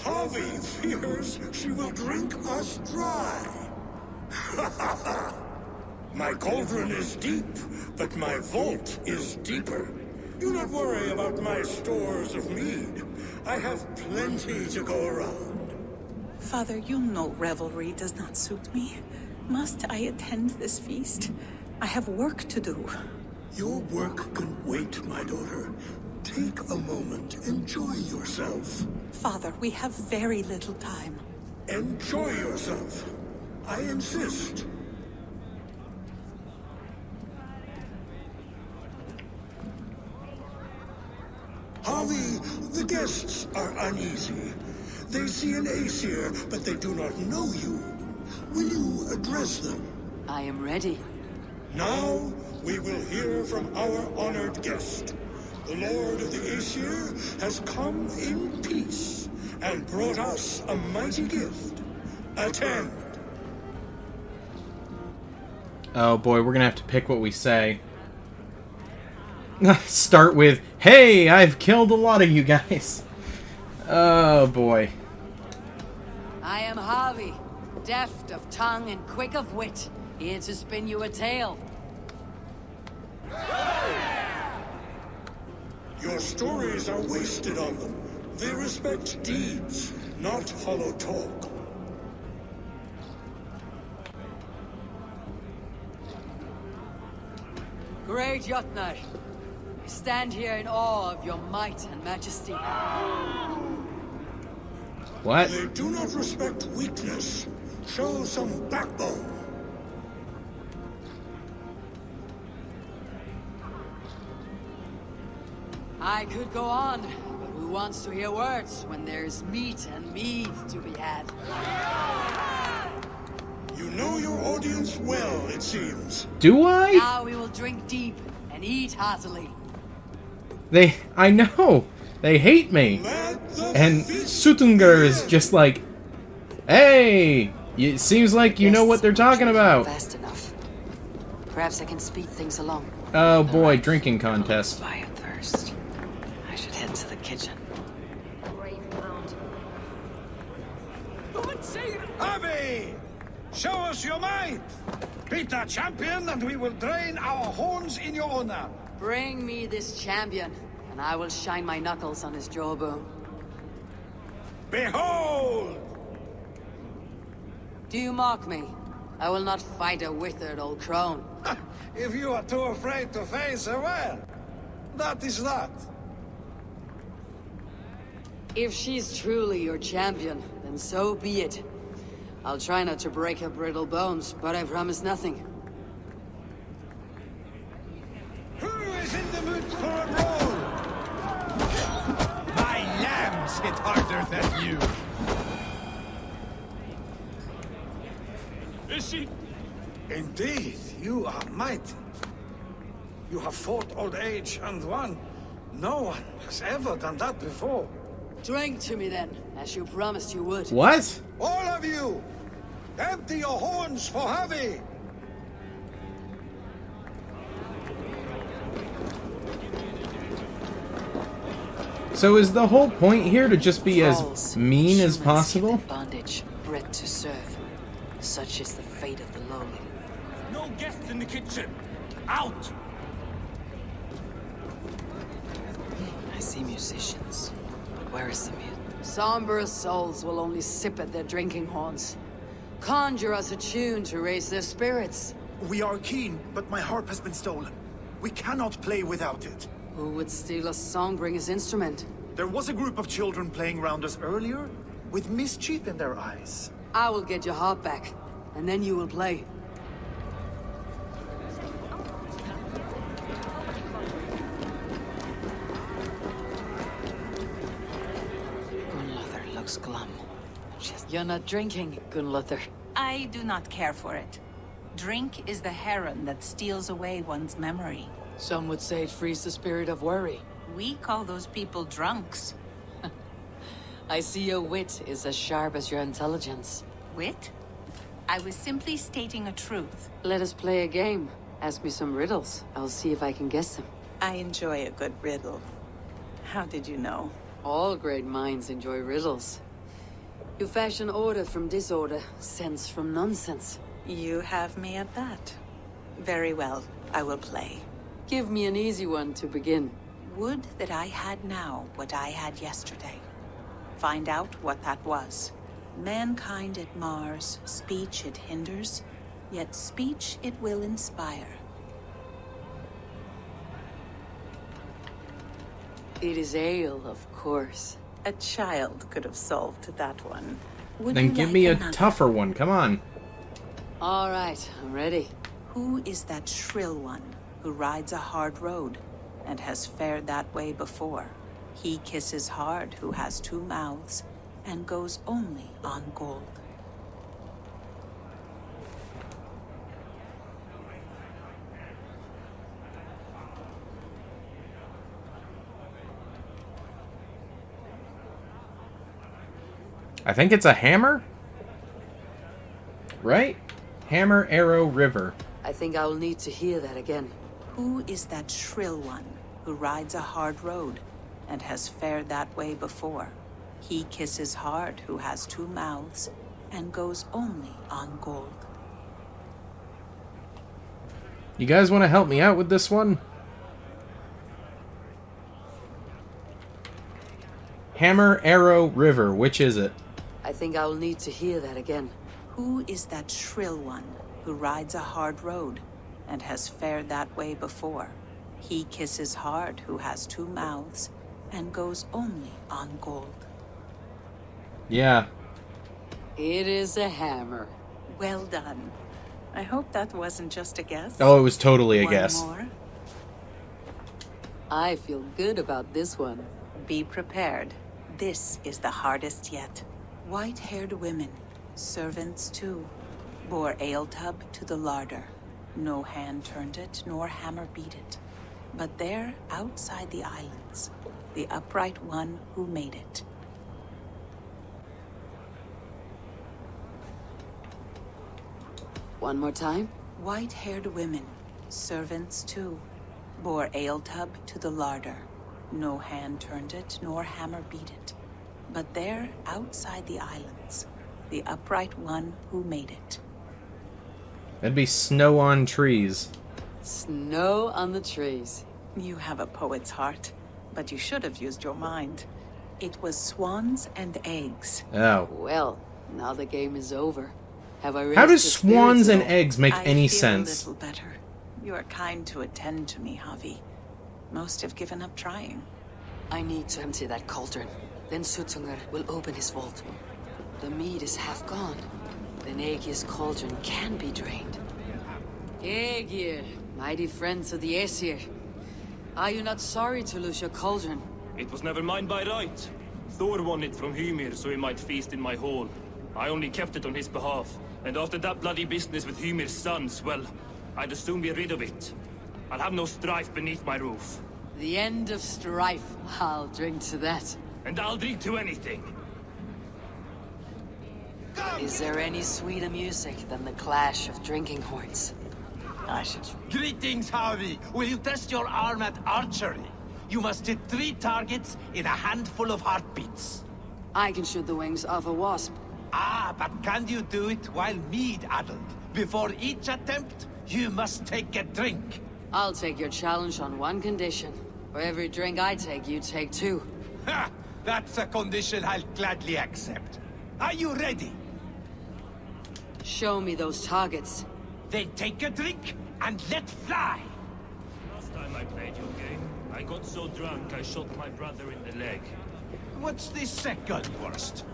Harvey fears she will drink us dry. Ha ha ha! My cauldron is deep, but my vault is deeper. Do not worry about my stores of mead. I have plenty to go around. Father, you know revelry does not suit me. Must I attend this feast? I have work to do. Your work can wait, my daughter. Take a moment, enjoy yourself. Father, we have very little time. Enjoy yourself. I insist. Harvey, the guests are uneasy. They see an Aesir, but they do not know you. Will you address them? I am ready. Now, we will hear from our honored guest. The Lord of the Aesir has come in peace and brought us a mighty gift. Attend. Oh boy, we're gonna have to pick what we say. Start with, hey, I've killed a lot of you guys. Oh boy. I am Harvey, deft of tongue and quick of wit, here to spin you a tale. Your stories are wasted on them. They respect deeds, not hollow talk. Great Jotnar, I stand here in awe of your might and majesty. What? They do not respect weakness. Show some backbone. I could go on, but who wants to hear words when there's meat and mead to be had? You know your audience well, it seems. Do I? Now we will drink deep and eat heartily. I know! They hate me! And Sutunger is just like, hey! It seems like you know what they're talking about. Fast enough. Perhaps I can speed things along. Oh boy, drinking contest. Fire thirst. I should head to the kitchen. Harvey! Show us your might! Beat our champion and we will drain our horns in your honor. Bring me this champion, and I will shine my knuckles on his jawbone. Behold! Do you mock me? I will not fight a withered old crone. If you are too afraid to face her, well, that is that. If she's truly your champion, then so be it. I'll try not to break her brittle bones, but I promise nothing. Who is in the mood for a brawl? My lambs hit harder than you. Is she? Indeed, you are mighty. You have fought old age and won. No one has ever done that before. Drink to me then, as you promised you would. What? All of you! Empty your horns for Harvey! So is the whole point here to just be as Thralls, mean as humans possible? kept in bondage, bred to serve. Such is the fate of the lowly. No guests in the kitchen. Out! I see musicians, but where is the mute? Somber souls will only sip at their drinking horns. Conjure us a tune to raise their spirits. We are keen, but my harp has been stolen. We cannot play without it. Who would steal a songbringer's instrument? There was a group of children playing around us earlier, with mischief in their eyes. I will get your harp back, and then you will play. Gunlother looks glum. You're not drinking, Gunlother. I do not care for it. Drink is the heron that steals away one's memory. Some would say it frees the spirit of worry. We call those people drunks. I see your wit is as sharp as your intelligence. Wit? I was simply stating a truth. Let us play a game. Ask me some riddles. I'll see if I can guess them. I enjoy a good riddle. How did you know? All great minds enjoy riddles. You fashion order from disorder, sense from nonsense. You have me at that. Very well, I will play. Give me an easy one to begin. Would that I had now what I had yesterday. Find out what that was. Mankind it mars, speech it hinders, yet speech it will inspire. It is ale, of course. A child could have solved that one. Would Then you give like me a another? tougher one, come on. All right, I'm ready. Who is that shrill one who rides a hard road and has fared that way before? He kisses hard who has two mouths and goes only on gold. I think it's a hammer? Right? Hammer, arrow, river. I think I will need to hear that again. Who is that shrill one who rides a hard road and has fared that way before? He kisses hard who has two mouths and goes only on gold. You guys want to help me out with this one? Hammer, Arrow, River. Which is it? I think I will need to hear that again. Who is that shrill one who rides a hard road and has fared that way before? He kisses hard who has two mouths and goes only on gold. Yeah. It is a hammer. Well done. I hope that wasn't just a guess. Oh, it was totally a One guess. more. I feel good about this one. Be prepared. This is the hardest yet. White-haired women, servants too, bore ale tub to the larder. No hand turned it, nor hammer beat it. But there, outside the islands, the upright one who made it. One more time? White-haired women, servants too, bore ale tub to the larder. No hand turned it, nor hammer beat it. But there, outside the islands, the upright one who made it. That'd be snow on trees. Snow on the trees. You have a poet's heart, but you should have used your mind. It was swans and eggs. Oh. Well, now the game is over. Have I How raised does the swans spirits and at all? eggs make any sense? I feel a little better. You are kind to attend to me, Javi. Most have given up trying. I need to empty that cauldron. Then Sutsunger will open his vault. The mead is half gone. Then Aegir's cauldron can be drained. Aegir, mighty friends of the Aesir. Are you not sorry to lose your cauldron? It was never mine by right. Thor won it from Hymir so he might feast in my hall. I only kept it on his behalf. And after that bloody business with Hymir's sons, well, I'd as soon be rid of it. I'll have no strife beneath my roof. The end of strife. I'll drink to that. And I'll drink to anything. Is there any sweeter music than the clash of drinking horns? I should... Greetings, Harvey. Will you test your arm at archery? You must hit 3 targets in a handful of heartbeats. I can shoot the wings off a wasp. Ah, but can you do it while mead-addled? Before each attempt, you must take a drink. I'll take your challenge on one condition. For every drink I take, you take 2. Ha! That's a condition I'll gladly accept. Are you ready? Show me those targets. Then take a drink and let fly. Last time I played your game, I got so drunk I shot my brother in the leg. What's the second worst?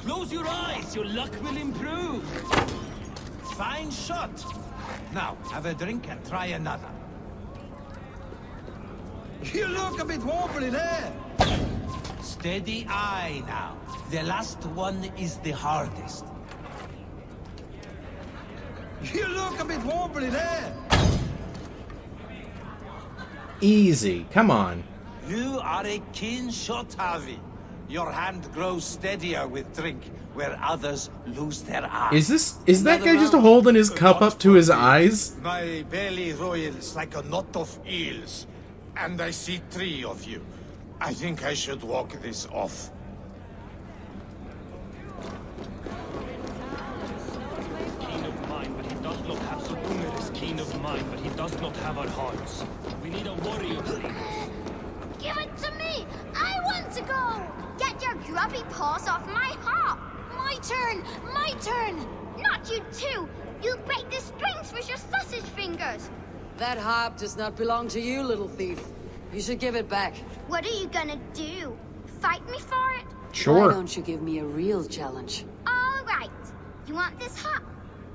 Close your eyes, your luck will improve. Fine shot. Now, have a drink and try another. You look a bit wobbly there. Steady eye now. The last one is the hardest. You look a bit wobbly there. Easy. Come on. You are a keen shot, Javi. Your hand grows steadier with drink, where others lose their eye. Is that guy just holding his cup up to his eyes? My belly roils like a knot of eels, and I see 3 of you. I think I should walk this off. Keen of mind, but he does not have Sutsunger is keen of mind, but he does not have our hearts. We need a warrior to lead us. Give it to me! I want to go! Get your grubby paws off my harp! My turn! My turn! Not you too! You break the strings with your sausage fingers! That harp does not belong to you, little thief. You should give it back. What are you gonna do? Fight me for it? Sure. Why don't you give me a real challenge? All right. You want this harp?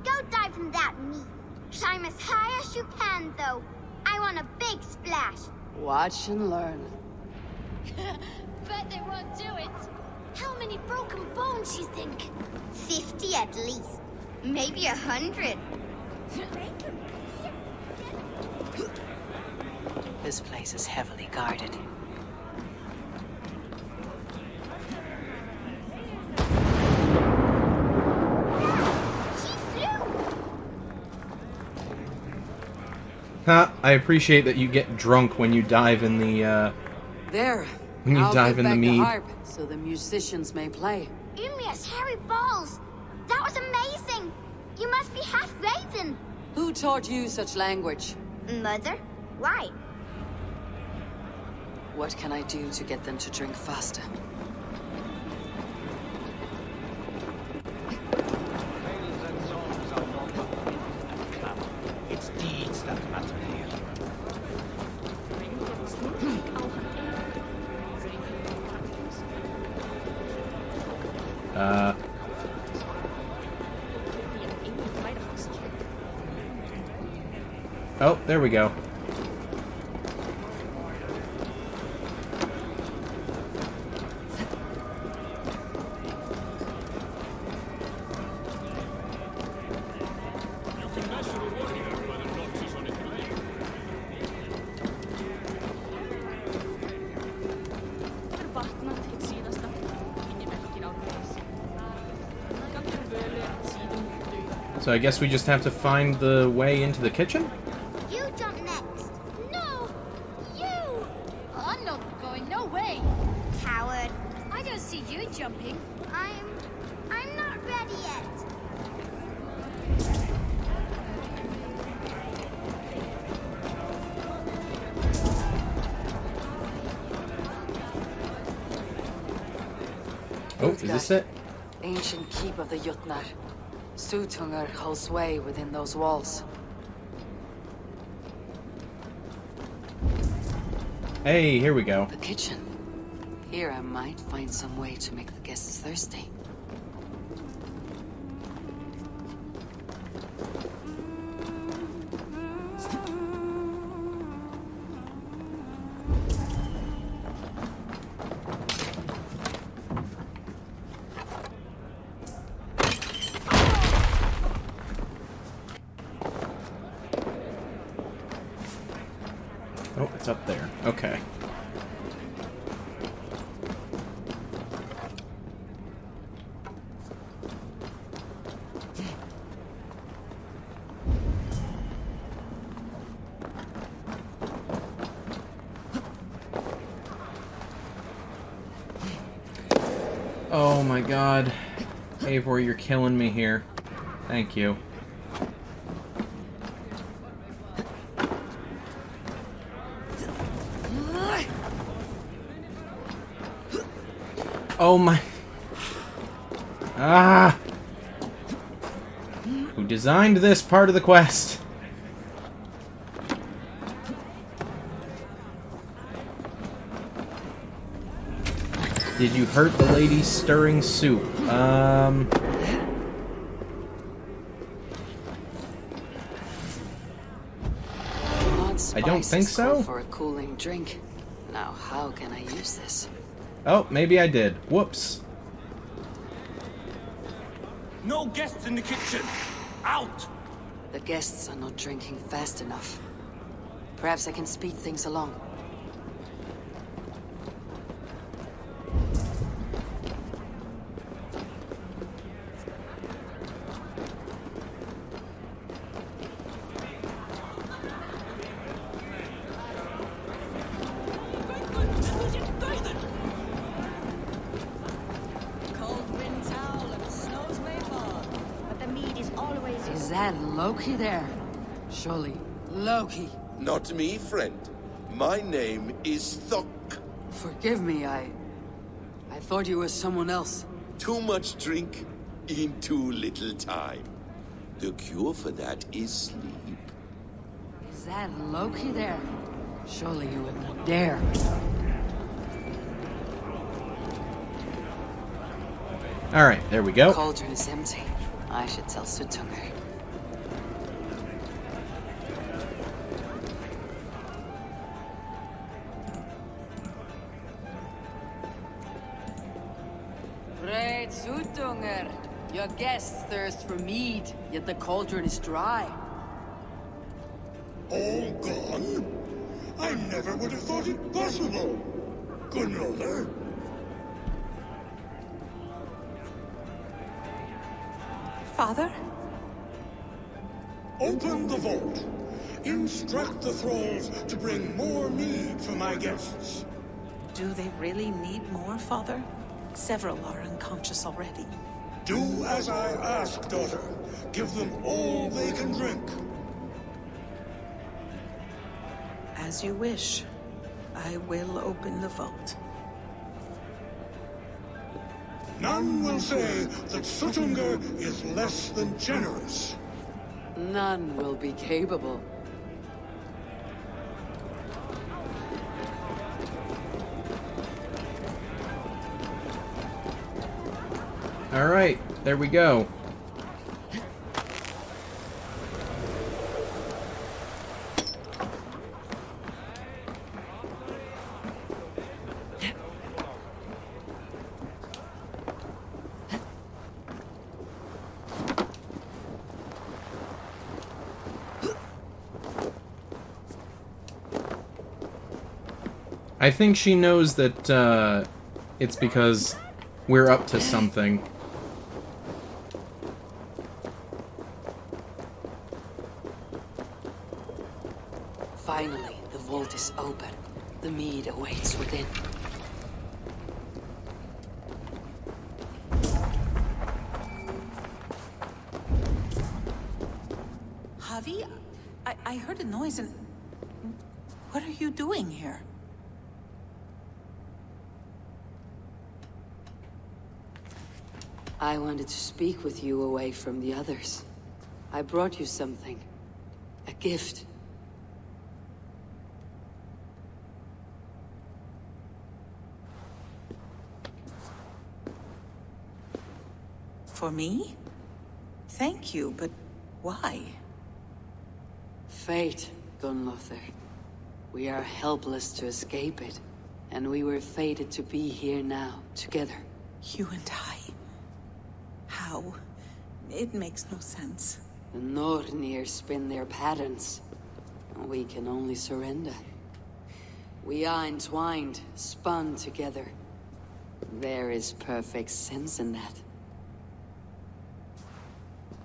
Go dive in that meat. Climb as high as you can, though. I want a big splash. Watch and learn. Bet they won't do it. How many broken bones you think? 50 at least. Maybe 100. This place is heavily guarded. She flew! Ha! I appreciate that you get drunk when you dive in the, There. when you I'll dive give in the back mead. harp so the musicians may play. Ymlia's hairy balls! That was amazing! You must be half raven! Who taught you such language? Mother? Why? What can I do to get them to drink faster? It's deeds that matter here. Oh, there we go. So I guess we just have to find the way into the kitchen? You jump next. No! You! I'm not going, no way! Coward. I don't see you jumping. I'm not ready yet. Oh, is this it? Ancient keep of the Jutnar. Sutunger holds sway within those walls. Hey, here we go. The kitchen. Here I might find some way to make the guests thirsty. Oh, it's up there. Okay. Oh my god. Eivor, you're killing me here. Thank you. Oh my... Ah! Who designed this part of the quest? Did you hurt the lady stirring soup? I don't think so. For a cooling drink. Now, how can I use this? Oh, maybe I did. Whoops. No guests in the kitchen! Out! The guests are not drinking fast enough. Perhaps I can speed things along. Is that Loki there? Surely, Loki. Not me, friend. My name is Thok. Forgive me, I thought you were someone else. Too much drink in too little time. The cure for that is sleep. Is that Loki there? Surely you wouldn't dare. Alright, there we go. The cauldron is empty. I should tell Sutunger. Great Sutunger! Your guests thirst for mead, yet the cauldron is dry. All gone? I never would have thought it possible. Gunrother? Father? Open the vault. Instruct the thralls to bring more mead for my guests. Do they really need more, Father? Several are unconscious already. Do as I ask, daughter. Give them all they can drink. As you wish. I will open the vault. None will say that Suttungr is less than generous. None will be capable. Alright, there we go. I think she knows that it's because we're up to something. Finally, the vault is open. The mead awaits within. Javi, I heard a noise and... What are you doing here? I wanted to speak with you away from the others. I brought you something. A gift. For me? Thank you, but why? Fate, Gunlother. We are helpless to escape it, and we were fated to be here now, together. You and I? How? It makes no sense. The Nornir spin their patterns, and we can only surrender. We are entwined, spun together. There is perfect sense in that.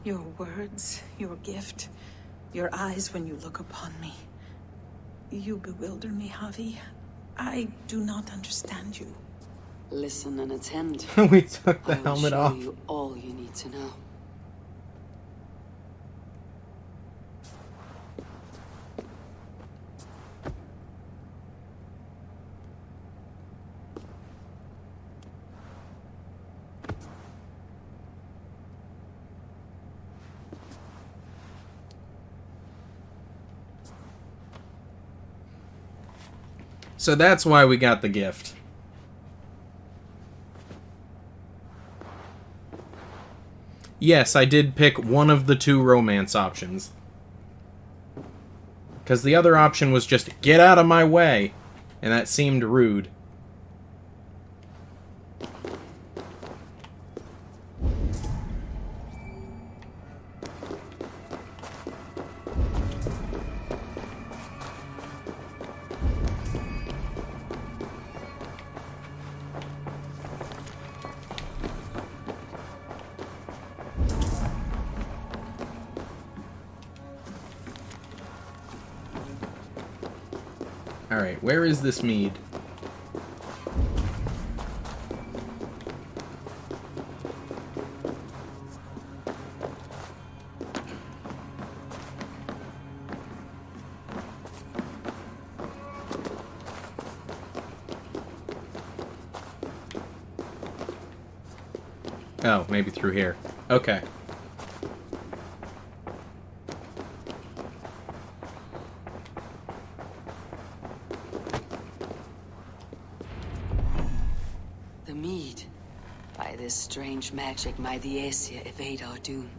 Your words, your gift, your eyes when you look upon me. You bewilder me, Javi. I do not understand you. Listen and attend. We took the helmet off. I will show you all you need to know. So that's why we got the gift. Yes, I did pick one of the two romance options. Because the other option was just, get out of my way. And that seemed rude. Alright, where is this mead? Oh, maybe through here. Okay. The mead. By this strange magic, my Diecia evade our doom.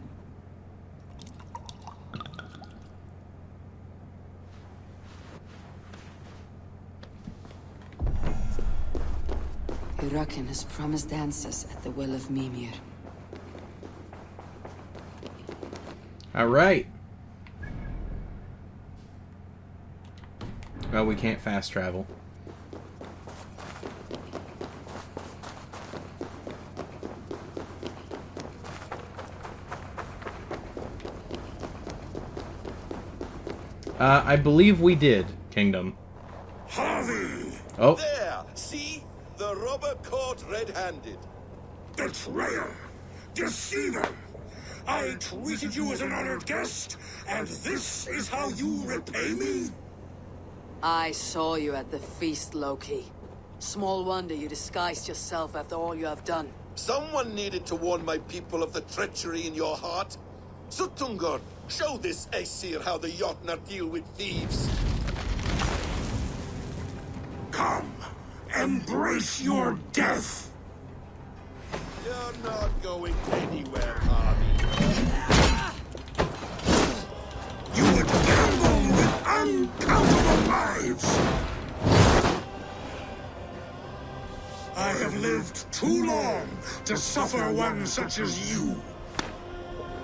Hurakan has promised answers at the Well of Mimir. Alright. Well, we can't fast travel. I believe we did, Kingdom. Harvey! Oh. There! See? The robber caught red-handed. Betrayer! Deceiver! I treated you as an honored guest, and this is how you repay me? I saw you at the feast, Loki. Small wonder you disguised yourself after all you have done. Someone needed to warn my people of the treachery in your heart. Suttungr, show this Aesir how the Jotnar deal with thieves. Come, embrace your death! You're not going anywhere, Harvey. You would gamble with uncountable lives! I have lived too long to suffer one such as you.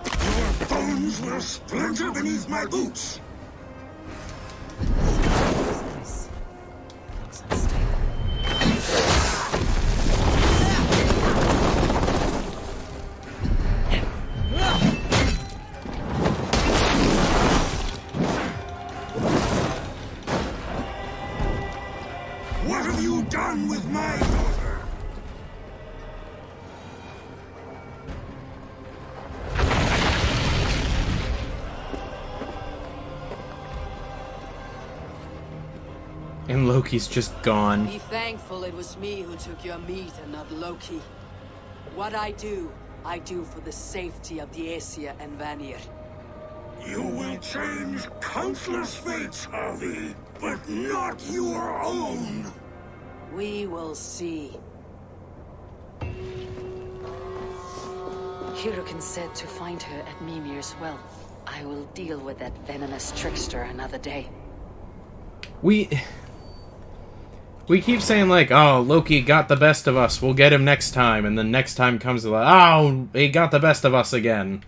Your bones will splinter beneath my boots. What have you done with my daughter? And Loki's just gone. Be thankful it was me who took your meat and not Loki. What I do for the safety of the Aesir and Vanir. You will change countless fates, Harvey, but not your own. We will see. Hirukin said to find her at Mimir's well. I will deal with that venomous trickster another day. We keep saying, like, oh, Loki got the best of us, we'll get him next time, and then next time comes, like, oh, he got the best of us again.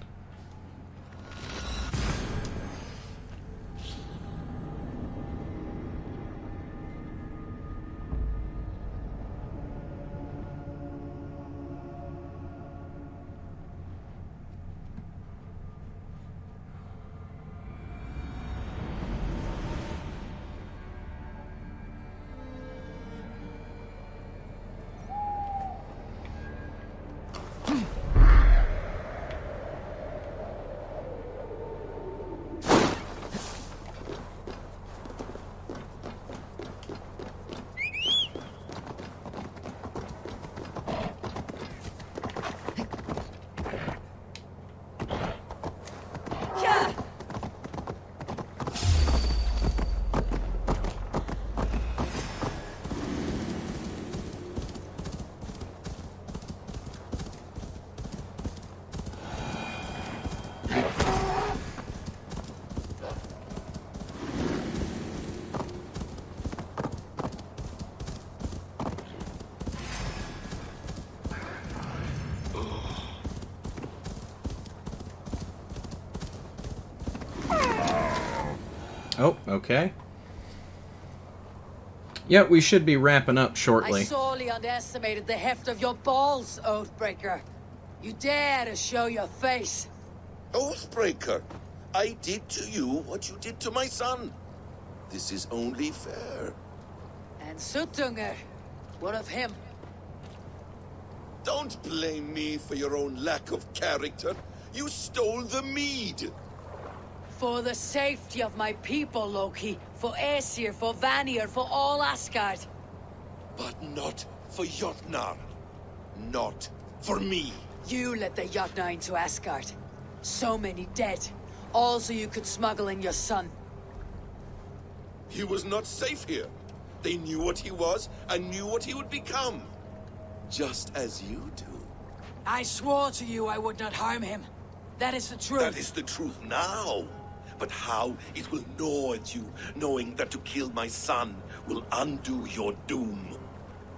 Oh, okay. Yeah, we should be wrapping up shortly. I sorely underestimated the heft of your balls, Oathbreaker. You dare to show your face. Oathbreaker, I did to you what you did to my son. This is only fair. And Suttungr, what of him? Don't blame me for your own lack of character. You stole the mead. For the safety of my people, Loki. For Aesir, for Vanir, for all Asgard. But not for Jotnar. Not for me. You let the Jotnar into Asgard. So many dead. All so you could smuggle in your son. He was not safe here. They knew what he was and knew what he would become. Just as you do. I swore to you I would not harm him. That is the truth. That is the truth now. But how it will gnaw at you, knowing that to kill my son will undo your doom.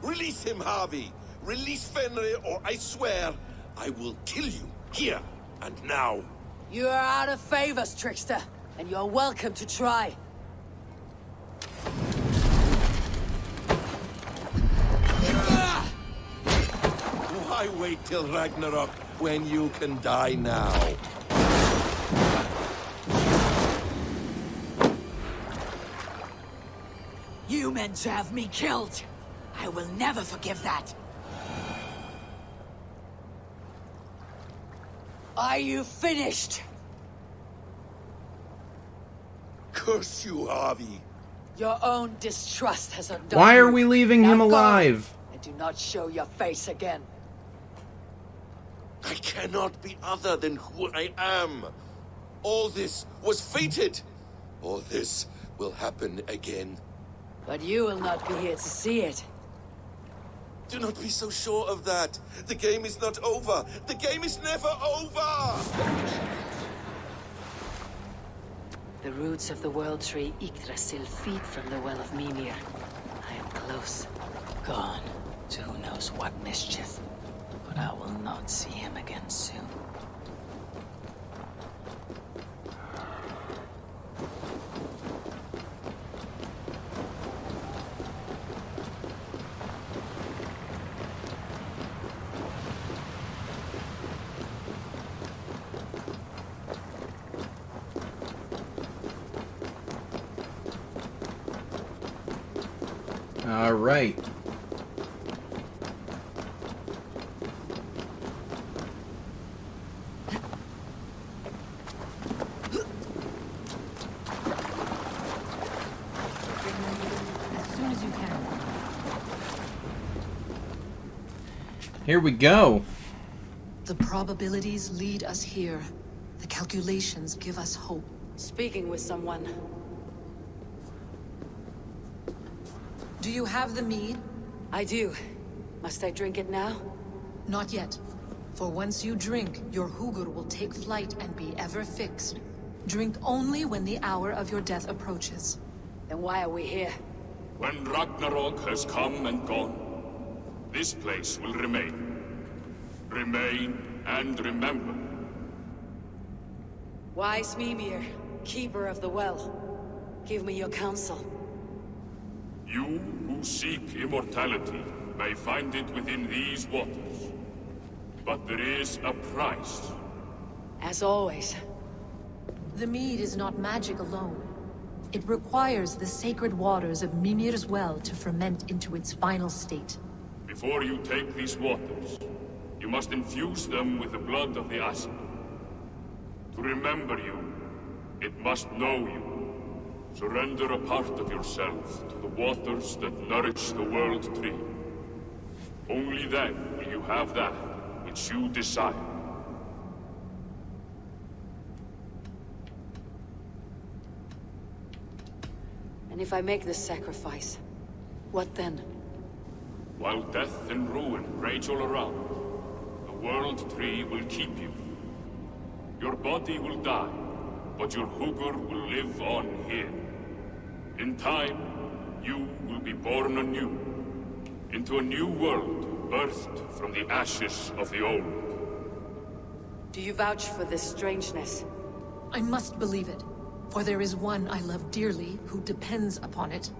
Release him, Harvey. Release Fenrir, or I swear, I will kill you, here and now. You are out of favors, trickster, and you're welcome to try. Why wait till Ragnarok when you can die now? You meant to have me killed. I will never forgive that. Are you finished? Curse you, Avi. Your own distrust has undone Why are you. we leaving Now him go, alive? and do not show your face again. I cannot be other than who I am. All this was fated. All this will happen again. But you will not be here to see it. Do not be so sure of that. The game is not over. The game is never over! The roots of the World Tree Yggdrasil feed from the Well of Mimir. I am close. Gone to who knows what mischief. But I will not see him again soon. All right. As soon as you can. Here we go. The probabilities lead us here. The calculations give us hope. Speaking with someone. Do you have the mead? I do. Must I drink it now? Not yet. For once you drink, your Hugur will take flight and be ever fixed. Drink only when the hour of your death approaches. Then why are we here? When Ragnarok has come and gone, this place will remain. Remain and remember. Wise Mimir, keeper of the well, give me your counsel. You who seek immortality may find it within these waters. But there is a price. As always. The mead is not magic alone. It requires the sacred waters of Mimir's well to ferment into its final state. Before you take these waters, you must infuse them with the blood of the acid. To remember you, it must know you. Surrender a part of yourself to the waters that nourish the World Tree. Only then will you have that which you desire. And if I make this sacrifice, what then? While death and ruin rage all around, the World Tree will keep you. Your body will die, but your Hugur will live on here. In time, you will be born anew, into a new world birthed from the ashes of the old. Do you vouch for this strangeness? I must believe it, for there is one I love dearly who depends upon it.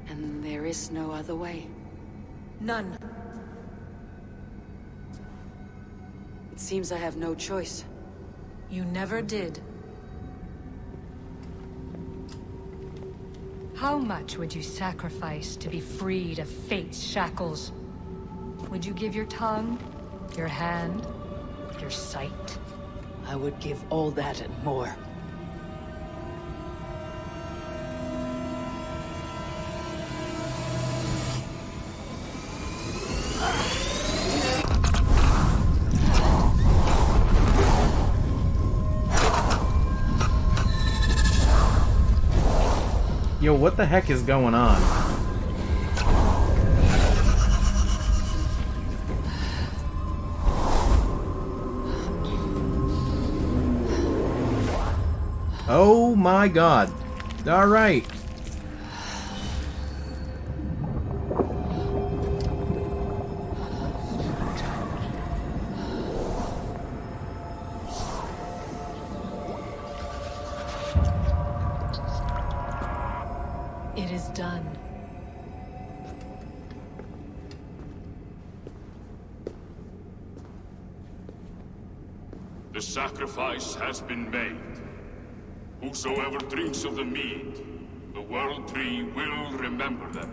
And there is no other way? None. It seems I have no choice. You never did. How much would you sacrifice to be freed of fate's shackles? Would you give your tongue, your hand, your sight? I would give all that and more. Yo, what the heck is going on? Oh my god. Alright. It is done. The sacrifice has been made. Whosoever drinks of the mead The World Tree will remember them.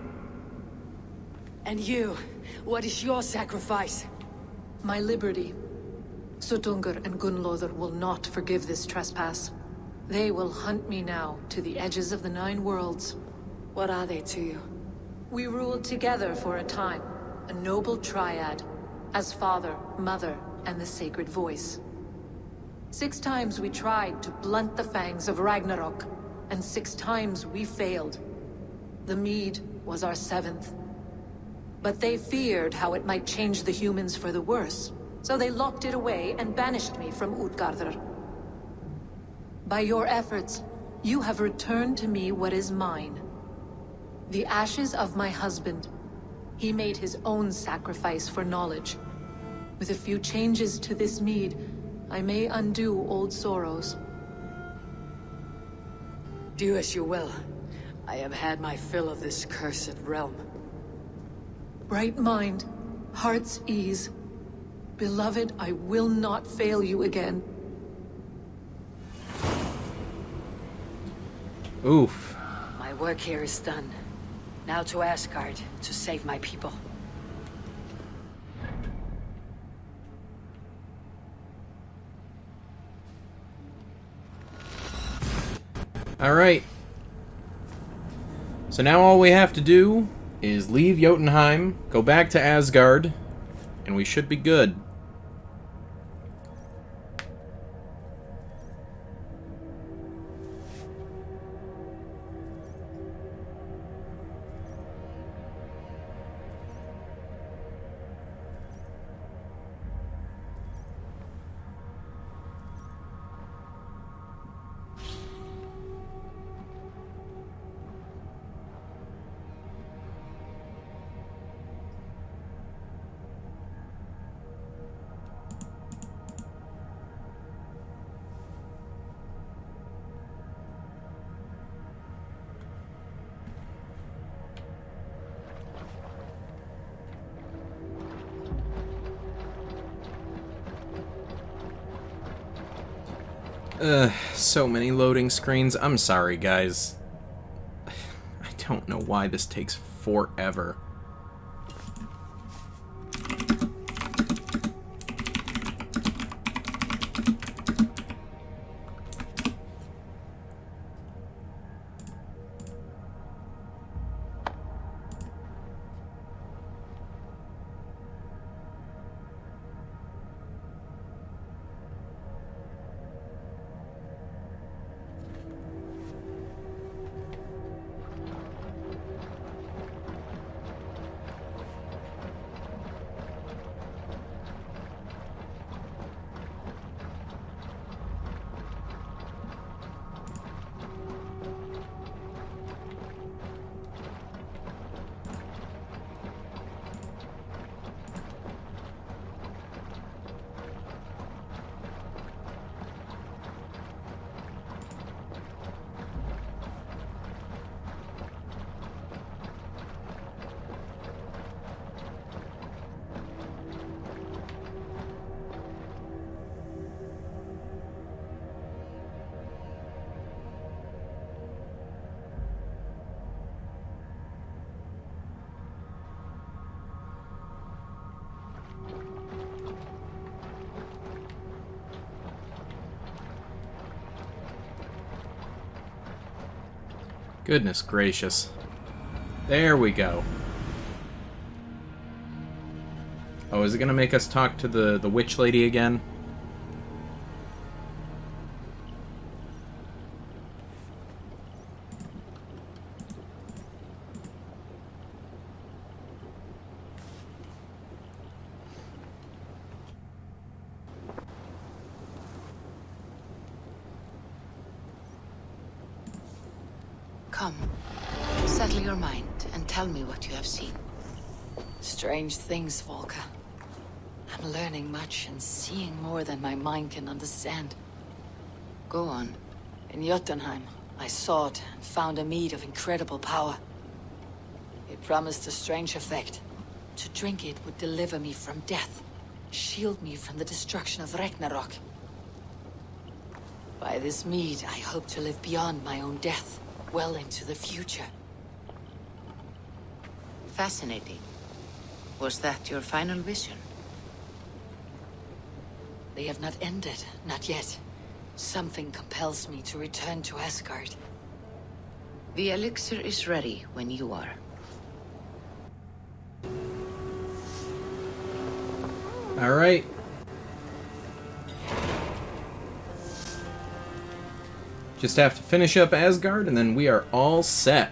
And you, what is your sacrifice? My liberty. Suttungr and Gunnlóðr will not forgive this trespass. They will hunt me now to the edges of the 9 worlds. What are they to you? We ruled together for a time, a noble triad, as father, mother, and the sacred voice. 6 times we tried to blunt the fangs of Ragnarok, and 6 times we failed. The mead was our 7th. But they feared how it might change the humans for the worse, so they locked it away and banished me from Utgardr. By your efforts, you have returned to me what is mine. The ashes of my husband. He made his own sacrifice for knowledge. With a few changes to this mead, I may undo old sorrows. Do as you will. I have had my fill of this cursed realm. Bright mind, heart's ease. Beloved, I will not fail you again. Oof. My work here is done. Now to Asgard, to save my people. Alright. So now all we have to do is leave Jotunheim, go back to Asgard, and we should be good. So many loading screens. I'm sorry, guys. I don't know why this takes forever. Goodness gracious. There we go. Oh, is it gonna make us talk to the witch lady again? Come, settle your mind and tell me what you have seen. Strange things, Volker. I'm learning much and seeing more than my mind can understand. Go on. In Jotunheim, I sought and found a mead of incredible power. It promised a strange effect. To drink it would deliver me from death, shield me from the destruction of Ragnarok. By this mead, I hope to live beyond my own death, well into the future. Fascinating. Was that your final vision? They have not ended, not yet. Something compels me to return to Asgard. The elixir is ready when you are. All right. Just have to finish up Asgard, and then we are all set.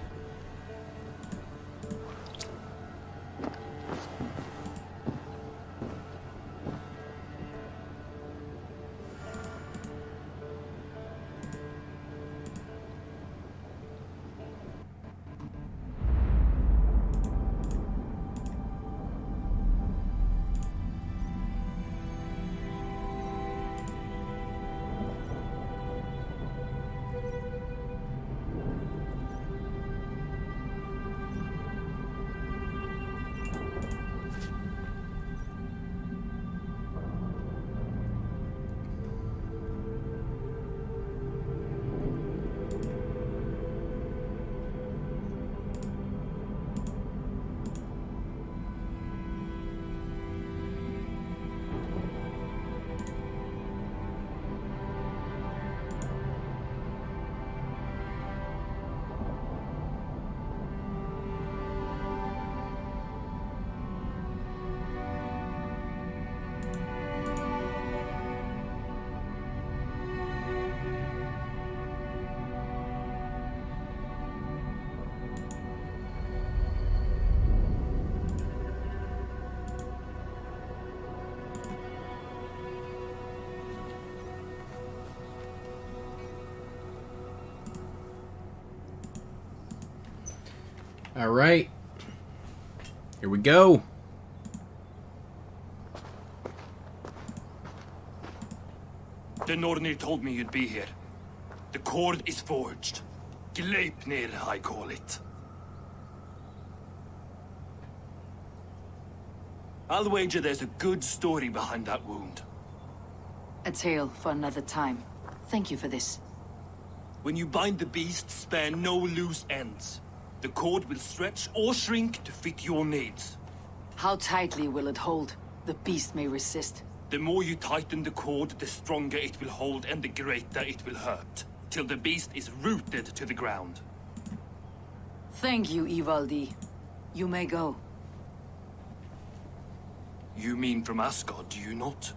All right. Here we go. The Nornir told me you'd be here. The cord is forged. Gleipnir, I call it. I'll wager there's a good story behind that wound. A tale for another time. Thank you for this. When you bind the beast, spare no loose ends. The cord will stretch or shrink to fit your needs. How tightly will it hold? The beast may resist. The more you tighten the cord, the stronger it will hold and the greater it will hurt. Till the beast is rooted to the ground. Thank you, Ivaldi. You may go. You mean from Asgard, do you not?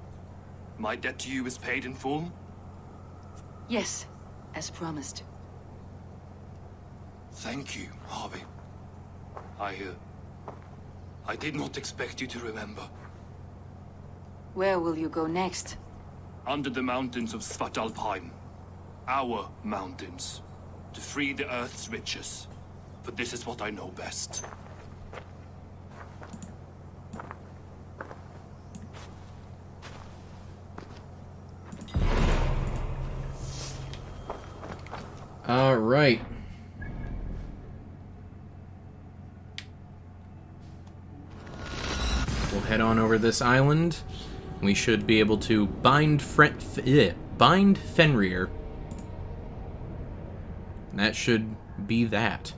My debt to you is paid in full? Yes, as promised. Thank you, Harvey. I did not expect you to remember. Where will you go next? Under the mountains of Svartalfheim. Our mountains. To free the Earth's riches. For this is what I know best. All right. We'll head on over this island. We should be able to bind Fenrir. That should be that.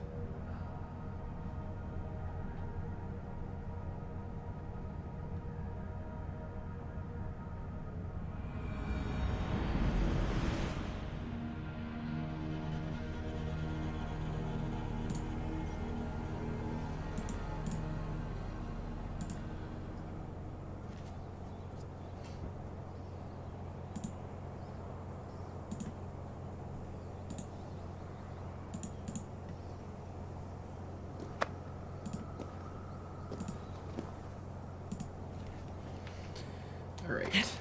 All right.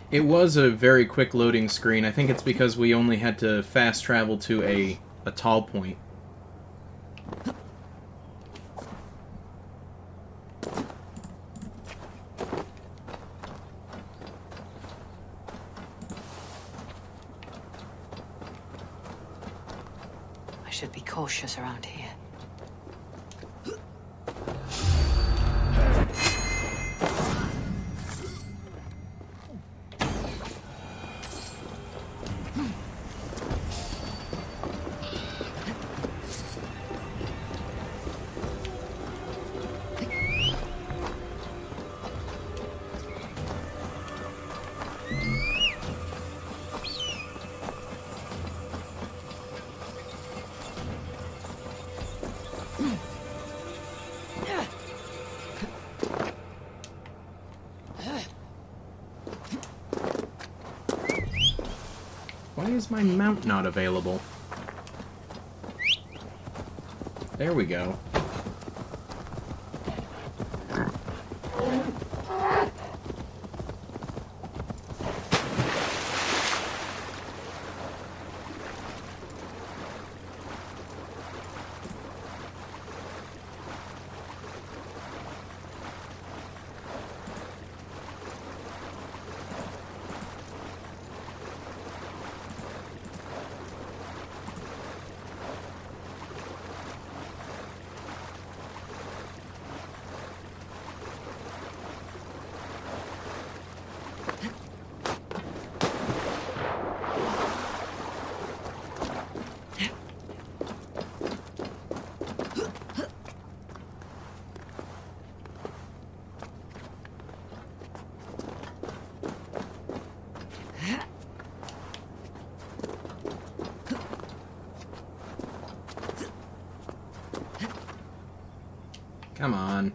It was a very quick loading screen. I think it's because we only had to fast travel to a tall point. I should be cautious around here. Why is my mount not available? There we go. Come on.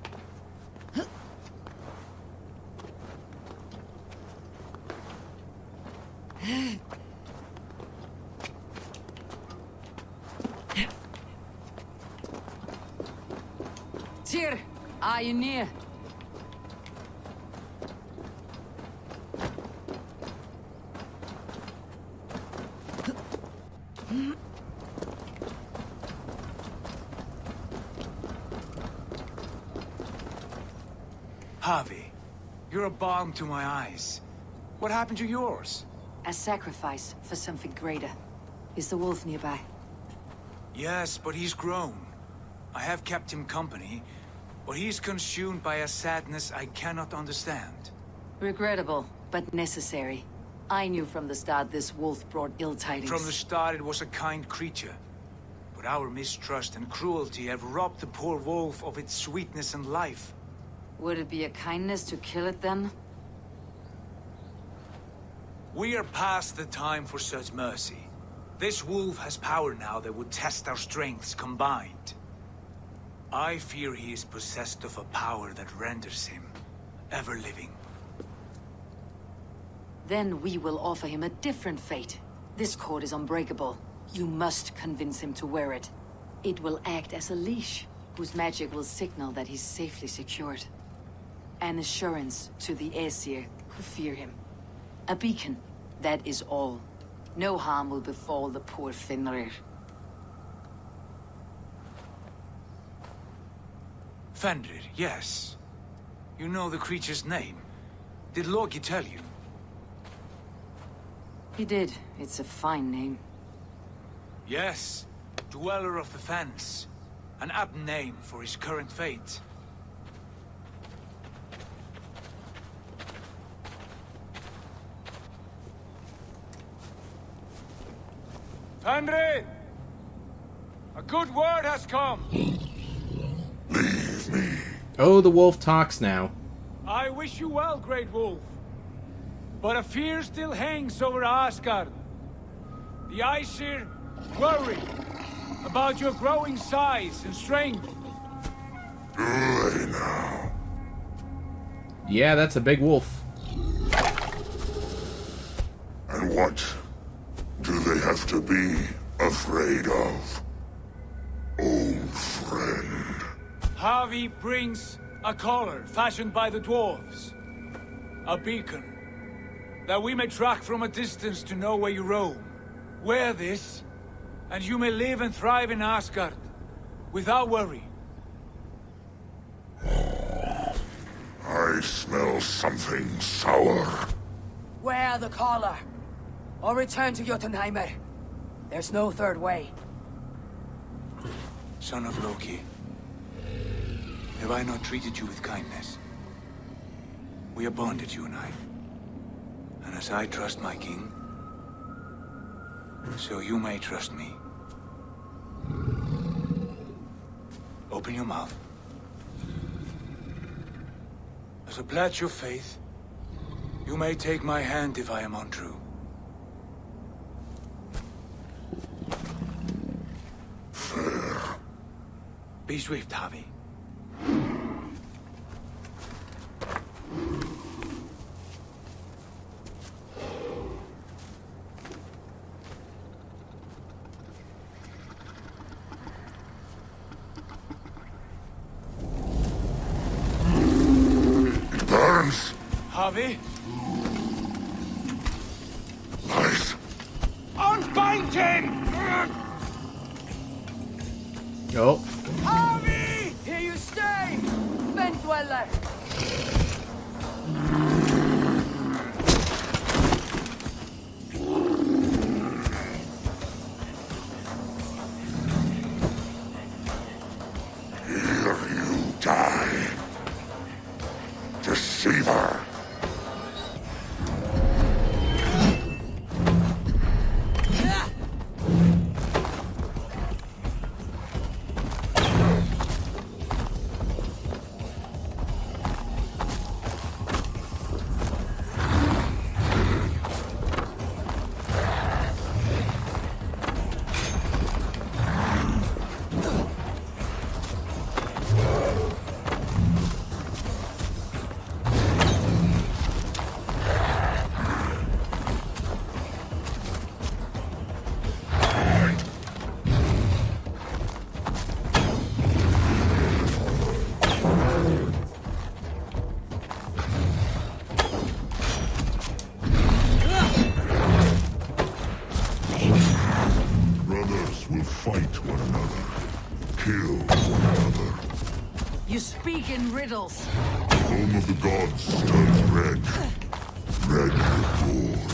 Tyr, are you near? Javi, you're a balm to my eyes. What happened to yours? A sacrifice for something greater. Is the wolf nearby? Yes, but he's grown. I have kept him company, but he's consumed by a sadness I cannot understand. Regrettable, but necessary. I knew from the start this wolf brought ill tidings. From the start it was a kind creature. But our mistrust and cruelty have robbed the poor wolf of its sweetness and life. Would it be a kindness to kill it then? We are past the time for such mercy. This wolf has power now that would test our strengths combined. I fear he is possessed of a power that renders him ever-living. Then we will offer him a different fate. This cord is unbreakable. You must convince him to wear it. It will act as a leash, whose magic will signal that he's safely secured. An assurance to the Aesir who fear him. A beacon, that is all. No harm will befall the poor Fenrir. Fenrir, yes. You know the creature's name. Did Loki tell you? He did. It's a fine name. Yes. Dweller of the Fens. An apt name for his current fate. Fenrir! A good word has come! Oh, the wolf talks now. I wish you well, Great Wolf. But a fear still hangs over Asgard. The Aesir worry about your growing size and strength. Do they now? Yeah, that's a big wolf. And what do they have to be afraid of? Old friend. Javi brings a collar fashioned by the dwarves. A beacon. That we may track from a distance to know where you roam. Wear this, and you may live and thrive in Asgard, without worry. I smell something sour. Wear the collar, or return to Jotunheimer. There's no third way. Son of Loki, have I not treated you with kindness? We are bonded, you and I. And as I trust my king, so you may trust me. Open your mouth. As a pledge of faith, you may take my hand if I am untrue. Be swift, Harvey. It burns. Harvey? Lies. Unbind him! Oh. Harvey! Here you stay! Bentweller! Here you die. Deceiver. Brothers will fight one another, kill one another. You speak in riddles. Home of the gods turns red. Red with gore.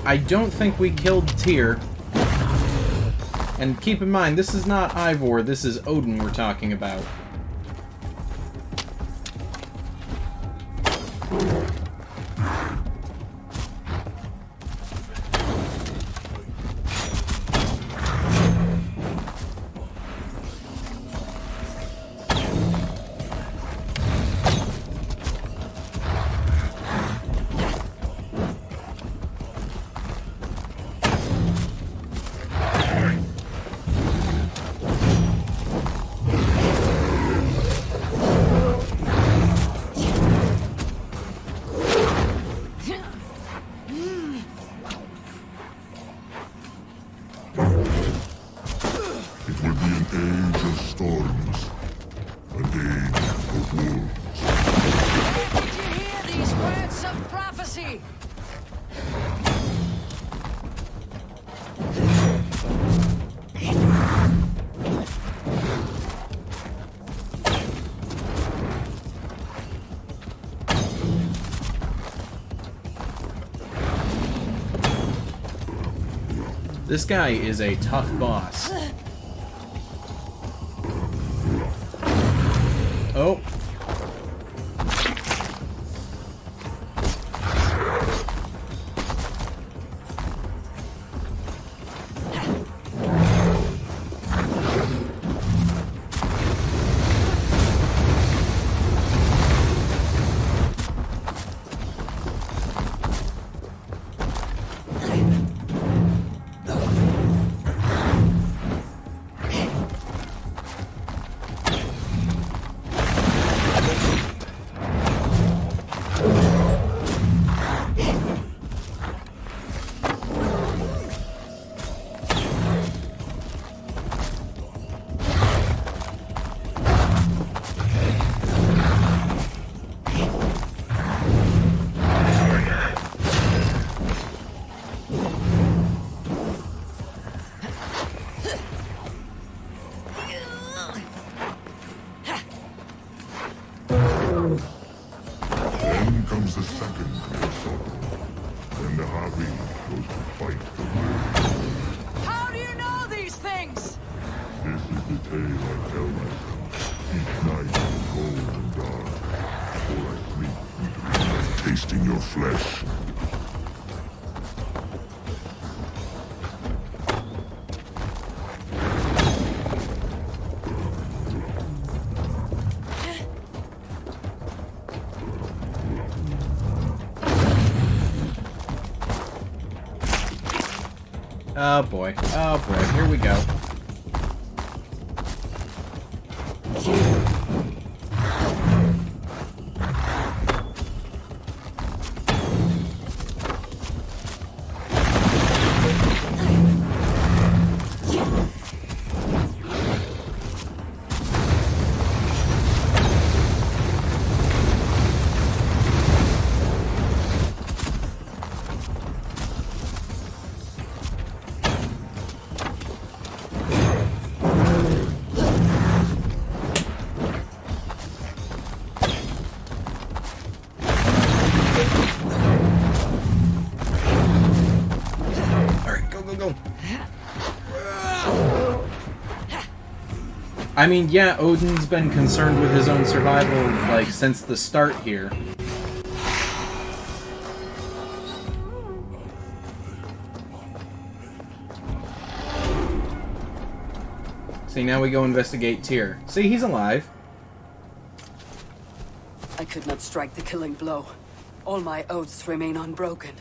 I don't think we killed Tyr. And keep in mind, this is not Ivor, this is Odin we're talking about. It will be an age of storms. An age of wolves. Did you hear these words of prophecy? This guy is a tough boss. Oh. comes the second great sorrow. Then the Havi goes to fight the world. How do you know these things? This is the tale I tell myself. Each night is cold and dark. Before I sleep, tasting your flesh. Oh boy, here we go. I mean, yeah, Odin's been concerned with his own survival, like, since the start here. See, now we go investigate Tyr. See, he's alive. I could not strike the killing blow. All my oaths remain unbroken.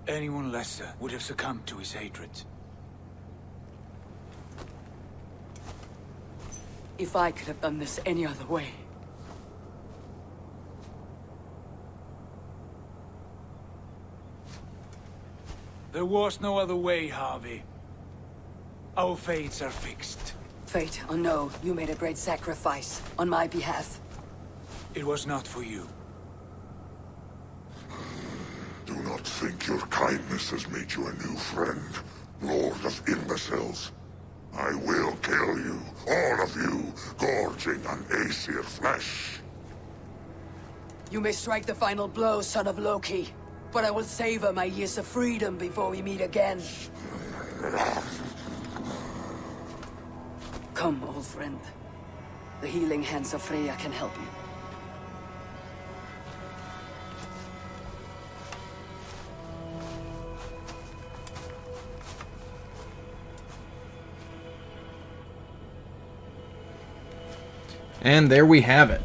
Anyone lesser would have succumbed to his hatred. If I could have done this any other way. There was no other way, Harvey. Our fates are fixed. Fate or no, you made a great sacrifice on my behalf. It was not for you. Do not think your kindness has made you a new friend, Lord of Imbeciles. I will kill you, all of you, gorging on Aesir flesh. You may strike the final blow, son of Loki, but I will savor my years of freedom before we meet again. Come, old friend. The healing hands of Freya can help you. And there we have it.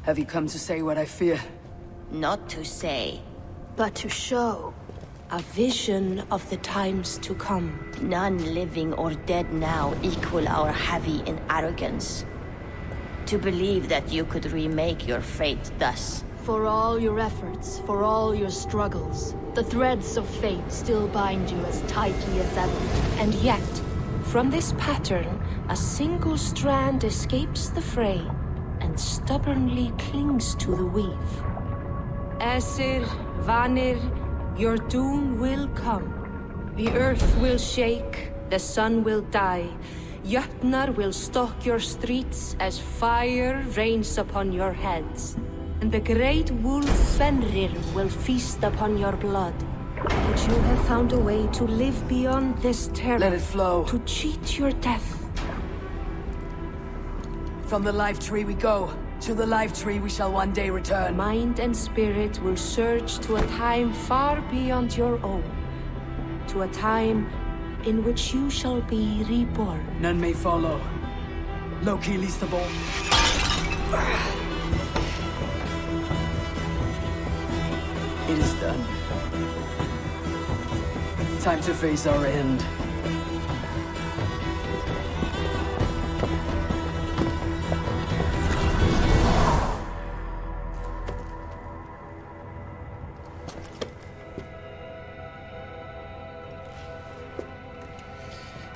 Have you come to say what I fear? Not to say, but to show. A vision of the times to come. None living or dead now equal our heavy in arrogance. To believe that you could remake your fate thus. For all your efforts, for all your struggles, the threads of fate still bind you as tightly as ever. And yet, from this pattern, a single strand escapes the fray and stubbornly clings to the weave. Aesir, Vanir, your doom will come. The earth will shake, the sun will die. Jötnar will stalk your streets as fire rains upon your heads. And the great wolf Fenrir will feast upon your blood. But you have found a way to live beyond this terror. Let it flow. To cheat your death. From the life tree we go. To the life tree we shall one day return. Mind and spirit will surge to a time far beyond your own. To a time in which you shall be reborn. None may follow. Loki least of all. It is done. Time to face our end.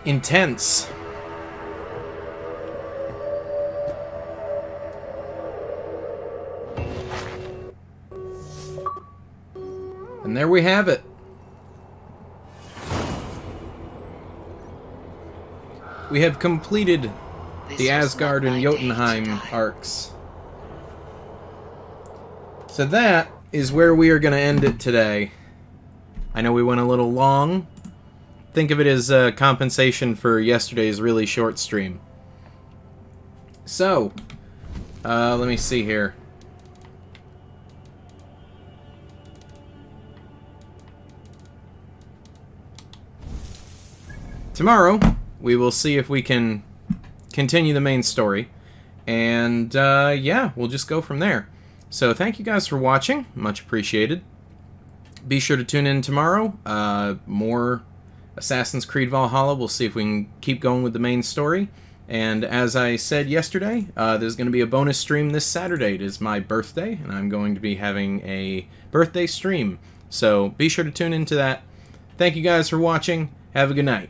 Intense. And there we have it. We have completed the Asgard and Jotunheim arcs. So that is where we are going to end it today. I know we went a little long. Think of it as compensation for yesterday's really short stream. So, let me see here. Tomorrow, we will see if we can continue the main story. And, yeah, we'll just go from there. So, thank you guys for watching. Much appreciated. Be sure to tune in tomorrow. More Assassin's Creed Valhalla. We'll see if we can keep going with the main story. And as I said yesterday, there's going to be a bonus stream this Saturday. It is my birthday, and I'm going to be having a birthday stream. So be sure to tune into that. Thank you guys for watching. Have a good night.